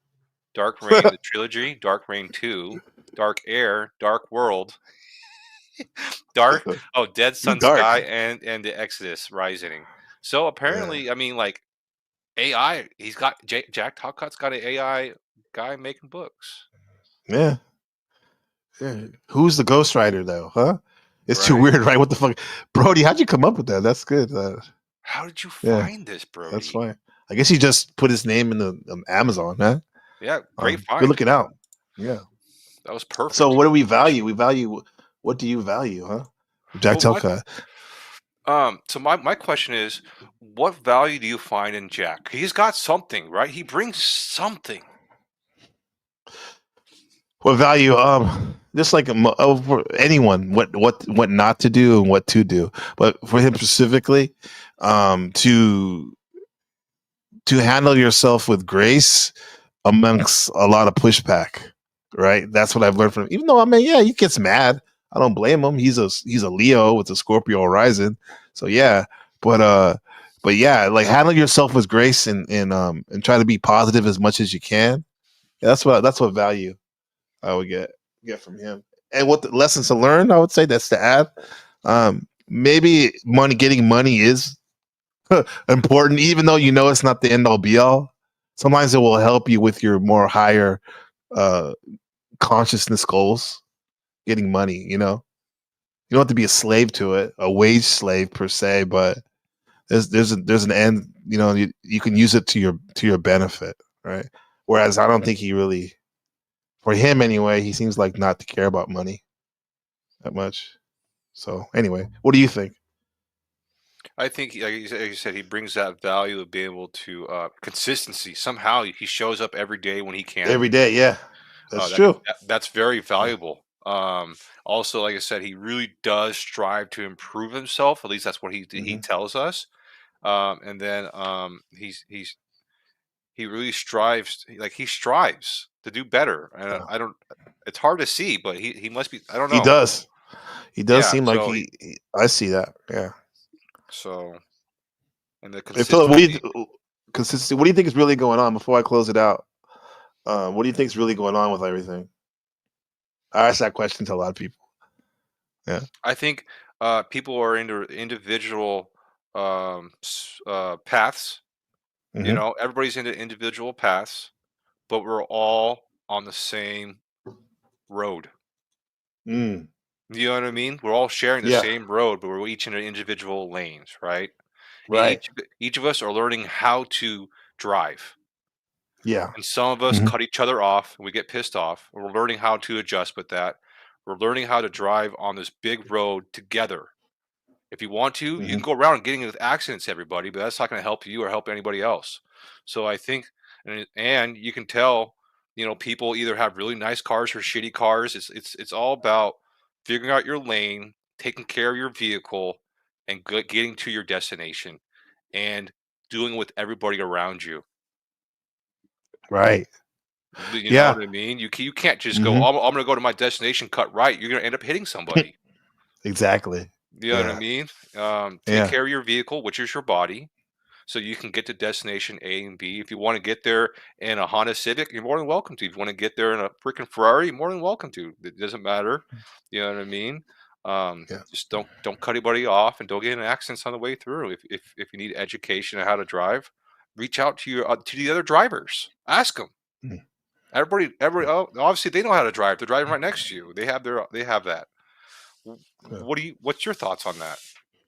the trilogy, Dark Rain 2, Dark Air, Dark World, Dead You Sun dark. Sky, and the Exodus Rising. So apparently, I mean, like AI, he's got Jack Talcott's got an AI guy making books. Yeah. Who's the ghostwriter though? Huh? It's too Right. weird, right? What the fuck, Brody? How'd you come up with that? That's good. How did you Yeah, find this, Brody? that's fine. I guess he just put his name in the Amazon, man. Yeah, great Good find. looking out. Yeah. That was perfect. So what do we value? We value what do you value, huh? Jack Telco. So my question is, what value do you find in Jack? He's got something, right? He brings something. What value? Just like for anyone, what not to do and what to do, but for him specifically, to handle yourself with grace amongst a lot of pushback, right? That's what I've learned from him. Even though he gets mad. I don't blame him. He's a Leo with a Scorpio horizon, so yeah. But yeah, like handle yourself with grace and try to be positive as much as you can. Yeah, that's what value I would get from him. And what the lessons to learn, I would say that's to add. Maybe getting money is important, even though it's not the end all be all. Sometimes it will help you with your more higher consciousness goals. Getting money, you don't have to be a slave to it, a wage slave per se, but there's an end. You can use it to your benefit, right? Whereas I don't think he really, for him anyway, he seems like not to care about money that much. So anyway, what do you think? I think, like you said, he brings that value of being able to consistency. Somehow he shows up every day when he can. Every day, yeah, that's true. That's very valuable. Also, like I said, he really does strive to improve himself. At least that's what he tells us. And then he really strives. He strives to do better. And I don't. It's hard to see, but he must be. I don't know. He does. He does Yeah, seem like so I see that. Yeah. So, and the Consistency. What do you think is really going on before I close it out? What do you think is really going on with everything? I ask that question to a lot of people. Yeah. I think people are into individual paths. Everybody's into individual paths, but we're all on the same road. Mm. You know what I mean? We're all sharing the Yeah. same road, but we're each in individual lanes, right? Right. Each of us are learning how to drive. Yeah. And some of us cut each other off and we get pissed off. And we're learning how to adjust with that. We're learning how to drive on this big road together. If you want to, you can go around getting into accidents, everybody, but that's not going to help you or help anybody else. So I think, and you can tell, people either have really nice cars or shitty cars. It's all about figuring out your lane, taking care of your vehicle, and getting to your destination, and doing it with everybody around you. Right. You know what I mean? You can't just go, I'm going to go to my destination, cut right. You're going to end up hitting somebody. Exactly. You know what I mean? Take care of your vehicle, which is your body, so you can get to destination A and B. If you want to get there in a Honda Civic, you're more than welcome to. If you want to get there in a freaking Ferrari, you're more than welcome to. It doesn't matter. You know what I mean? Just don't cut anybody off, and don't get in accidents on the way through. If you need education on how to drive, reach out to the other drivers. Ask them. Everybody. Obviously they know how to drive. They're driving right next to you. They have that. What's your thoughts on that?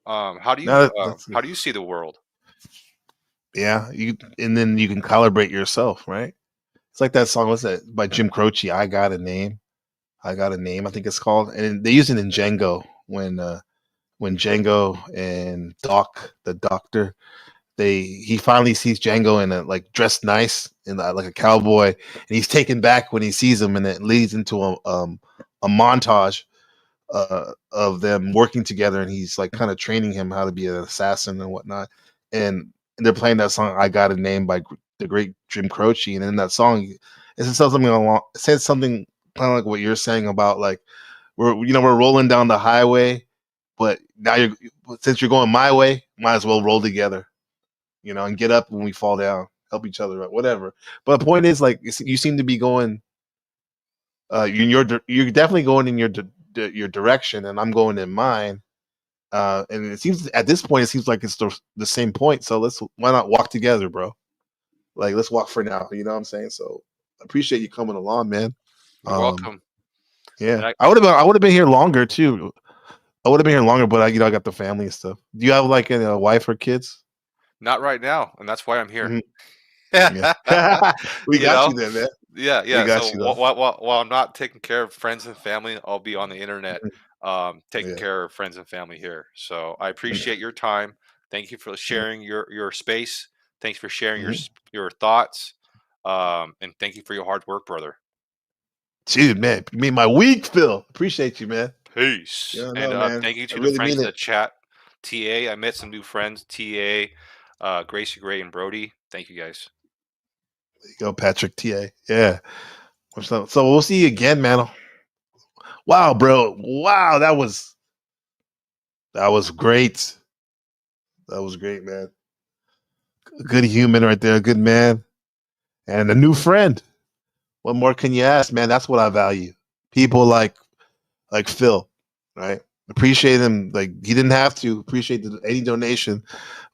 How do you see the world? Yeah, and then you can calibrate yourself, right? It's like that song, what's that, by Jim Croce, I Got a Name. I think it's called. And they use it in Django when Django and Doc, the doctor, he finally sees Django in dressed nice in like a cowboy, and he's taken back when he sees him, and it leads into a montage of them working together, and he's like kind of training him how to be an assassin and whatnot, and they're playing that song "I Got a Name" by the great Jim Croce, and in that song, it says something kind of like what you're saying about like we're rolling down the highway, but now since you're going my way, might as well roll together, and get up when we fall down, help each other up, whatever. But the point is, like, you seem to be going, you're definitely going in your direction, and I'm going in mine. And it seems at this point, like it's the same point. So why not walk together, bro? Like, let's walk for now. You know what I'm saying? So I appreciate you coming along, man. You're welcome. Yeah, I would have been here longer too. I would have been here longer, but I got the family and stuff. Do you have like a wife or kids? Not right now, and that's why I'm here. Mm-hmm. Yeah. We got you then, man. Yeah. We got So you, though. while I'm not taking care of friends and family, I'll be on the internet taking care of friends and family here. So I appreciate your time. Thank you for sharing your space. Thanks for sharing your thoughts. And thank you for your hard work, brother. Dude, man, you made my week, Phil. Appreciate you, man. Peace. Man. Thank you to I the really friends mean in the it. chat. TA, I met some new friends. TA, Gracie Gray and Brody. Thank you guys. There you go, Patrick TA. Yeah. So we'll see you again, man. Wow, bro. Wow, that was great. That was great, man. A good human right there, a good man. And a new friend. What more can you ask, man? That's what I value. People like Phil, right? Appreciate him. Like, he didn't have to appreciate any donation.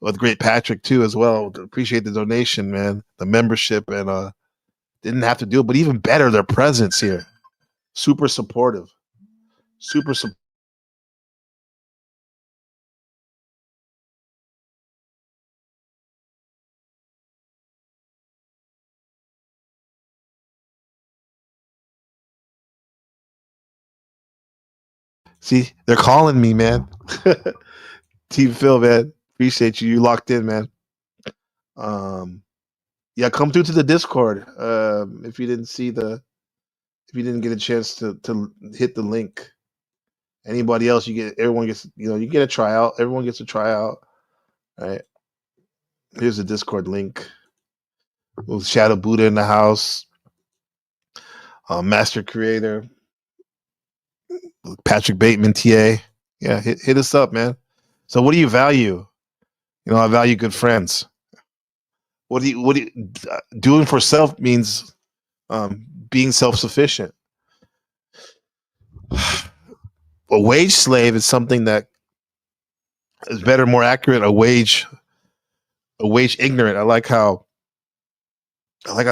With great Patrick too, as well. Appreciate the donation, man. The membership, and didn't have to do it. But even better, their presence here. Super supportive. Super supportive. See, they're calling me, man. Team Phil, man. Appreciate you. You locked in, man. Yeah, come through to the Discord. If you didn't get a chance to hit the link. Anybody else, everyone gets, you get a tryout. Everyone gets a tryout. All right. Here's the Discord link. With Shadow Buddha in the house. Master Creator. Patrick Bateman, TA. Yeah, hit us up, man. So what do you value? I value good friends. What do you doing for self means being self-sufficient. A wage slave is something that is better, more accurate. A wage ignorant. I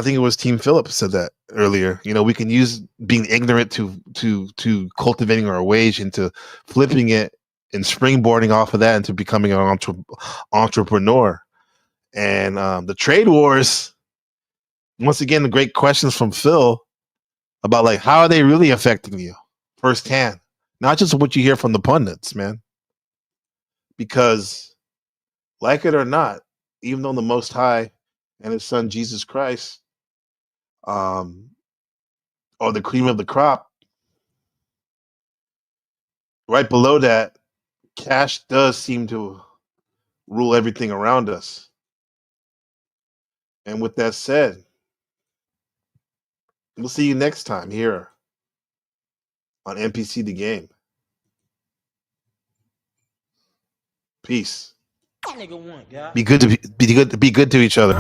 think it was Team Phillips said that earlier. We can use being ignorant to cultivating our wage into flipping it and springboarding off of that into becoming an entrepreneur. And the trade wars, once again, the great questions from Phil about like how are they really affecting you firsthand, not just what you hear from the pundits, man. Because, like it or not, even though the Most High and His Son Jesus Christ are the cream of the crop, right below that, cash does seem to rule everything around us. And with that said, we'll see you next time here on NPC the Game. Peace. Be good to each other.